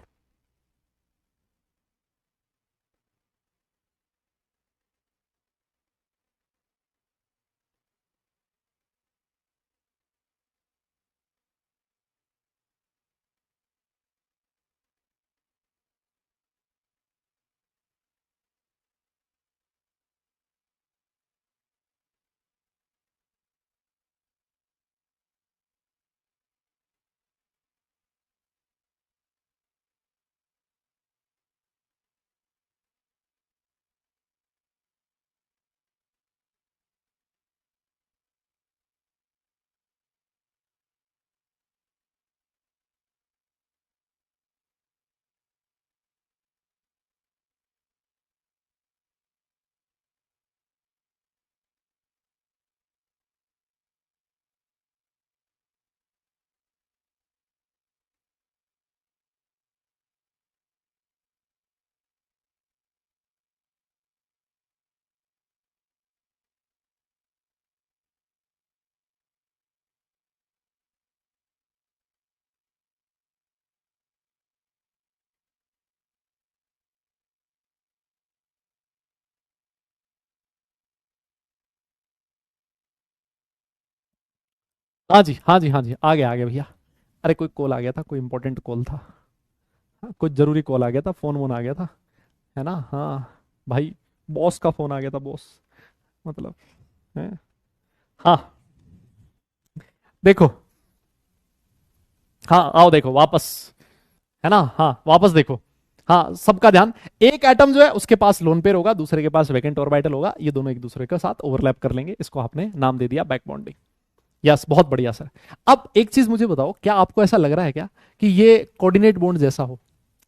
हाँ जी, हाँ जी, हाँ जी, आ गया भैया। अरे कोई कॉल आ गया था, कोई इंपॉर्टेंट कॉल था, हाँ, कुछ जरूरी कॉल आ गया था, फोन वोन आ गया था, है ना। हाँ भाई, बॉस का फोन आ गया था, बॉस मतलब है। हाँ देखो, हाँ आओ देखो वापस, है ना, हाँ वापस देखो। हाँ, सबका ध्यान, एक एटम जो है उसके पास लोन पेयर होगा, दूसरे के पास वैकेंट ऑर्बिटल होगा, ये दोनों एक दूसरे के साथ ओवरलैप कर लेंगे, इसको आपने नाम दे दिया बैक बॉन्डिंग। यस, बहुत बढ़िया सर। अब एक चीज मुझे बताओ, क्या आपको ऐसा लग रहा है क्या कि ये कोऑर्डिनेट बॉन्ड जैसा हो?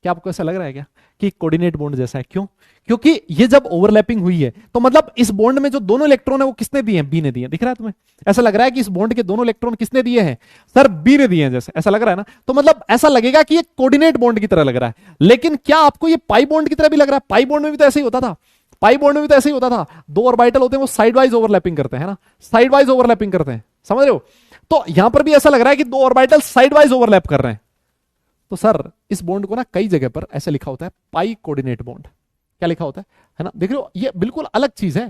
क्या आपको ऐसा लग रहा है क्या कि कोऑर्डिनेट बॉन्ड जैसा है? क्यों? क्योंकि ये जब ओवरलैपिंग हुई है तो मतलब इस बॉन्ड में जो दोनों इलेक्ट्रॉन है वो किसने दिए हैं? बी ने दिए हैं। दिख रहा है तुम्हें? ऐसा लग रहा है कि इस बॉन्ड के दोनों इलेक्ट्रॉन किसने दिए हैं? सर बी ने दिए हैं, जैसे ऐसा लग रहा है ना। तो मतलब ऐसा लगेगा कि ये कोऑर्डिनेट बॉन्ड की तरह लग रहा है, लेकिन क्या आपको ये पाई बॉन्ड की तरह भी लग रहा है? पाई बॉन्ड में भी तो ऐसे ही होता था, पाई बॉन्ड में भी तो ऐसे ही होता था, दो ऑर्बिटल होते हैं वो साइड वाइज ओवरलैपिंग करते हैं, है ना, साइड वाइज ओवरलैपिंग करते हैं, समझ रहे हो। तो यहां पर भी ऐसा लग रहा है कि दो ऑर्बिटल साइड वाइज ओवरलैप कर रहे हैं, तो सर इस बॉन्ड को ना कई जगह पर ऐसे लिखा होता है पाई कोऑर्डिनेट बॉन्ड। क्या लिखा होता है ना, देख रहे हो, ये बिल्कुल अलग चीज है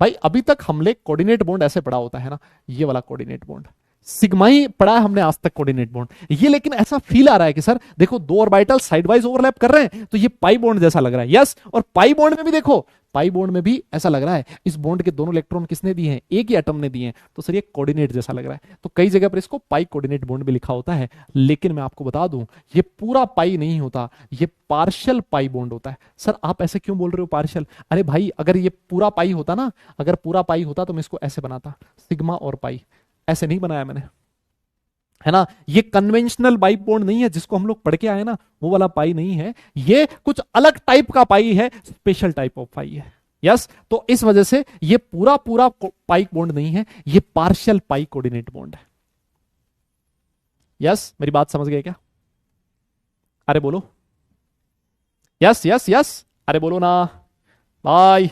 भाई। अभी तक हमने कोऑर्डिनेट बॉन्ड ऐसे पढ़ा होता है ना, ये वाला कोऑर्डिनेट बॉन्ड सिग्मा ही पढ़ा है हमने आज तक कोऑर्डिनेट बॉन्ड। ये लेकिन ऐसा फील आ रहा है कि सर देखो दो ऑर्बिटल साइड वाइज ओवरलैप कर रहे हैं तो ये पाई बॉन्ड जैसा लग रहा है। यस, और पाई बॉन्ड में भी देखो, पाई बॉन्ड में भी ऐसा लग रहा है इस बॉन्ड के दोनों इलेक्ट्रॉन किसने दिए हैं, एक ही एटम ने दिए हैं, तो सर ये कोऑर्डिनेट जैसा लग रहा है। तो कई जगह पर इसको पाई कोऑर्डिनेट बॉन्ड भी लिखा होता है, लेकिन मैं आपको बता दूं ये पूरा पाई नहीं होता, ये पार्शियल पाई बॉन्ड होता है। सर आप ऐसे क्यों बोल रहे हो पार्शियल? अरे भाई अगर ये पूरा पाई होता ना, अगर पूरा पाई होता तो मैं इसको ऐसे बनाता, सिग्मा और पाई। ऐसे नहीं बनाया मैंने, है ना। ये कन्वेंशनल बाई बॉन्ड नहीं है जिसको हम लोग पढ़ के आए ना, वो वाला पाई नहीं है, ये कुछ अलग टाइप का पाई है, स्पेशल टाइप ऑफ पाई है। यस, तो इस वजह से ये पूरा पूरा पाई बॉन्ड नहीं है, ये पार्शियल पाई कोऑर्डिनेट बॉन्ड है। यस, मेरी बात समझ गए क्या? अरे बोलो, यस यस यस, अरे बोलो ना भाई,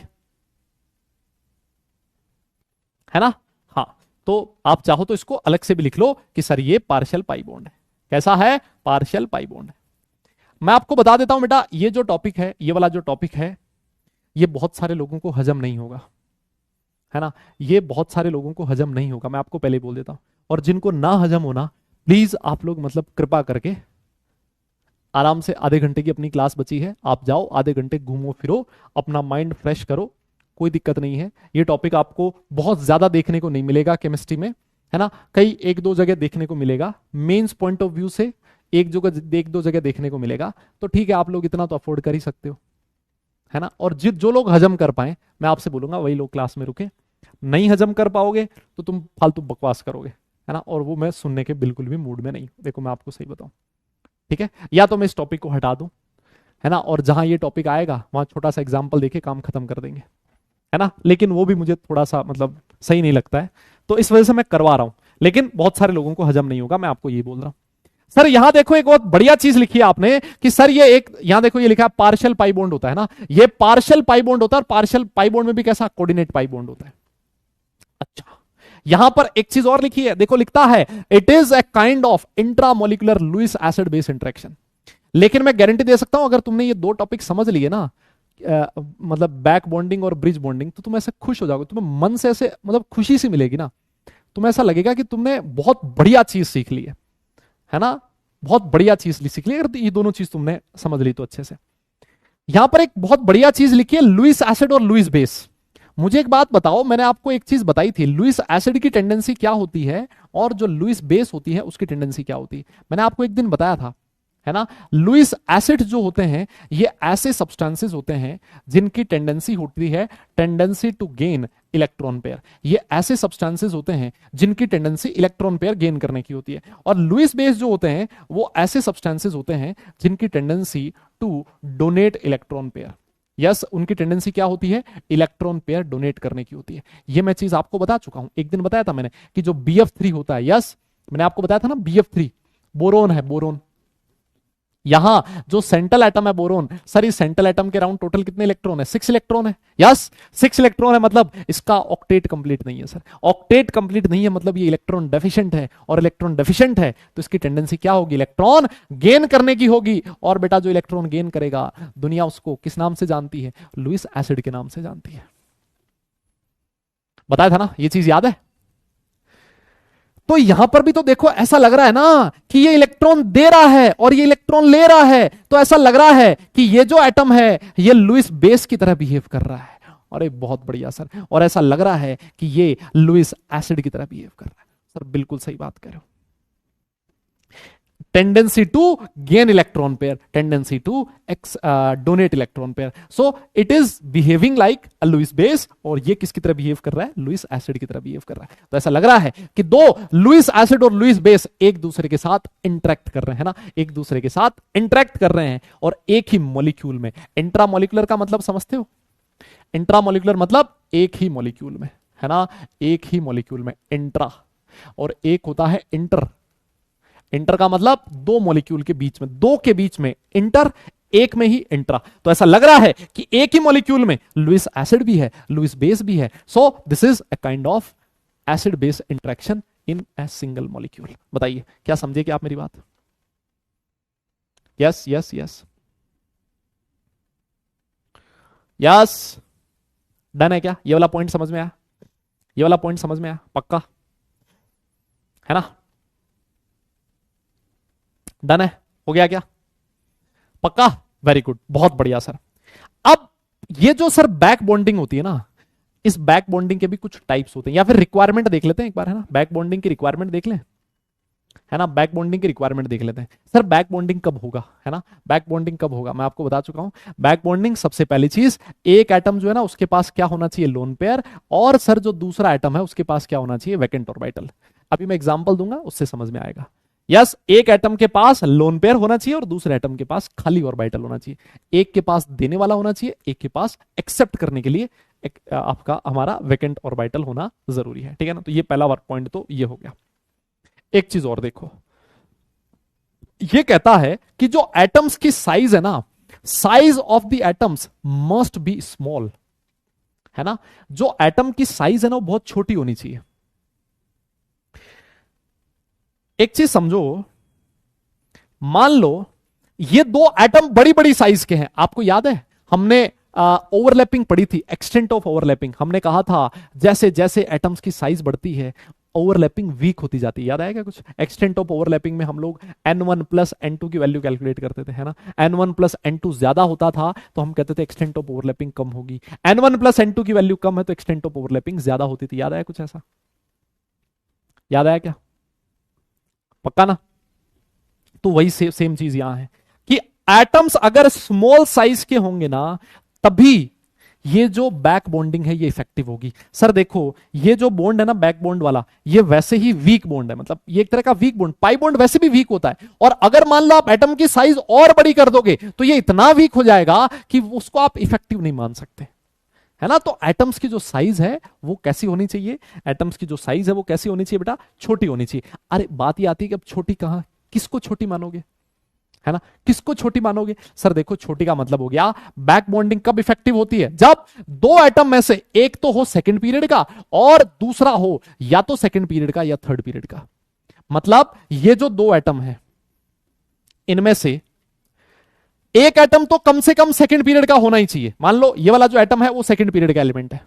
है ना। हाँ, तो आप चाहो तो इसको अलग से भी लिख लो कि सर ये पार्शियल पाई बॉन्ड है। कैसा है? पार्शियल पाई बॉन्ड है। मैं आपको बता देता हूं बेटा, ये जो टॉपिक है, ये वाला जो टॉपिक है, ये बहुत सारे लोगों को हजम नहीं होगा, है ना। ये बहुत सारे लोगों को हजम नहीं होगा, मैं आपको पहले ही बोल देता हूं। और जिनको ना हजम होना, प्लीज आप लोग मतलब कृपा करके आराम से, आधे घंटे की अपनी क्लास बची है, आप जाओ आधे घंटे घूमो फिरो, अपना माइंड फ्रेश करो, कोई दिक्कत नहीं है। ये टॉपिक आपको बहुत ज्यादा देखने को नहीं मिलेगा केमिस्ट्री में, है ना। कई एक दो जगह देखने को मिलेगा, मेंस पॉइंट ऑफ व्यू से एक दो जगह देखने को मिलेगा, तो ठीक है, आप लोग इतना तो अफोर्ड कर ही सकते हो, है ना। और जो लोग हजम कर पाए, मैं आपसे बोलूंगा वही लोग क्लास में रुके। नहीं हजम कर पाओगे तो तुम फालतू बकवास करोगे, है ना, और वो मैं सुनने के बिल्कुल भी मूड में नहीं। देखो मैं आपको सही बताऊं, ठीक है, या तो मैं इस टॉपिक को हटा दूं, है ना, और जहां ये टॉपिक आएगा वहां छोटा सा एग्जाम्पल देके काम खत्म कर देंगे, है ना। लेकिन वो भी मुझे थोड़ा सा मतलब सही नहीं लगता है, तो इस वजह से मैं करवा रहा हूं। लेकिन बहुत सारे लोगों को हजम नहीं होगा, मैं आपको यही बोल रहा हूं। सर यहां देखो एक बहुत बढ़िया चीज लिखी है आपने कि सर ये एक, यहां देखो ये लिखा है पार्शियल पाई बॉन्ड होता है ना, ये पार्शियल पाई बॉन्ड होता है, और पार्शियल पाई बॉन्ड में भी कैसा, कोऑर्डिनेट पाई बॉन्ड होता है। अच्छा, यहां पर एक चीज और लिखी है, देखो लिखता है it is a kind of intramolecular Lewis acid base interaction. लेकिन मैं गारंटी दे सकता हूं अगर तुमने ये दो टॉपिक समझ लिए ना, मतलब बैक बॉन्डिंग और ब्रिज बॉन्डिंग, तो तुम ऐसे खुश हो जाओगे, तुम्हें मन से ऐसे मतलब खुशी सी मिलेगी ना, तुम्हें ऐसा लगेगा कि तुमने बहुत बढ़िया चीज सीख ली है ना, बहुत बढ़िया चीज सीख ली अगर ये दोनों चीज तुमने समझ ली तो अच्छे से। यहां पर एक बहुत बढ़िया चीज लिखी है, लुईस एसिड और लुईस बेस। मुझे एक बात बताओ, मैंने आपको एक चीज बताई थी, लुईस एसिड की टेंडेंसी क्या होती है और जो लुईस बेस होती है उसकी टेंडेंसी क्या होती है, मैंने आपको एक दिन बताया था, है ना। लुईस एसिड जो होते हैं ये ऐसे सब्सटेंसेस होते हैं जिनकी टेंडेंसी होती है tendency to gain electron pair. ये ऐसे सब्सटेंसेस होते हैं जिनकी टेंडेंसी इलेक्ट्रॉन पेयर गेन करने की होती है। और लुईस बेस जो होते हैं वो ऐसे सब्सटेंसेस होते हैं जिनकी tendency to donate electron pair. Yes, उनकी टेंडेंसी क्या होती है, इलेक्ट्रॉन पेयर डोनेट करने की होती है। ये मैं चीज आपको बता चुका हूं, एक दिन बताया था मैंने कि जो BF3 होता है, यस मैंने आपको बताया था ना, BF3 बोरोन है, बोरोन। यहां जो सेंट्रल एटम है बोरोन, सर इस सेंट्रल एटम के राउंड टोटल कितने इलेक्ट्रॉन है, 6 इलेक्ट्रॉन है। यस, 6 इलेक्ट्रॉन है, मतलब इसका ऑक्टेट कंप्लीट नहीं है सर। ऑक्टेट कंप्लीट नहीं है मतलब ये इलेक्ट्रॉन डेफिशिएंट है, और इलेक्ट्रॉन डेफिशिएंट है तो इसकी टेंडेंसी क्या होगी, इलेक्ट्रॉन गेन करने की होगी। और बेटा जो इलेक्ट्रॉन गेन करेगा, दुनिया उसको किस नाम से जानती है, लुईस एसिड के नाम से जानती है। बताया था ना, ये चीज याद है। तो यहां पर भी तो देखो ऐसा लग रहा है ना कि ये इलेक्ट्रॉन दे रहा है और ये इलेक्ट्रॉन ले रहा है, तो ऐसा लग रहा है कि ये जो एटम है ये लुईस बेस की तरह बिहेव कर रहा है। और एक बहुत बढ़िया सर, और ऐसा लग रहा है कि ये लुईस एसिड की तरह बिहेव कर रहा है। सर बिल्कुल सही बात कह रहे हो, tendency to gain electron pair, tendency to donate electron pair. So it is behaving like a Lewis base, और ये किसकी तरह बिहेव कर रहा है, लुईस एसिड की तरह बिहेव कर रहा है। तो ऐसा लग रहा है कि दो लुईस एसिड और लुईस बेस एक दूसरे के साथ इंटरेक्ट कर रहे हैं ना, एक दूसरे के साथ इंटरेक्ट कर रहे हैं, और एक ही मॉलिक्यूल में। इंट्रामोलिकुलर का मतलब समझते हो, इंट्रामोलिकुलर मतलब एक ही मॉलिक्यूल में, है ना, एक ही मॉलिक्यूल में इंट्रा, और एक होता है इंटर। इंटर का मतलब दो मॉलिक्यूल के बीच में, दो के बीच में इंटर, एक में ही इंट्रा। तो ऐसा लग रहा है कि एक ही मॉलिक्यूल में लुईस एसिड भी है, लुईस बेस भी है। So this is a kind of acid base interaction in a single molecule. बताइए क्या समझे कि आप मेरी बात? Yes yes yes yes, done है क्या? ये वाला पॉइंट समझ में आया? ये वाला पॉइंट समझ में आया पक्का, है ना? डन है, हो गया क्या? पक्का, वेरी गुड, बहुत बढ़िया सर। अब ये जो सर बैक बॉन्डिंग होती है ना, इस बैक बॉन्डिंग के भी कुछ टाइप्स होते हैं, या फिर रिक्वायरमेंट देख लेते हैं एक बार, है ना? बैक बॉन्डिंग की रिक्वायरमेंट देख लें, है ना? बैक बॉन्डिंग की रिक्वायरमेंट देख लेते हैं। सर बैक बॉन्डिंग कब होगा, है ना? बैक बॉन्डिंग कब होगा मैं आपको बता चुका हूं। बैक बॉन्डिंग सबसे पहली चीज, एक एटम जो है ना उसके पास क्या होना चाहिए, लोन पेयर, और सर जो दूसरा एटम है उसके पास क्या होना चाहिए, वैकेंट ऑर्बिटल। अभी मैं एग्जांपल दूंगा, उससे समझ में आएगा। यस, एक एटम के पास लोन पेयर होना चाहिए और दूसरे एटम के पास खाली ऑर्बिटल होना चाहिए। एक के पास देने वाला होना चाहिए, एक के पास एक्सेप्ट करने के लिए एक आपका हमारा वैकेंट ऑर्बिटल होना जरूरी है, ठीक है ना? तो ये पहला वर्क पॉइंट तो ये हो गया। एक चीज और देखो, ये कहता है कि जो एटम्स की साइज है ना, size of the atoms must be small, है ना? जो एटम की साइज है ना वो बहुत छोटी होनी चाहिए। एक चीज समझो, मान लो ये दो एटम बड़ी बड़ी साइज के हैं, आपको याद है हमने ओवरलैपिंग पढ़ी थी, एक्सटेंट ऑफ ओवरलैपिंग। हमने कहा था जैसे जैसे एटम्स की साइज बढ़ती है ओवरलैपिंग वीक होती जाती है, याद आएगा कुछ? एक्सटेंट ऑफ ओवरलैपिंग में हम लोग n1 प्लस n2 की वैल्यू कैलकुलेट करते थे, है ना? n1 प्लस n2 ज्यादा होता था तो हम कहते थे एक्सटेंट ऑफ ओवरलैपिंग कम होगी, n1 प्लस n2 की वैल्यू कम है तो एक्सटेंट ऑफ ओवरलैपिंग ज्यादा होती थी। याद आया कुछ ऐसा? याद आया क्या? पक्का ना? तो वही सेम चीज यहां है कि एटम्स अगर स्मॉल साइज के होंगे ना तभी ये जो बैक बॉन्डिंग है ये इफेक्टिव होगी। सर देखो ये जो बॉन्ड है ना बैक बॉन्ड वाला, ये वैसे ही वीक बॉन्ड है, मतलब ये एक तरह का वीक बॉन्ड, पाई बॉन्ड वैसे भी वीक होता है, और अगर मान लो आप एटम की साइज और बड़ी कर दोगे तो ये इतना वीक हो जाएगा कि उसको आप इफेक्टिव नहीं मान सकते, है ना? तो एटम्स की जो साइज है वो कैसी होनी चाहिए? एटम्स की जो साइज है वो कैसी होनी चाहिए बेटा? छोटी होनी चाहिए। अरे बात ये आती है कि अब छोटी कहां, किसको छोटी मानोगे, है ना? किसको छोटी मानोगे? सर देखो छोटी का मतलब हो गया बैक बॉन्डिंग कब इफेक्टिव होती है, जब दो एटम में से एक तो हो सेकंड पीरियड का और दूसरा हो या तो सेकंड पीरियड का या थर्ड पीरियड का। मतलब ये जो दो एटम है इनमें से एक एटम तो कम से कम सेकंड पीरियड का होना ही चाहिए। मान लो ये वाला जो एटम है वो सेकंड पीरियड का एलिमेंट है,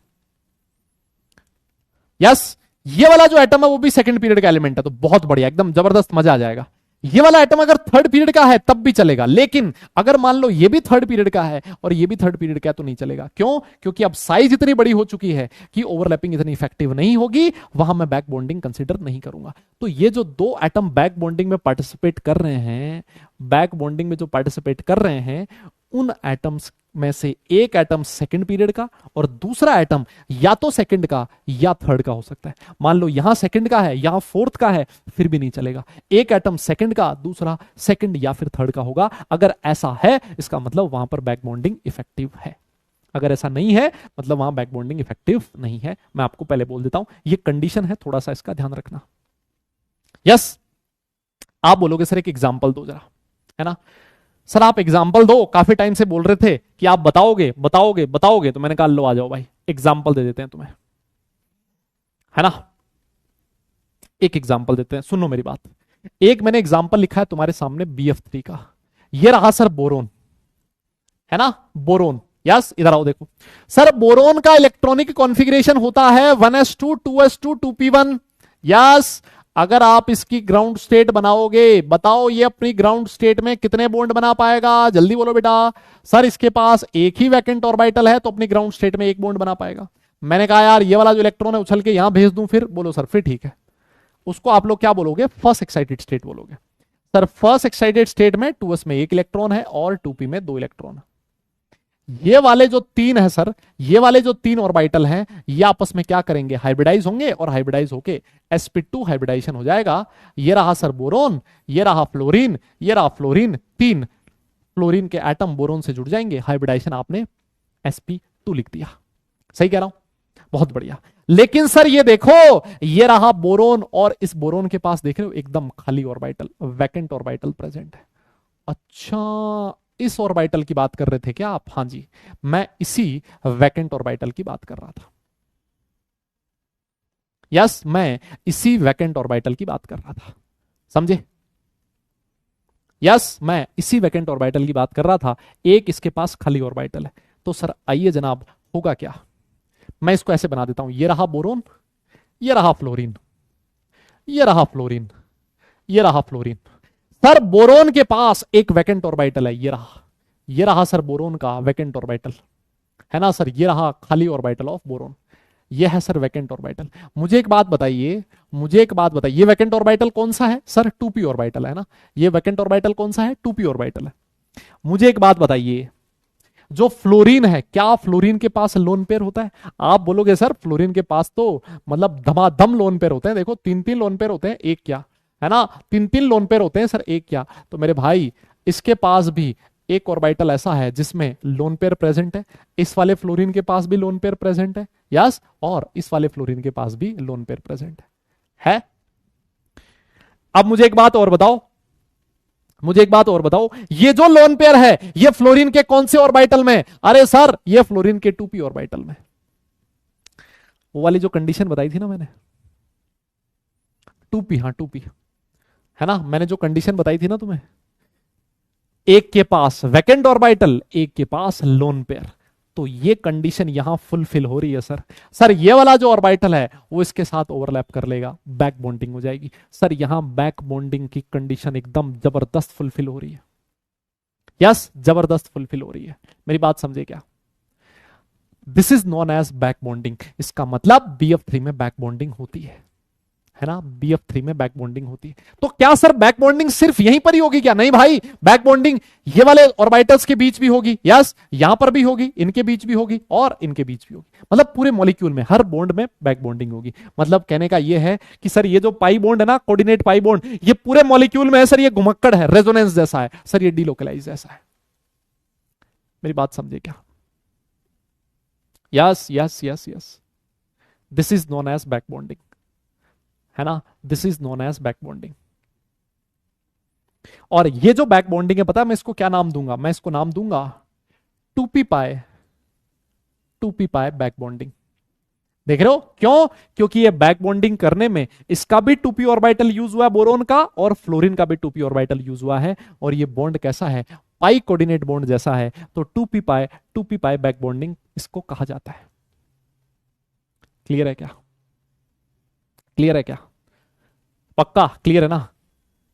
यस, ये वाला जो एटम है वो भी सेकंड पीरियड का एलिमेंट है, तो बहुत बढ़िया, एकदम जबरदस्त, मजा आ जाएगा। ये वाला एटम अगर थर्ड पीरियड का है तब भी चलेगा, लेकिन अगर मान लो ये भी थर्ड पीरियड का है और ये भी थर्ड पीरियड का है तो नहीं चलेगा। क्यों? क्योंकि अब साइज इतनी बड़ी हो चुकी है कि ओवरलैपिंग इतनी इफेक्टिव नहीं होगी, वहां मैं बैक बॉन्डिंग कंसीडर नहीं करूंगा। तो ये जो दो एटम बैक बॉन्डिंग में पार्टिसिपेट कर रहे हैं, बैक बॉन्डिंग में जो पार्टिसिपेट कर रहे हैं, उन एटम्स में से एक एटम सेकंड पीरियड का और दूसरा एटम या तो सेकंड का या थर्ड का हो सकता है। मान लो यहां सेकंड का है यहां फोर्थ का है, फिर भी नहीं चलेगा। एक एटम सेकंड का, दूसरा सेकंड या फिर थर्ड का होगा। अगर ऐसा है इसका मतलब वहां पर बैक बॉन्डिंग इफेक्टिव है, अगर ऐसा नहीं है मतलब वहां बैक बॉन्डिंग इफेक्टिव नहीं है। मैं आपको पहले बोल देता हूं ये कंडीशन है, थोड़ा सा इसका ध्यान रखना। यस, आप बोलोगे सर एक एग्जाम्पल दो जरा, है ना? सर आप एग्जाम्पल दो, काफी टाइम से बोल रहे थे कि आप बताओगे बताओगे बताओगे, तो मैंने कहा लो आ जाओ भाई एग्जाम्पल दे देते हैं तुम्हें, है ना? एक एग्जाम्पल देते हैं, सुनो मेरी बात। एक मैंने एग्जाम्पल लिखा है तुम्हारे सामने BF3 का, ये रहा सर बोरोन, है ना? बोरोन, यस, इधर आओ देखो सर, बोरोन का इलेक्ट्रॉनिक कॉन्फ़िगरेशन होता है 1s2 2s2 2p1। यस, अगर आप इसकी ग्राउंड स्टेट बनाओगे, बताओ ये अपनी ग्राउंड स्टेट में कितने बॉन्ड बना पाएगा? जल्दी बोलो बेटा। सर इसके पास एक ही वैकेंट ऑर्बिटल है तो अपनी ग्राउंड स्टेट में एक बॉन्ड बना पाएगा। मैंने कहा यार ये वाला जो इलेक्ट्रॉन है उछल के यहां भेज दूं, फिर बोलो सर फिर ठीक है। उसको आप लोग क्या बोलोगे? फर्स्ट एक्साइटेड स्टेट बोलोगे। सर फर्स्ट एक्साइटेड स्टेट में 2s में एक इलेक्ट्रॉन है और 2p में दो इलेक्ट्रॉन। ये वाले जो तीन है सर, ये वाले जो तीन ऑर्बिटल हैं ये आपस में क्या करेंगे? हाइब्रिडाइज होंगे, और हाइब्रिडाइज होके sp2 हाइब्रिडाइजेशन हो जाएगा। ये रहा सर बोरोन, ये रहा फ्लोरीन, ये रहा फ्लोरीन, तीन फ्लोरीन के एटम बोरोन से जुड़ जाएंगे, हाइब्रिडाइजेशन आपने sp2 लिख दिया। सही कह रहा हूं? बहुत बढ़िया। लेकिन सर ये देखो, ये रहा बोरोन और इस बोरोन के पास देख रहे हो एकदम खाली ऑर्बिटल, वैकेंट ऑर्बिटल प्रेजेंट है। अच्छा, इस ऑर्बिटल की बात कर रहे थे क्या आप? हाँ जी, मैं इसी वैकेंट ऑर्बिटल की बात कर रहा था। यस, मैं इसी वैकेंट ऑर्बिटल की बात कर रहा था, समझे? यस, मैं इसी वैकेंट ऑर्बिटल की बात कर रहा था, एक इसके पास खाली ऑर्बिटल है। तो सर आइए जनाब, होगा क्या, मैं इसको ऐसे बना देता हूं, ये रहा बोरोन, ये रहा फ्लोरीन, ये रहा फ्लोरीन, ये रहा फ्लोरीन। सर बोरोन के पास एक वैकेंट ऑर्बिटल है, ये रहा सर बोरोन का वैकेंट ऑर्बिटल, है ना सर, ये रहा खाली ऑर्बिटल ऑफ बोरोन, ये है सर वैकेंट ऑर्बिटल। मुझे एक बात बताइए, ये वैकेंट ऑर्बिटल कौन सा है सर, 2p ऑर्बिटल है ना, ये वैकेंट ऑर्बिटल कौन सा है, 2p ऑर्बिटल है। मुझे एक बात बताइए, जो फ्लोरीन है, क्या फ्लोरीन के पास लोन पेयर होता है? आप बोलोगे सर फ्लोरीन के पास तो मतलब धमाधम लोन पेयर होते हैं, देखो 3-3 लोन पेयर होते हैं, एक क्या, है ना, 3-3 लोन पेयर होते हैं सर, एक क्या। तो मेरे भाई इसके पास भी एक ऑर्बिटल ऐसा है जिसमें लोन पेयर प्रेजेंट है, इस वाले फ्लोरीन के पास भी लोन पेयर प्रेजेंट है, यस, और इस वाले फ्लोरीन के पास भी लोन पेयर प्रेजेंट है। अब मुझे एक बात और बताओ, ये जो लोन पेयर है ये फ्लोरीन के कौन से ऑर्बिटल में? अरे सर ये फ्लोरीन के 2p ऑर्बिटल में। वो वाली जो कंडीशन बताई थी ना मैंने, 2p, हाँ 2p, है ना, मैंने जो कंडीशन बताई थी ना तुम्हें, एक के पास वैकेंट ऑर्बिटल, एक के पास लोन पेयर, तो ये कंडीशन यहां फुलफिल हो रही है सर ये वाला जो ऑर्बिटल है वो इसके साथ ओवरलैप कर लेगा, बैक बॉन्डिंग हो जाएगी सर, यहां बैक बॉन्डिंग की कंडीशन एकदम जबरदस्त फुलफिल हो रही है, यस जबरदस्त फुलफिल हो रही है। मेरी बात समझे क्या? This is known as back bonding, इसका मतलब BF3 में बैक बॉन्डिंग होती है ना, BF3 में बैक बॉन्डिंग होती है। तो क्या सर बैक बॉन्डिंग सिर्फ यहीं पर ही होगी क्या? नहीं भाई, बैक बॉन्डिंग ये वाले ऑर्बिटल्स के बीच भी होगी, यस, यहां पर भी होगी, इनके बीच भी होगी और इनके बीच भी होगी, मतलब पूरे मॉलिक्यूल में हर बॉन्ड में बैक बॉन्डिंग होगी। मतलब कहने का ये है कि सर ये जो पाई बॉन्ड है ना, कोऑर्डिनेट पाई बॉन्ड, ये पूरे मॉलिक्यूल में है सर, ये घुमक्कड़ है, रेजोनेंस जैसा है सर, ये डीलोकलाइज जैसा है। मेरी बात समझे क्या? Yes yes yes yes, this is known as back bonding, है ना, this is known as back bonding. और ये जो बैक बॉन्डिंग है, पता है मैं इसको क्या नाम दूंगा? मैं इसको नाम दूंगा 2p पाई, 2p पाई बैक बॉन्डिंग। देख रहे हो क्यों? क्योंकि ये बैक बॉन्डिंग करने में इसका भी 2p ऑर्बिटल यूज हुआ है बोरोन का, और फ्लोरीन का भी 2p ऑर्बिटल यूज हुआ है, और ये बॉन्ड कैसा है? पाई कोऑर्डिनेट बॉन्ड जैसा है। तो 2p पाई बैक बॉन्डिंग इसको कहा जाता है। क्लियर है क्या? क्लियर है क्या? पक्का क्लियर है ना?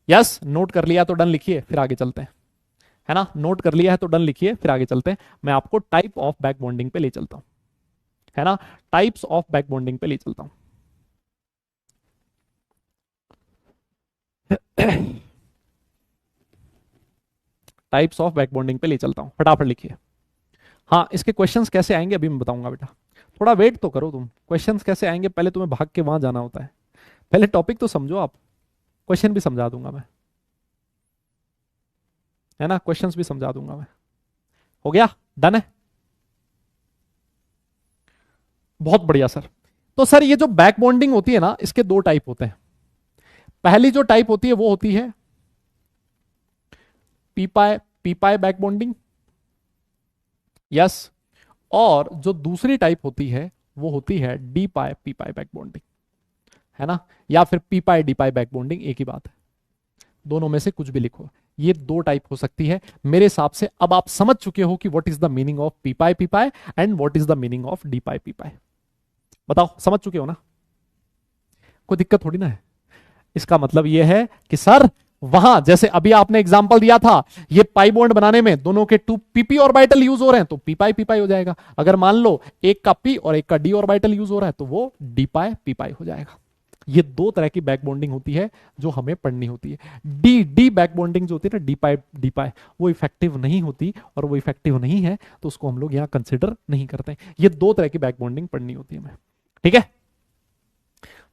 यस, नोट कर लिया तो डन लिखिए, फिर आगे चलते हैं, है ना, नोट कर लिया है तो डन लिखिए, फिर आगे चलते हैं। मैं आपको टाइप ऑफ बैक बॉन्डिंग पे ले चलता हूं, है ना, टाइप्स ऑफ बैक बॉन्डिंग पे ले चलता हूं। टाइप्स ऑफ बैक बॉन्डिंग पे ले चलता हूं, फटाफट लिखिए। हाँ, इसके क्वेश्चंस कैसे आएंगे अभी मैं बताऊंगा बेटा, थोड़ा वेट तो करो तुम। क्वेश्चंस कैसे आएंगे, पहले तुम्हें भाग के वहां जाना होता है, पहले टॉपिक तो समझो आप, क्वेश्चन भी समझा दूंगा मैं, है ना, क्वेश्चंस भी समझा दूंगा मैं। हो गया, डन है, बहुत बढ़िया सर। तो सर ये जो बैक बॉन्डिंग होती है ना, इसके दो टाइप होते हैं। पहली जो टाइप होती है वो होती है पी पाई बैक बॉन्डिंग, यस, और जो दूसरी टाइप होती है वो होती है डी पाई पी पाई बैक बॉन्डिंग, है ना, या फिर पी पाई डी पाई बैक बॉन्डिंग, एक ही बात है, दोनों में से कुछ भी लिखो। ये दो टाइप हो सकती है मेरे हिसाब से। अब आप समझ चुके हो कि what is the meaning of p pi and what is the meaning of d pi p pi. बताओ, समझ चुके हो ना? कोई दिक्कत थोड़ी ना है। इसका मतलब यह है कि सर वहां जैसे अभी आपने एग्जांपल दिया था, ये पाई बॉन्ड बनाने में दोनों के 2 पीपी ऑर्बिटल यूज हो रहे हैं तो पी पाई हो जाएगा। अगर मान लो एक का पी और एक का डी ऑर्बिटल यूज हो रहा है तो वो डी पाई पी पाई हो जाएगा। ये दो तरह की बैक बॉन्डिंग होती है जो हमें पढ़नी होती है। डी बैक बॉन्डिंग जो होती है ना, डी पाई वो इफेक्टिव नहीं होती, और वो इफेक्टिव नहीं है तो उसको हम लोग यहां कंसिडर नहीं करते। ये दो तरह की बैक बॉन्डिंग पढ़नी होती है हमें, ठीक है।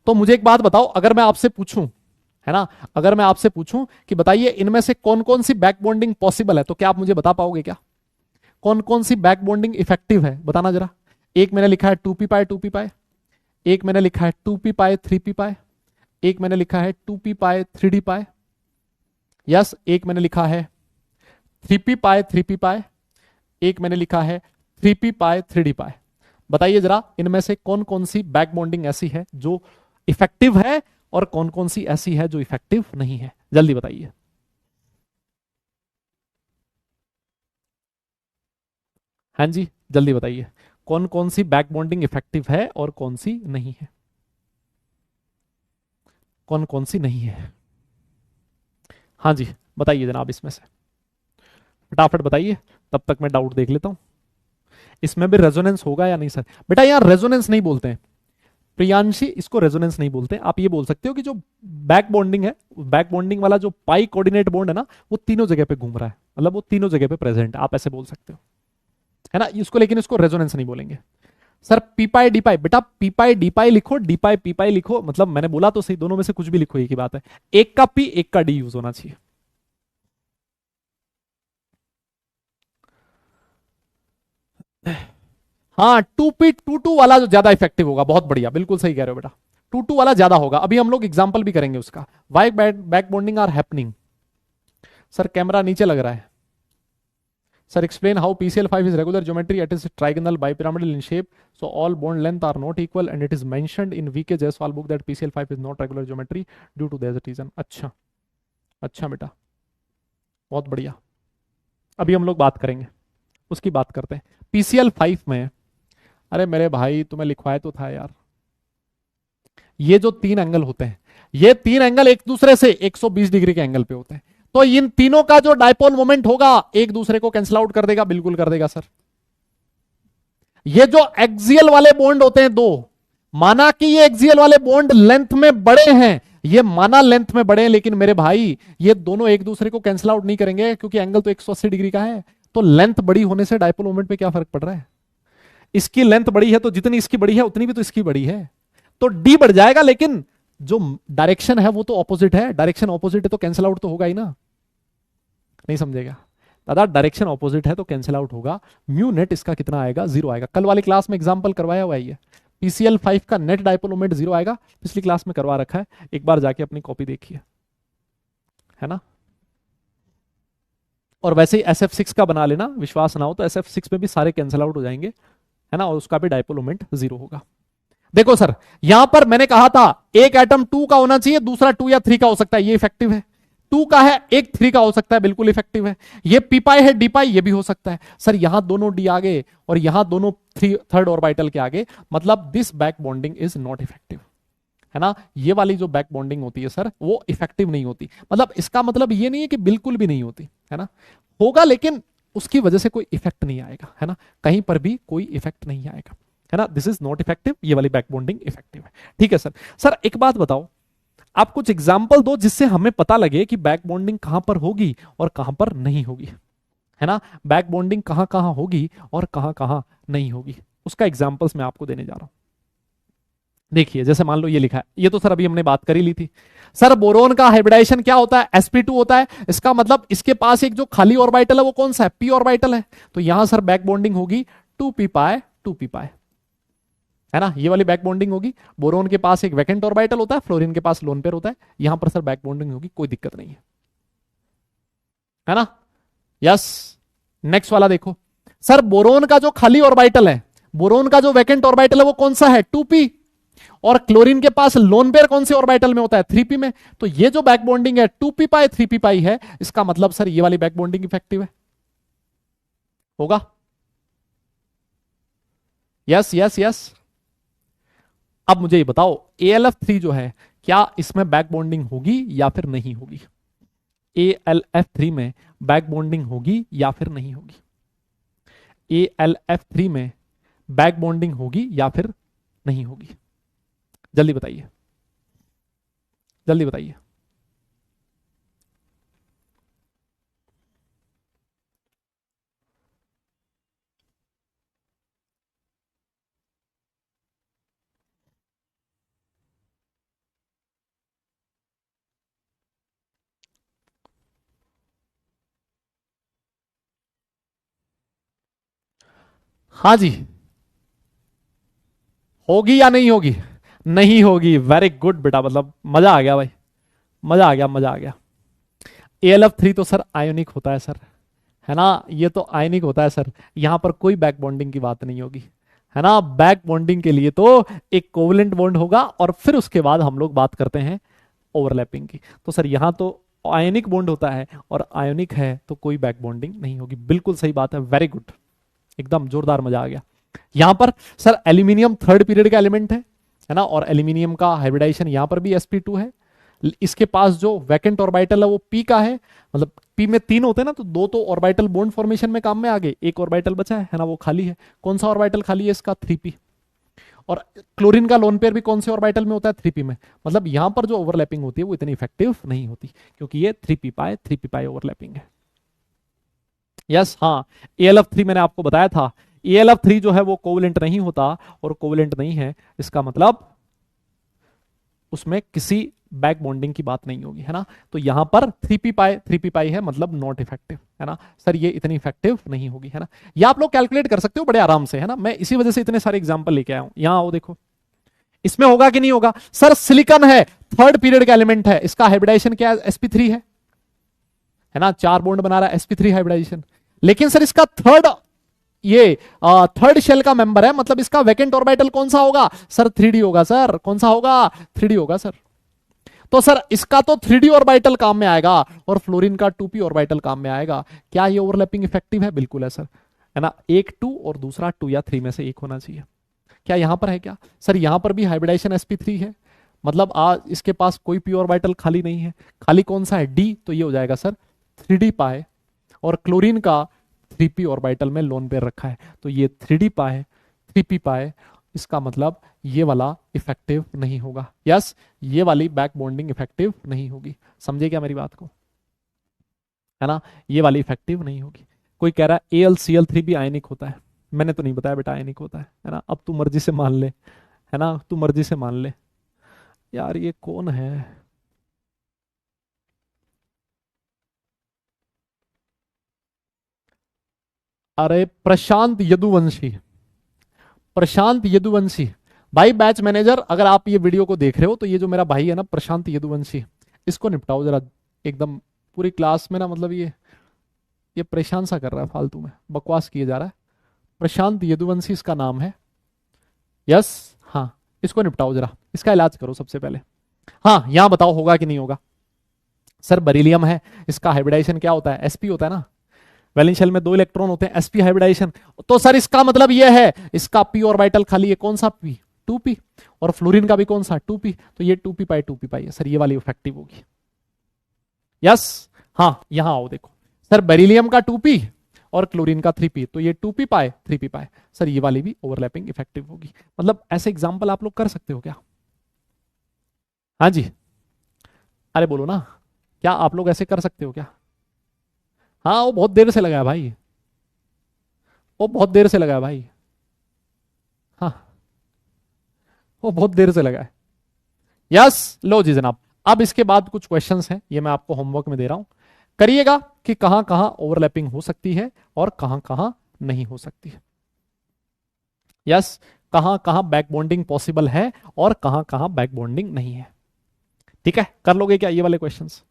तो मुझे एक बात बताओ, अगर मैं आपसे पूछूं, है ना, अगर मैं आपसे पूछूं कि बताइए इनमें से कौन कौन सी बैक बॉन्डिंग पॉसिबल है, तो क्या आप मुझे बता पाओगे क्या? कौन कौन सी बैक बॉन्डिंग इफेक्टिव है, बताना जरा। एक मैंने लिखा है 2p पाई, एक मैंने लिखा है 2p पाई 3p पाई, एक मैंने लिखा है 2p पाई 3d पाई, यस, एक मैंने लिखा है 3p पाई 3p पाई, एक मैंने लिखा है 3p पाई 3d पाई। बताइए जरा इनमें से कौन कौन सी बैक बॉन्डिंग ऐसी है जो इफेक्टिव है और कौन कौन सी ऐसी है जो इफेक्टिव नहीं है, जल्दी बताइए। हाँ जी, जल्दी बताइए, कौन कौन सी बैक बॉन्डिंग इफेक्टिव है और कौन सी नहीं है, कौन कौन सी नहीं है। हाँ जी, बताइए जनाब, इसमें से फटाफट बताइए, तब तक मैं डाउट देख लेता हूं। इसमें भी रेजोनेंस होगा या नहीं सर? बेटा यहाँ रेजोनेंस नहीं बोलते हैं प्रियांशी, इसको रेजोनेंस नहीं बोलते। आप ये बोल सकते हो कि जो बैक बॉन्डिंग है, बैक बॉन्डिंग वाला जो पाई कोऑर्डिनेट बॉन्ड है ना, वो तीनों जगह पे घूम रहा है, मतलब वो तीनों जगह पे प्रेजेंट है, आप ऐसे बोल सकते हो, है ना इसको, लेकिन इसको रेजोनेंस नहीं बोलेंगे। सर पीपाई डीपाई, बेटा पीपाई डीपाई लिखो, डीपाई पीपाई लिखो, मतलब मैंने बोला तो सही, दोनों में से कुछ भी लिखो, एक ही बात है, एक का पी एक का डी यूज होना चाहिए। हाँ, टू पी टू टू वाला जो ज्यादा इफेक्टिव होगा, बहुत बढ़िया, बिल्कुल सही कह रहे हो बेटा, टू टू वाला ज्यादा होगा। अभी हम लोग एग्जांपल भी करेंगे उसका। Why back bonding are happening. Sir camera नीचे लग रहा है। Sir explain how PCl5 is regular geometry, it is trigonal bipyramidal in shape, so all bond length are not equal and it is mentioned in VK Jaiswal book that PCl5 is not regular geometry due to that reason। अच्छा, अच्छा बेटा, बहुत बढ़िया। अभी हम लोग बात करेंगे, उसकी बात करते हैं। PCl5 में, अरे मेरे भाई तुम्हें लिखवाया तो था यार, ये जो तीन एंगल होते हैं, ये तीन एंगल एक दूसरे से 120 डिग्री के एंगल पे होते हैं, तो इन तीनों का जो डायपोल मोमेंट होगा एक दूसरे को कैंसिल आउट कर देगा, बिल्कुल कर देगा सर। ये जो एक्सियल वाले बॉन्ड होते हैं दो, माना कि ये एक्सियल वाले बॉन्ड लेंथ में बड़े हैं, ये माना लेंथ में बड़े हैं, लेकिन मेरे भाई ये दोनों एक दूसरे को कैंसिल आउट नहीं करेंगे क्योंकि एंगल तो 180 डिग्री का है। तो लेंथ बड़ी होने से डायपोल मोमेंट पे क्या फर्क पड़ रहा है? इसकी लेंथ बड़ी है तो जितनी इसकी बड़ी है उतनी भी तो इसकी बड़ी है, तो डी बढ़ जाएगा, लेकिन जो डायरेक्शन है वो तो ऑपोजिट है, डायरेक्शन ऑपोजिट है तो कैंसिल आउट तो होगा ही ना। नहीं समझेगा दादा, डायरेक्शन ऑपोजिट है तो कैंसिल आउट होगा। म्यू नेट इसका कितना आएगा? जीरो आएगा। कल वाली क्लास में एग्जांपल करवाया हुआ है, PCl5 का नेट डायपोल मोमेंट जीरो आएगा, पिछली क्लास में करवा रखा है, एक बार जाके अपनी कॉपी देखिए, है ना। और वैसे ही SF6 का बना लेना, विश्वास ना हो तो SF6 में भी सारे कैंसिल आउट हो जाएंगे, है ना, और उसका भी डायपोल मोमेंट जीरो होगा। देखो सर, यहां पर मैंने कहा था एक एटम 2 का होना चाहिए, दूसरा 2 या 3 का हो सकता है, ये इफेक्टिव है। 2 का है, एक 3 का हो सकता है, बिल्कुल इफेक्टिव है। ये पी पाई है, डी पाई, ये भी हो सकता है। सर यहां दोनों डी आगे और यहां दोनों थर्ड ऑर्बिटल के आगे, मतलब this back bonding is not effective, है ना। ये वाली जो बैक बॉन्डिंग होती है सर, वो इफेक्टिव नहीं होती। मतलब इसका मतलब ये नहीं है कि बिल्कुल भी नहीं होती, है ना, होगा, लेकिन उसकी वजह से कोई इफेक्ट नहीं आएगा, है ना, कहीं पर भी कोई इफेक्ट नहीं आएगा, है ना। दिस इज नॉट इफेक्टिव, ये वाली बैक बॉन्डिंग इफेक्टिव है। ठीक है सर। सर एक बात बताओ, आप कुछ एग्जाम्पल दो जिससे हमें पता लगे कि बैक बॉन्डिंग कहां पर होगी और कहां पर नहीं होगी, है ना। बैक बॉन्डिंग कहां कहां होगी और कहां कहां नहीं होगी, उसका एग्जाम्पल्स मैं आपको देने जा रहा हूं। देखिए जैसे मान लो ये लिखा है, ये तो सर अभी हमने बात कर ही ली थी। सर बोरोन का हाइब्रिडाइजेशन क्या होता है? sp2 होता है। इसका मतलब इसके पास एक जो खाली ऑर्बिटल है वो कौन सा है? p ऑर्बिटल है। तो यहां सर बैक बॉन्डिंग होगी 2p पाई 2p पाई, है ना, ये वाली बैक बॉन्डिंग होगी। बोरोन के पास एक वैकेंट ऑर्बिटल होता है, फ्लोरीन के पास लोन पेयर होता है, यहां पर सर बैक बॉन्डिंग होगी, कोई दिक्कत नहीं है ना। यस। नेक्स्ट वाला देखो सर, बोरोन का जो खाली ऑर्बिटल है, बोरोन का जो वैकेंट ऑर्बिटल है वो कौन सा है? 2p, और क्लोरीन के पास लोन पेयर कौन से ऑर्बिटल में होता है? 3p में। तो ये जो बैक बॉन्डिंग है 2p पाई 3p पाई है, इसका मतलब सर ये वाली बैक बॉन्डिंग इफेक्टिव है, होगा। Yes yes yes. अब मुझे ये बताओ AlF3 जो है, क्या इसमें बैक बॉन्डिंग होगी या फिर नहीं होगी? AlF3 में बैक बॉन्डिंग होगी या फिर नहीं होगी? AlF3 में बैक बॉन्डिंग होगी या फिर नहीं होगी? जल्दी बताइए, जल्दी बताइए। हाँ जी, होगी या नहीं होगी? नहीं होगी। वेरी गुड बेटा, मतलब मजा आ गया भाई, मजा आ गया, मजा आ गया। AlF3 तो सर आयोनिक होता है सर, है ना, ये तो आयनिक होता है सर, यहां पर कोई बैक बॉन्डिंग की बात नहीं होगी, है ना। बैक बॉन्डिंग के लिए तो एक कोवलेंट बॉन्ड होगा और फिर उसके बाद हम लोग बात करते हैं ओवरलैपिंग की। तो सर यहां तो आयनिक बॉन्ड होता है और आयोनिक है तो कोई बैक बॉन्डिंग नहीं होगी, बिल्कुल सही बात है, वेरी गुड। एकदम जोरदार मजा आ गया। यहां पर सर एल्यूमिनियम थर्ड पीरियड का एलिमेंट है ना, और एल्यूमिनियम का हाइब्रिडाइजेशन यहां पर भी sp2 है। इसके पास जो वैकेंट ऑर्बिटल है वो p का है, मतलब p में 3 होते हैं ना, तो 2 तो ऑर्बिटल बॉन्ड फॉर्मेशन में काम में आ गए, एक ऑर्बिटल बचा है ना, वो खाली है। कौन सा ऑर्बिटल खाली है इसका? 3p। और क्लोरीन का लोन पेयर भी कौन से ऑर्बिटल में होता है? 3p में। मतलब यहां पर जो ओवरलैपिंग होती है वो इतनी इफेक्टिव नहीं होती, क्योंकि ये 3p पाई ओवरलैपिंग है। यस हाँ, AlF3 मैंने आपको बताया था, AlF3 जो है वो कोवलेंट नहीं होता, और कोवलेंट नहीं है इसका मतलब उसमें किसी बैक बॉन्डिंग की बात नहीं होगी, है ना। तो यहां पर 3p पाई है, मतलब नॉट इफेक्टिव, है ना सर, ये इतनी इफेक्टिव नहीं होगी, है ना। ये आप लोग कैलकुलेट कर सकते हो बड़े आराम से, है ना। मैं इसी वजह से इतने सारे एग्जांपल लेके आया हूं। यहां आओ देखो, इसमें होगा कि नहीं होगा? सर सिलिकॉन है, थर्ड पीरियड का एलिमेंट है, इसका हाइब्रिडाइजेशन क्या है? sp3 है ना, 4 बॉन्ड बना रहा है, sp3 हाइब्रिडाइजेशन। लेकिन सर इसका ये थर्ड शेल का मेंबर है, मतलब इसका वैकेंट ऑर्बिटल कौन सा होगा? सर 3d होगा सर। कौन सा होगा? 3d होगा सर। तो सर इसका तो 3d ऑर्बिटल काम में आएगा, और फ्लोरीन का 2p ऑर्बिटल काम में आएगा। क्या ये ओवरलैपिंग इफेक्टिव है? बिल्कुल है सर, है ना। एक 2 और दूसरा 2 या 3 में से एक होना चाहिए। क्या यहां पर है क्या? सर यहां पर भी हाइब्रिडाइजेशन sp3 है, मतलब इसके पास कोई p ऑर्बिटल खाली नहीं है। खाली कौन सा है? d। तो ये हो जाएगा सर 3d पाए, और क्लोरीन का 3p ऑर्बिटल में लोन पेयर रखा है, तो ये 3d पाए 3p पाए। इसका मतलब ये वाला इफेक्टिव नहीं होगा। यस, ये वाली बैक बॉन्डिंग इफेक्टिव नहीं होगी। समझे क्या मेरी बात को, है ना। ये वाली इफेक्टिव नहीं होगी। कोई कह रहा है AlCl3 भी आयनिक होता है, मैंने तो नहीं बताया बेटा आयनिक होता है ना। अब तू मर्जी से मान ले, है ना, तू मर्जी से मान ले। यार ये कौन है? अरे प्रशांत यदुवंशी, प्रशांत यदुवंशी भाई, बैच मैनेजर। अगर आप ये वीडियो को देख रहे हो तो ये जो मेरा भाई है ना प्रशांत यदुवंशी, इसको निपटाओ जरा एकदम। पूरी क्लास में ना, मतलब ये परेशान सा कर रहा है, फालतू में बकवास किए जा रहा है। प्रशांत यदुवंशी इसका नाम है। यस हाँ, इसको निपटाओ जरा, इसका इलाज करो सबसे पहले। हाँ यहां बताओ होगा कि नहीं होगा? सर बेरिलियम है, इसका हाइब्रिडाइजेशन क्या होता है? sp होता है ना। वैलेंस शेल में 2 इलेक्ट्रॉन होते हैं, sp हाइब्रिडाइजेशन। तो सर इसका मतलब यह है, इसका p ऑर्बिटल खाली है, कौन सा p? 2p। और फ्लोरीन का भी कौन सा? 2p। तो ये 2p पाई है सर, ये वाली इफेक्टिव होगी। यस हाँ, यहां आओ देखो, सर बेरिलियम का 2p और क्लोरीन का 3p, तो ये 2p पाए 3p पाए, सर ये वाली भी ओवरलैपिंग इफेक्टिव होगी। मतलब ऐसे एग्जांपल आप लोग कर सकते हो क्या? हाँ जी, अरे बोलो ना, क्या आप लोग ऐसे कर सकते हो क्या? हाँ वो बहुत देर से लगा है भाई, वो बहुत देर से लगा है भाई। हाँ वो बहुत देर से लगा है। यस लो जी जनाब, अब इसके बाद कुछ क्वेश्चंस हैं, ये मैं आपको होमवर्क में दे रहा हूं, करिएगा कि कहां कहां ओवरलैपिंग हो सकती है और कहां कहां नहीं हो सकती है। यस, कहां कहां बैक बॉन्डिंग पॉसिबल है और कहां कहां बैक बॉन्डिंग नहीं है। ठीक है, कर लोगे क्या ये वाले क्वेश्चंस?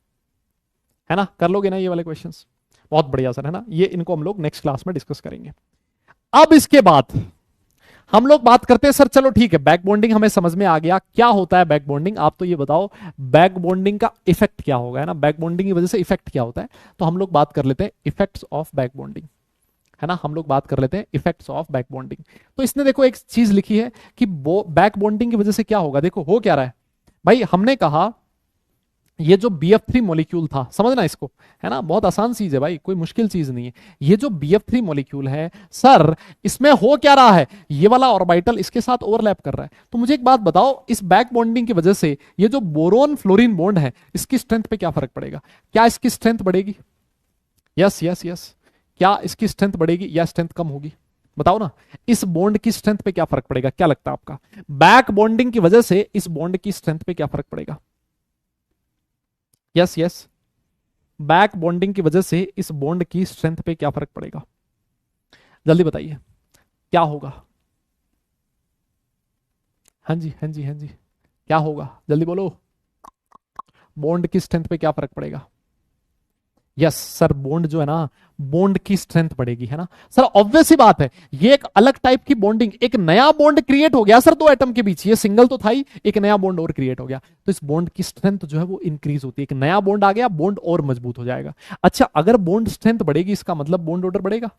है ना, कर लोगे ना ये वाले क्वेश्चंस? बहुत बढ़िया सर, है ना। ये इनको हम लोग नेक्स्ट क्लास में डिस्कस करेंगे। अब इसके बाद हम लोग बात करते हैं, सर चलो ठीक है, बैक बॉन्डिंग हमें समझ में आ गया, क्या होता है बैक बॉन्डिंग, आप तो ये बताओ बैक बॉन्डिंग का इफेक्ट क्या होगा, है ना, बैक बॉन्डिंग की वजह से इफेक्ट क्या होता है। तो हम लोग बात कर लेते हैं इफेक्ट्स ऑफ बैक बॉन्डिंग, है ना, हम लोग बात कर लेते हैं इफेक्ट्स ऑफ बैक बॉन्डिंग। तो इसने देखो एक चीज लिखी है कि बैक बॉन्डिंग की वजह से क्या होगा। देखो हो क्या रहा है भाई, हमने कहा ये जो BF3 मॉलिक्यूल था, समझना इसको, है ना, बहुत आसान चीज है भाई, कोई मुश्किल चीज नहीं है। ये जो BF3 मॉलिक्यूल है सर, इसमें हो क्या रहा है, ये वाला ऑर्बिटल इसके साथ ओवरलैप कर रहा है। तो मुझे एक बात बताओ, इस बैक बॉन्डिंग की वजह से ये जो बोरोन फ्लोरीन बॉन्ड है, इसकी स्ट्रेंथ पे क्या फर्क पड़ेगा? क्या इसकी स्ट्रेंथ बढ़ेगी? यस यस यस, क्या इसकी स्ट्रेंथ बढ़ेगी या स्ट्रेंथ कम होगी? बताओ ना, इस बॉन्ड की स्ट्रेंथ पे क्या फर्क पड़ेगा? क्या लगता है आपका, बैक बॉन्डिंग की वजह से इस बॉन्ड की स्ट्रेंथ पे क्या फर्क पड़ेगा? यस यस, बैक बॉन्डिंग की वजह से इस बॉन्ड की स्ट्रेंथ पे क्या फर्क पड़ेगा? जल्दी बताइए क्या होगा। हाँ जी हाँ जी हाँ जी, क्या होगा जल्दी बोलो, बॉन्ड की स्ट्रेंथ पे क्या फर्क पड़ेगा? यस सर, बॉन्ड जो है ना, बॉन्ड की स्ट्रेंथ बढ़ेगी, है ना सर। ऑब्वियस ही बात है, ये एक अलग टाइप की बॉन्डिंग, एक नया बॉन्ड क्रिएट हो गया सर, दो एटम के बीच, ये सिंगल तो था ही, एक नया बॉन्ड और क्रिएट हो गया, तो इस बॉन्ड की स्ट्रेंथ जो है वो इंक्रीज होती है, एक नया बॉन्ड आ गया, बॉन्ड और मजबूत हो जाएगा। अच्छा, अगर बॉन्ड स्ट्रेंथ बढ़ेगी इसका मतलब बॉन्ड ऑर्डर बढ़ेगा?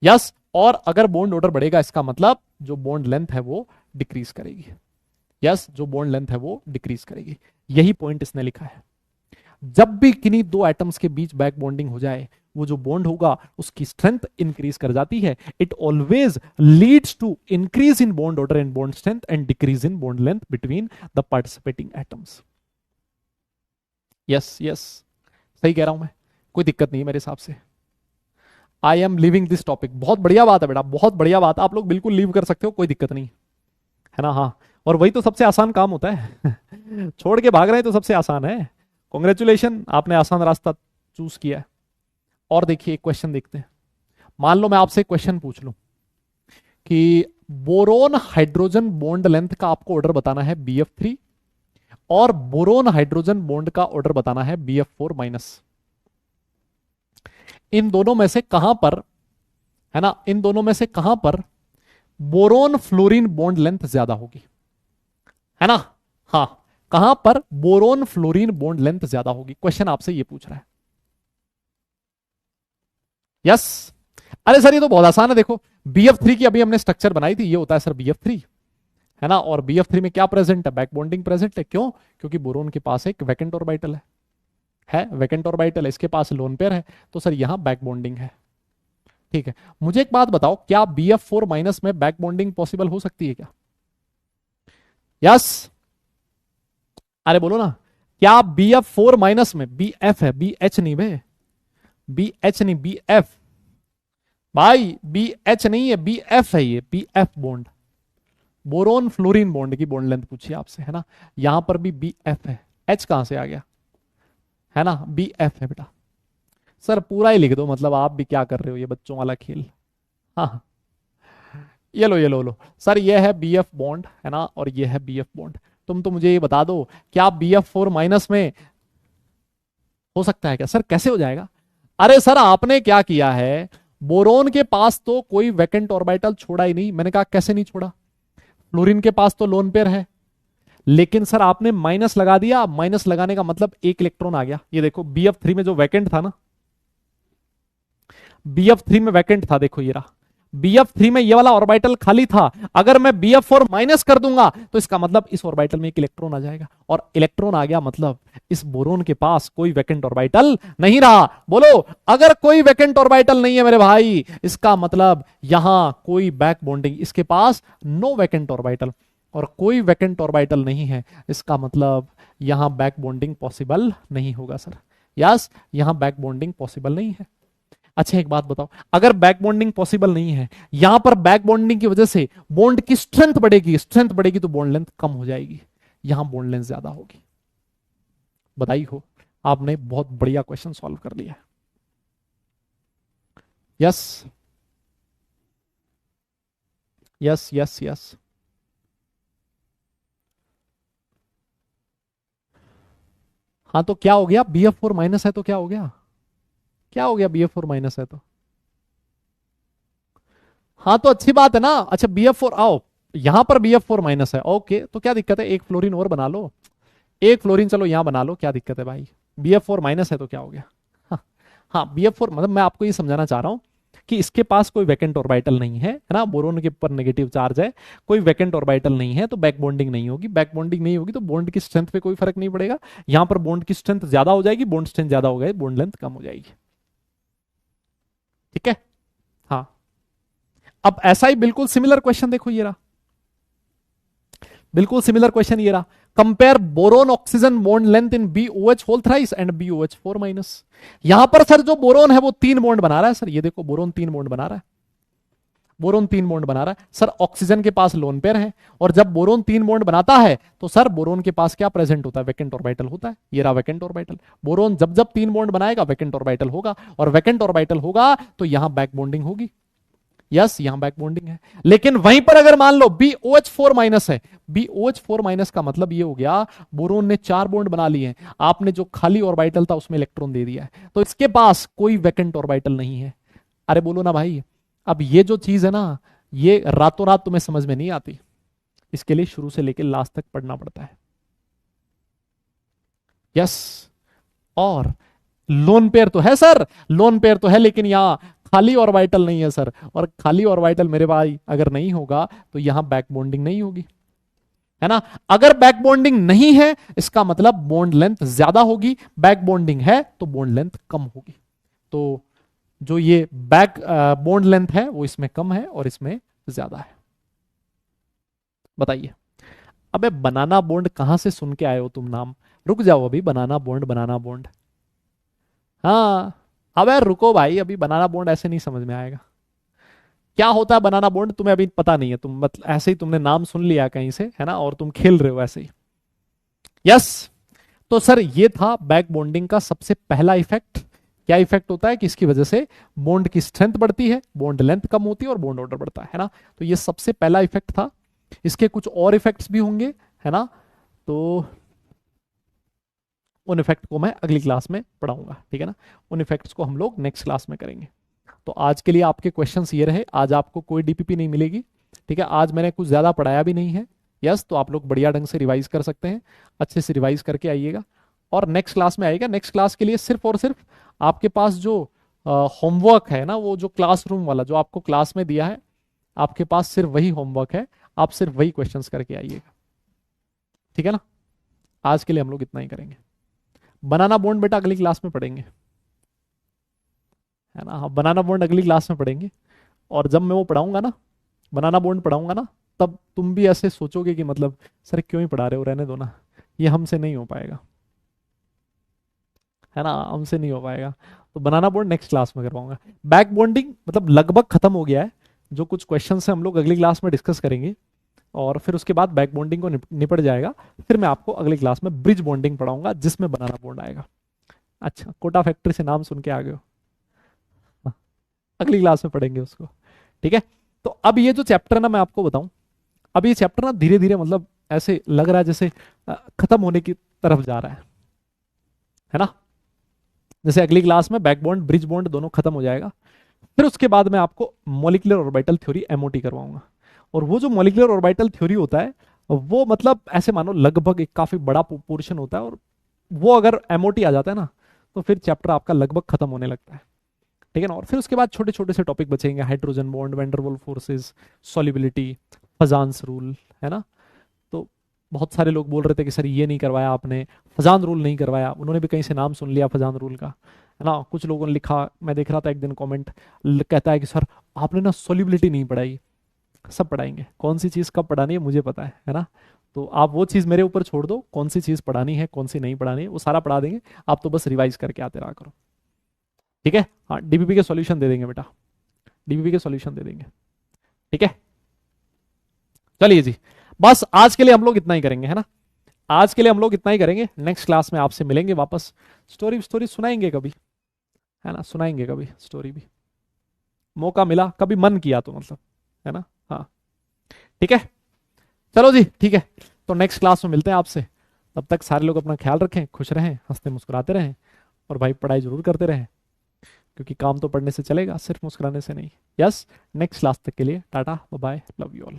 यस, और अगर बॉन्ड ऑर्डर बढ़ेगा इसका मतलब जो बॉन्ड लेंथ है वो डिक्रीज करेगी। यस, जो बॉन्ड लेंथ है वो डिक्रीज करेगी। यही पॉइंट इसने लिखा है। जब भी किन्हीं दो एटम्स के बीच बैक बॉन्डिंग हो जाए, वो जो बॉन्ड होगा उसकी स्ट्रेंथ इंक्रीज कर जाती है। It always leads to increase in bond order and bond strength and decrease in bond length between the participating atoms. Yes yes, सही कह रहा हूं मैं, कोई दिक्कत नहीं है मेरे हिसाब से। I am living this topic. बहुत बढ़िया बात है बेटा, बहुत बढ़िया बात। आप लोग बिल्कुल लीव कर सकते हो, कोई दिक्कत नहीं है ना। हाँ, और वही तो सबसे आसान काम होता है छोड़ के भाग रहे हैं तो सबसे आसान है। कॉन्ग्रेचुलेशन, आपने आसान रास्ता चूज किया है। और देखिए, एक क्वेश्चन देखते हैं। मान लो मैं आपसे एक क्वेश्चन पूछ लूं कि बोरोन हाइड्रोजन बॉन्ड लेंथ का आपको ऑर्डर बताना है BF3 और बोरोन हाइड्रोजन बॉन्ड का ऑर्डर बताना है BF4-। इन दोनों में से कहां पर, है ना, इन दोनों में से कहां पर बोरोन फ्लोरीन बॉन्ड लेंथ ज्यादा होगी, है ना। हाँ, कहां पर बोरोन फ्लोरीन बॉन्ड लेंथ ज्यादा होगी, क्वेश्चन आपसे ये पूछ रहा है। यस, अरे सर ये तो बहुत आसान है। देखो, BF3 की अभी हमने स्ट्रक्चर बनाई थी, ये होता है सर BF3, है ना। और BF3 में क्या प्रेजेंट है, बैक बॉन्डिंग प्रेजेंट है। क्यों? क्योंकि बोरोन के पास एक वैकेंट ऑर्बिटल है वैकेंट ऑर्बिटल है, इसके पास लोन पेयर है, तो सर यहां बैक बॉन्डिंग है। ठीक है, मुझे एक बात बताओ, क्या BF4- में बैक बॉन्डिंग पॉसिबल हो सकती है क्या? यस, अरे बोलो ना, क्या BF4- में, BF है, BH नहीं भाई, BH नहीं, BF भाई, BH नहीं है, BF है, ये BF bond, boron fluorine bond की बॉन्ड लेंथ पूछिए आपसे, है ना। यहां पर भी BF है, H कहां से आ गया, है ना, BF है बेटा। सर पूरा ही लिख दो, मतलब आप भी क्या कर रहे हो, ये बच्चों वाला खेल। हाँ, ये लो ये लो सर, ये है BF बॉन्ड, है ना, और ये है BF बॉन्ड। तुम तो मुझे ये बता दो, क्या BF4- में हो सकता है क्या? सर कैसे हो जाएगा? अरे सर आपने क्या किया है, बोरोन के पास तो कोई वैकेंट ऑर्बिटल छोड़ा ही नहीं। मैंने कहा कैसे नहीं छोड़ा, फ्लोरीन के पास तो लोन पेयर है, लेकिन सर आपने माइनस लगा दिया। माइनस लगाने का मतलब एक इलेक्ट्रॉन आ गया। ये देखो, BF3 में जो वैकेंट था ना, BF3 में वैकेंट था, देखो ये रहा, BF3 में ये वाला ऑर्बिटल खाली था। अगर मैं BF4- कर दूंगा तो इसका मतलब इस ऑर्बिटल में एक इलेक्ट्रॉन आ जाएगा, और इलेक्ट्रॉन आ गया मतलब इस बोरोन के पास कोई वैकेंट ऑर्बिटल नहीं रहा। बोलो, अगर कोई वैकेंट ऑर्बिटल नहीं है मेरे भाई, इसका मतलब यहां कोई बैक बॉन्डिंग, इसके पास नो वैकेंट ऑर्बिटल, और कोई वैकेंट ऑर्बिटल नहीं है, इसका मतलब यहां बैक बॉन्डिंग पॉसिबल नहीं होगा सर। यस, यहां बैक बॉन्डिंग पॉसिबल नहीं है। अच्छा एक बात बताओ, अगर बैक बॉन्डिंग पॉसिबल नहीं है, यहां पर बैक बॉन्डिंग की वजह से बॉन्ड की स्ट्रेंथ बढ़ेगी, स्ट्रेंथ बढ़ेगी तो बॉन्ड लेंथ कम हो जाएगी, यहां बॉन्ड लेंथ ज्यादा होगी। बधाई हो, आपने बहुत बढ़िया क्वेश्चन सॉल्व कर लिया। यस यस यस यस, हाँ तो क्या हो गया, BF4- है तो क्या हो गया, क्या हो गया, BF4- है तो, हाँ तो अच्छी बात है ना। अच्छा BF4 आओ, यहां पर BF4- है, ओके, तो क्या दिक्कत है, एक फ्लोरीन और बना लो, एक फ्लोरीन चलो यहां बना लो, क्या दिक्कत है भाई। BF4- है तो क्या हो गया। हाँ, हाँ BF4 मतलब मैं आपको ये समझाना चाह रहा हूं कि इसके पास कोई वैकेंट ऑर्बिटल नहीं है ना, बोरोन के ऊपर नेगेटिव चार्ज है, कोई वैकेंट ऑर्बिटल नहीं है, तो बैक बॉन्डिंग नहीं होगी। बैक बॉन्डिंग नहीं होगी तो बॉन्ड की स्ट्रेंथ पे कोई फर्क नहीं पड़ेगा। यहां पर बॉन्ड की स्ट्रेंथ ज्यादा हो जाएगी, बॉन्ड स्ट्रेंथ ज्यादा हो गई, बॉन्ड लेंथ कम हो जाएगी। ठीक है, हाँ। अब ऐसा ही बिल्कुल सिमिलर क्वेश्चन देखो, ये रहा, बिल्कुल सिमिलर क्वेश्चन ये रहा। Compare boron oxygen bond length in BOH whole thrice and BOH4-। यहां पर सर जो बोरोन है वो 3 बॉन्ड बना रहा है सर, ये देखो बोरोन 3 बॉन्ड बना रहा है, बोरोन 3 बॉन्ड बना रहा है सर। ऑक्सीजन के पास लोन पेयर है, और जब बोरोन 3 बॉन्ड बनाता है तो सर बोरोन के पास क्या प्रेजेंट होता है, वैकेंट ऑर्बिटल होता है। ये रहा वैकेंट ऑर्बिटल। बोरोन जब जब 3 बॉन्ड बनाएगा वैकेंट ऑर्बिटल होगा, और वैकेंट ऑर्बिटल होगा तो यहां बैक बॉन्डिंग होगी। यस, यहां बैक बॉन्डिंग है। लेकिन वहीं पर अगर मान लो BOH4- है, BOH4- का मतलब ये हो गया, बोरोन ने 4 बॉन्ड बना लिए हैं, आपने जो खाली ऑर्बिटल था उसमें इलेक्ट्रॉन दे दिया है, तो इसके पास कोई वैकेंट ऑर्बिटल नहीं है। अरे बोलो ना भाई, अब ये जो चीज है ना, ये रातों रात तुम्हें समझ में नहीं आती, इसके लिए शुरू से लेकर लास्ट तक पढ़ना पड़ता है। यस, और लोन पेयर तो है सर, लोन पेयर तो है, लेकिन यहां खाली ऑर्बिटल नहीं है सर, और खाली ऑर्बिटल मेरे भाई अगर नहीं होगा तो यहां बैक बॉन्डिंग नहीं होगी, है ना। अगर बैक बॉन्डिंग नहीं है इसका मतलब बॉन्ड लेंथ ज्यादा होगी, बैक बॉन्डिंग है तो बॉन्ड लेंथ कम होगी। तो जो ये बैक बॉन्ड लेंथ है वो इसमें कम है और इसमें ज्यादा है। बताइए। अबे बनाना बॉन्ड कहां से सुन के आए हो तुम नाम? रुक जाओ अभी, बनाना बॉन्ड बनाना बॉन्ड, हाँ अबे रुको भाई, अभी बनाना बॉन्ड ऐसे नहीं समझ में आएगा। क्या होता है बनाना बॉन्ड तुम्हें अभी पता नहीं है, तुम मतलब ऐसे ही तुमने नाम सुन लिया कहीं से, है ना, और तुम खेल रहे हो ऐसे ही। यस। तो सर ये था बैक बॉन्डिंग का सबसे पहला इफेक्ट। क्या इफेक्ट होता है कि इसकी वजह से बॉन्ड की स्ट्रेंथ बढ़ती है, बॉन्ड लेंथ कम होती है और बॉन्ड ऑर्डर बढ़ता है ना। तो ये सबसे पहला इफेक्ट था। इसके कुछ और इफेक्ट्स भी होंगे, है ना, तो उन इफेक्ट को मैं अगली क्लास में पढ़ाऊंगा, ठीक है ना। उन इफेक्ट्स को हम लोग नेक्स्ट क्लास में करेंगे। तो आज के लिए आपके क्वेश्चंस ये रहे। आज आपको कोई डीपीपी नहीं मिलेगी, ठीक है। आज मैंने कुछ ज्यादा पढ़ाया भी नहीं है। यस, तो आप लोग बढ़िया ढंग से रिवाइज कर सकते हैं, अच्छे से रिवाइज करके आइएगा। और नेक्स्ट क्लास में आइएगा। नेक्स्ट क्लास के लिए सिर्फ और सिर्फ आपके पास जो होमवर्क है ना, वो जो क्लासरूम वाला जो आपको क्लास में दिया है, आपके पास सिर्फ वही होमवर्क है, आप सिर्फ वही क्वेश्चंस करके आइएगा, ठीक है ना। आज के लिए हम लोग इतना ही करेंगे। बनाना बॉन्ड बेटा अगली क्लास में पढ़ेंगे, है ना। हाँ, बनाना बॉन्ड अगली क्लास में पढ़ेंगे। और जब मैं वो पढ़ाऊंगा ना, बनाना बॉन्ड पढ़ाऊंगा ना, तब तुम भी ऐसे सोचोगे कि मतलब सर क्यों ही पढ़ा रहे हो, रहने दो ना, ये हमसे नहीं हो पाएगा, है ना, हमसे नहीं हो पाएगा। तो बनाना बॉन्ड नेक्स्ट क्लास में करवाऊंगा। बैक बॉन्डिंग मतलब लगभग खत्म हो गया है। जो कुछ क्वेश्चन है हम लोग अगली क्लास में डिस्कस करेंगे, और फिर उसके बाद बैक बॉन्डिंग को निपट जाएगा। फिर मैं आपको अगली क्लास में ब्रिज बॉन्डिंग पढ़ाऊंगा जिसमें बनाना बॉन्ड आएगा। अच्छा, कोटा फैक्ट्री से नाम सुन के आ गए हो, हाँ, अगली क्लास में पढ़ेंगे उसको, ठीक है। तो अब ये जो चैप्टर ना मैं आपको बताऊं, अब ये चैप्टर ना धीरे धीरे मतलब ऐसे लग रहा है जैसे खत्म होने की तरफ जा रहा है ना। जैसे अगली क्लास में बैक बॉन्ड ब्रिज बॉन्ड दोनों खत्म हो जाएगा। फिर उसके बाद मैं आपको मॉलिक्यूलर ऑर्बिटल थ्योरी एमओटी करवाऊंगा। और वो जो मॉलिक्यूलर ऑर्बिटल थ्योरी होता है वो मतलब ऐसे मानो लगभग एक काफी बड़ा पोर्शन होता है, और वो अगर एमओटी आ जाता है ना तो फिर चैप्टर आपका लगभग खत्म होने लगता है, ठीक है ना। और फिर उसके बाद छोटे छोटे से टॉपिक बचेंगे, hydrogen bond, der Waals forces, solubility, फजान्स rule, है ना। तो बहुत सारे लोग बोल रहे थे कि सर ये नहीं करवाया आपने, फजान रूल नहीं करवाया। उन्होंने भी कहीं से नाम सुन लिया फजान रूल का, है ना। कुछ लोगों ने लिखा, मैं देख रहा था एक दिन कमेंट, कहता है कि सर आपने ना सॉल्युबिलिटी नहीं पढ़ाई। सब पढ़ाएंगे, कौन सी चीज कब पढ़ानी है मुझे पता है ना। तो आप वो चीज मेरे ऊपर छोड़ दो, कौन सी चीज पढ़ानी है कौन सी नहीं पढ़ानी है वो सारा पढ़ा देंगे। आप तो बस रिवाइज करके आते रहा करो, ठीक है। हाँ, डीबीपी के सॉल्यूशन दे देंगे बेटा, डीबीपी के सॉल्यूशन दे देंगे, ठीक है। चलिए जी, बस आज के लिए हम लोग इतना ही करेंगे, है ना। आज के लिए हम लोग इतना ही करेंगे। नेक्स्ट क्लास में आपसे मिलेंगे वापस। स्टोरी स्टोरी सुनाएंगे कभी, है ना, सुनाएंगे कभी स्टोरी भी, मौका मिला कभी, मन किया तो मतलब, है ना। हाँ, ठीक है। चलो जी, ठीक है। तो नेक्स्ट क्लास में मिलते हैं आपसे। तब तक सारे लोग अपना ख्याल रखें, खुश रहें, हंसते मुस्कुराते रहें, और भाई पढ़ाई जरूर करते रहें, क्योंकि काम तो पढ़ने से चलेगा, सिर्फ मुस्कुराने से नहीं। यस, नेक्स्ट क्लास तक के लिए tata bye bye, love you all.